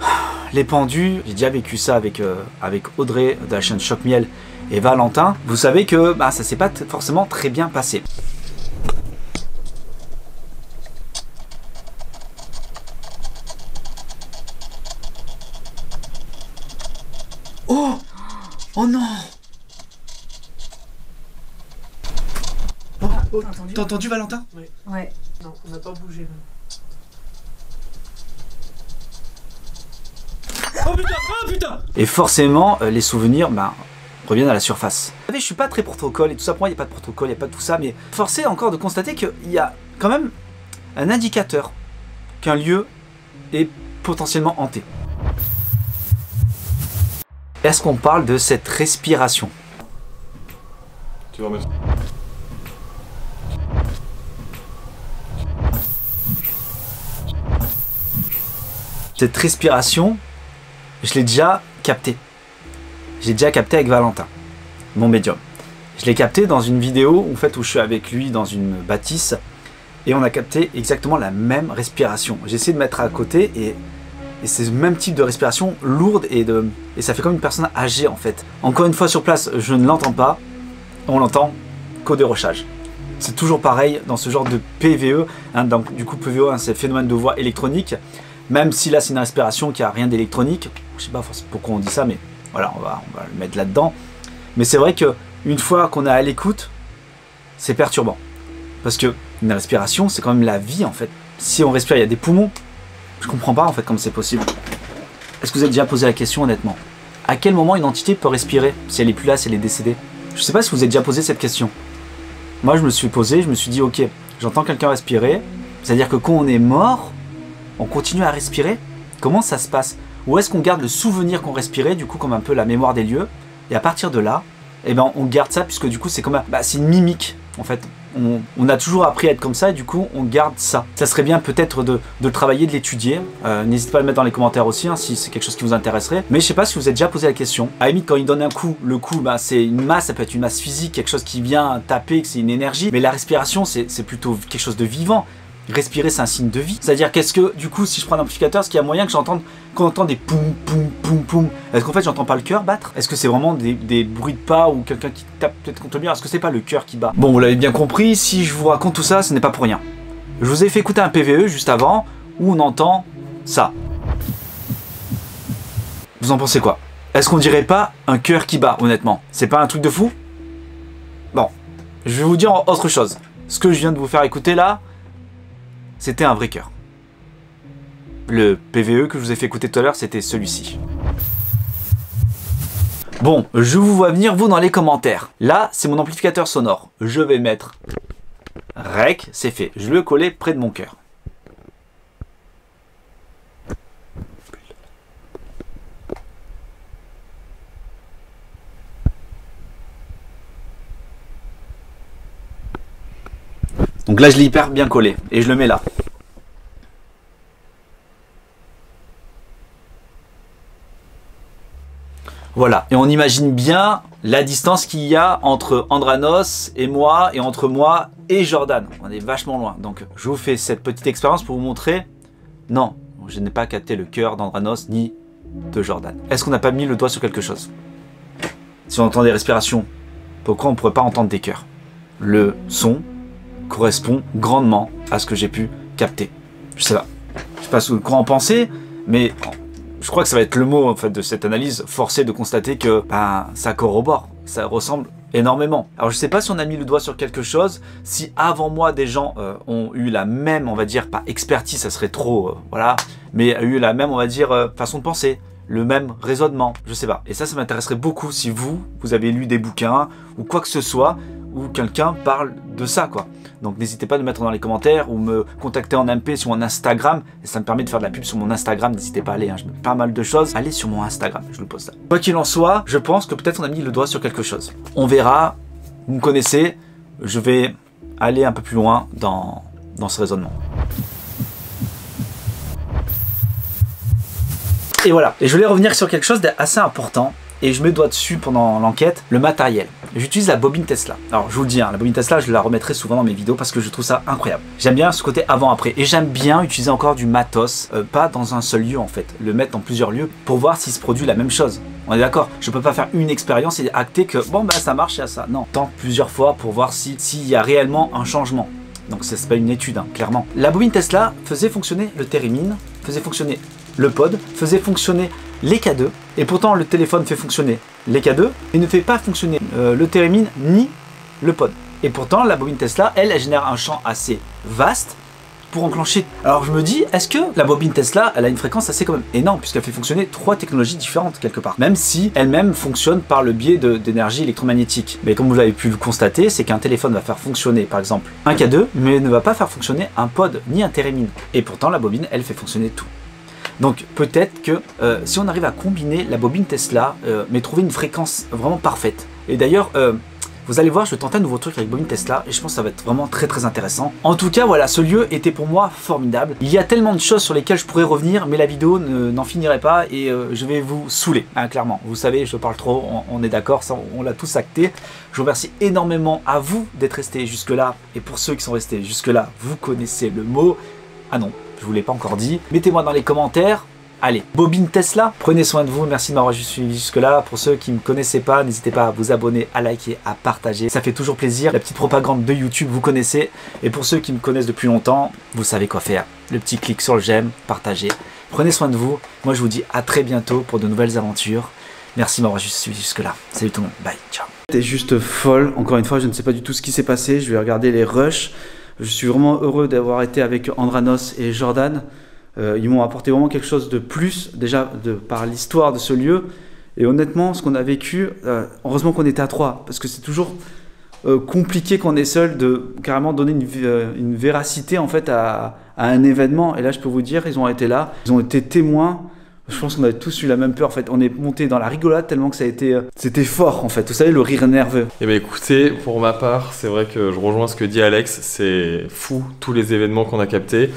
les pendus, j'ai déjà vécu ça avec Audrey de la chaîne Choc Miel et Valentin, vous savez que ça s'est pas forcément très bien passé. Oh non! Oh, t'as entendu Valentin? Oui. Ouais. Non, on n'a pas bougé même. Oh putain! Oh putain! Et forcément, les souvenirs reviennent à la surface. Vous savez, je suis pas très protocole et tout ça, pour moi il n'y a pas de protocole, il n'y a pas de tout ça, mais forcé encore de constater qu'il y a quand même un indicateur qu'un lieu est potentiellement hanté. Est-ce qu'on parle de cette respiration? Tu vas remettre. Cette respiration, je l'ai déjà captée. J'ai déjà capté avec Valentin, mon médium. Je l'ai capté dans une vidéo où je suis avec lui dans une bâtisse et on a capté exactement la même respiration. J'ai essayé de mettre à côté et c'est le même type de respiration lourde et ça fait comme une personne âgée en fait. Encore une fois sur place, je ne l'entends pas, on l'entend qu'au dérochage. C'est toujours pareil dans ce genre de PVE, donc du coup PVE c'est le phénomène de voix électronique, même si là c'est une respiration qui a rien d'électronique, je sais pas pourquoi on dit ça, mais voilà, on va le mettre là-dedans. Mais c'est vrai que une fois qu'on est à l'écoute, c'est perturbant. Parce que une respiration, c'est quand même la vie en fait. Si on respire, il y a des poumons. Je comprends pas en fait comment c'est possible. Est-ce que vous avez déjà posé la question honnêtement? À quel moment une entité peut respirer si elle est plus là, si elle est décédée? Je sais pas si vous avez déjà posé cette question. Moi je me suis posé, je me suis dit ok, j'entends quelqu'un respirer. C'est-à-dire que quand on est mort, on continue à respirer? Comment ça se passe? ou est-ce qu'on garde le souvenir qu'on respirait, du coup comme un peu la mémoire des lieux, et à partir de là, eh ben, on garde ça, puisque du coup c'est comme c'est une mimique en fait. On a toujours appris à être comme ça et du coup on garde ça. Ça serait bien peut-être de le travailler, de l'étudier. N'hésitez pas à le mettre dans les commentaires aussi si c'est quelque chose qui vous intéresserait. Mais je sais pas si vous avez déjà posé la question. À la limite, quand il donne un coup, le coup c'est une masse, ça peut être une masse physique, quelque chose qui vient taper, que c'est une énergie. Mais la respiration c'est plutôt quelque chose de vivant. Respirer c'est un signe de vie. C'est-à-dire qu'est-ce que du coup si je prends un amplificateur, est-ce qu'il y a moyen que qu'on entende des poum poum poum poum? Est-ce qu'en fait j'entends pas le cœur battre? Est-ce que c'est vraiment des bruits de pas ou quelqu'un qui tape peut-être contre le mur? Est-ce que c'est pas le cœur qui bat? Bon, vous l'avez bien compris, si je vous raconte tout ça, ce n'est pas pour rien. Je vous ai fait écouter un PVE juste avant où on entend ça. Vous en pensez quoi? Est-ce qu'on dirait pas un cœur qui bat, honnêtement? C'est pas un truc de fou? Bon, je vais vous dire autre chose. Ce que je viens de vous faire écouter là, c'était un vrai cœur. Le PVE que je vous ai fait écouter tout à l'heure, c'était celui-ci. Bon, je vous vois venir, vous, dans les commentaires. Là, c'est mon amplificateur sonore. Je vais mettre REC, c'est fait. Je vais le coller près de mon cœur. Donc là, je l'ai hyper bien collé et je le mets là. Voilà, et on imagine bien la distance qu'il y a entre Andranos et moi, et entre moi et Jordan. On est vachement loin. Donc je vous fais cette petite expérience pour vous montrer. Non, je n'ai pas capté le cœur d'Andranos ni de Jordan. Est-ce qu'on n'a pas mis le doigt sur quelque chose? Si on entend des respirations, pourquoi on ne pourrait pas entendre des cœurs? Le son correspond grandement à ce que j'ai pu capter. Je sais pas quoi en penser, mais je crois que ça va être le mot en fait de cette analyse, forcé de constater que ça corrobore, ça ressemble énormément. Alors je sais pas si on a mis le doigt sur quelque chose, si avant moi des gens ont eu la même, on va dire, pas expertise, ça serait trop, voilà, mais a eu la même, on va dire, façon de penser, le même raisonnement, je sais pas. Et ça m'intéresserait beaucoup si vous avez lu des bouquins ou quoi que ce soit, où quelqu'un parle de ça, quoi. Donc n'hésitez pas à le mettre dans les commentaires ou me contacter en MP sur mon Instagram. Et ça me permet de faire de la pub sur mon Instagram. N'hésitez pas à aller, je mets pas mal de choses. Allez sur mon Instagram, je vous poste ça. Quoi qu'il en soit, je pense que peut-être on a mis le doigt sur quelque chose. On verra, vous me connaissez, je vais aller un peu plus loin dans ce raisonnement. Et voilà, et je voulais revenir sur quelque chose d'assez important. Et je mets le doigt dessus pendant l'enquête, le matériel. J'utilise la bobine Tesla. Alors je vous le dis, la bobine Tesla, je la remettrai souvent dans mes vidéos parce que je trouve ça incroyable. J'aime bien ce côté avant-après. Et j'aime bien utiliser encore du matos, pas dans un seul lieu en fait. Le mettre dans plusieurs lieux pour voir s'il se produit la même chose. On est d'accord? Je peux pas faire une expérience et acter que bon ça marche et ça. Non, tente plusieurs fois pour voir s'il y a réellement un changement. Donc c'est pas une étude, clairement. La bobine Tesla faisait fonctionner le Theremin, faisait fonctionner le pod, faisait fonctionner les K2, et pourtant le téléphone fait fonctionner les K2 et ne fait pas fonctionner le Theremin ni le pod. Et pourtant la bobine Tesla, elle génère un champ assez vaste pour enclencher. Alors je me dis, est-ce que la bobine Tesla, elle a une fréquence assez quand même énorme, puisqu'elle fait fonctionner 3 technologies différentes quelque part, même si elle-même fonctionne par le biais d'énergie électromagnétique. Mais comme vous l'avez pu le constater, c'est qu'un téléphone va faire fonctionner par exemple un K2, mais ne va pas faire fonctionner un pod ni un Theremin. Et pourtant la bobine, elle fait fonctionner tout. Donc peut-être que si on arrive à combiner la bobine Tesla, mais trouver une fréquence vraiment parfaite. Et d'ailleurs, vous allez voir, je vais tenter un nouveau truc avec bobine Tesla et je pense que ça va être vraiment très très intéressant. En tout cas, voilà, ce lieu était pour moi formidable. Il y a tellement de choses sur lesquelles je pourrais revenir, mais la vidéo n'en finirait pas et je vais vous saouler, clairement. Vous savez, je parle trop, on est d'accord, on l'a tous acté. Je vous remercie énormément à vous d'être restés jusque-là. Et pour ceux qui sont restés jusque-là, vous connaissez le mot. Ah non, je vous l'ai pas encore dit. Mettez-moi dans les commentaires. Allez, bobine Tesla, prenez soin de vous, merci de m'avoir suivi jusque-là. Pour ceux qui ne me connaissaient pas, n'hésitez pas à vous abonner, à liker, à partager. Ça fait toujours plaisir. La petite propagande de YouTube, vous connaissez. Et pour ceux qui me connaissent depuis longtemps, vous savez quoi faire. Le petit clic sur le j'aime, partager. Prenez soin de vous. Moi, je vous dis à très bientôt pour de nouvelles aventures. Merci de m'avoir suivi jusque-là. Salut tout le monde, bye, ciao. C'était juste folle. Encore une fois, je ne sais pas du tout ce qui s'est passé. Je vais regarder les rushs. Je suis vraiment heureux d'avoir été avec Andranos et Jordan. Ils m'ont apporté vraiment quelque chose de plus, déjà par l'histoire de ce lieu. Et honnêtement, ce qu'on a vécu, heureusement qu'on était à 3, parce que c'est toujours compliqué quand on est seul de carrément donner une véracité en fait à un événement. Et là, je peux vous dire, ils ont été là, ils ont été témoins Je pense qu'on avait tous eu la même peur en fait. On est monté dans la rigolade tellement que ça a été, c'était fort en fait. Vous savez, le rire nerveux. Eh bien écoutez, pour ma part, c'est vrai que je rejoins ce que dit Alex, c'est fou tous les événements qu'on a captés.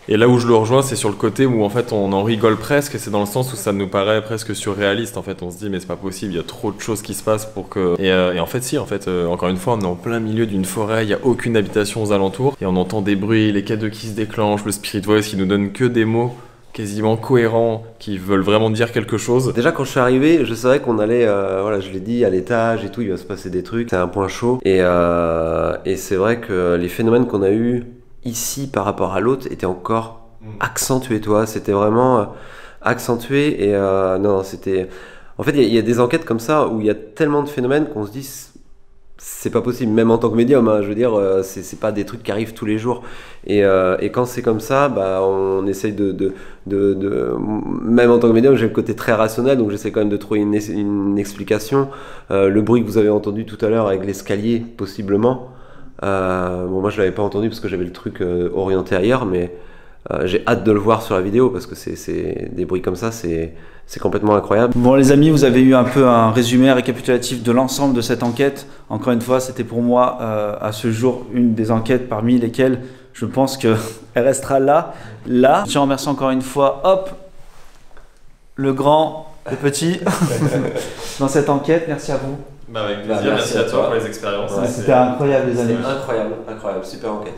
Et là où je le rejoins, c'est sur le côté où en fait on en rigole presque, et c'est dans le sens où ça nous paraît presque surréaliste. En fait, on se dit mais c'est pas possible, il y a trop de choses qui se passent pour que. Et en fait, si, encore une fois, on est en plein milieu d'une forêt, il y a aucune habitation aux alentours, et on entend des bruits, les K2 qui se déclenchent, le Spirit Voice qui nous donne que des mots quasiment cohérents, qui veulent vraiment dire quelque chose. Déjà quand je suis arrivé, je savais qu'on allait, voilà, je l'ai dit, à l'étage et tout, il va se passer des trucs, c'est un point chaud. Et c'est vrai que les phénomènes qu'on a eu ici par rapport à l'autre étaient encore accentués, toi. C'était vraiment accentué et non, c'était... En fait, il y a des enquêtes comme ça où il y a tellement de phénomènes qu'on se dit c'est pas possible, même en tant que médium, hein, je veux dire, c'est pas des trucs qui arrivent tous les jours. Et quand c'est comme ça, bah, on essaye même en tant que médium, j'ai le côté très rationnel, donc j'essaie quand même de trouver une explication. Le bruit que vous avez entendu tout à l'heure avec l'escalier, possiblement. Bon, moi je l'avais pas entendu parce que j'avais le truc orienté ailleurs, mais j'ai hâte de le voir sur la vidéo parce que c'est des bruits comme ça, c'est complètement incroyable. Bon les amis, vous avez eu un peu un résumé récapitulatif de l'ensemble de cette enquête. Encore une fois, c'était pour moi à ce jour une des enquêtes parmi lesquelles je pense qu'elle restera là. Je remercie encore une fois, hop, le grand, le petit, dans cette enquête. Merci à vous. Bah avec plaisir, merci à toi pour les expériences. Ouais, c'était incroyable les amis. Incroyable, super enquête.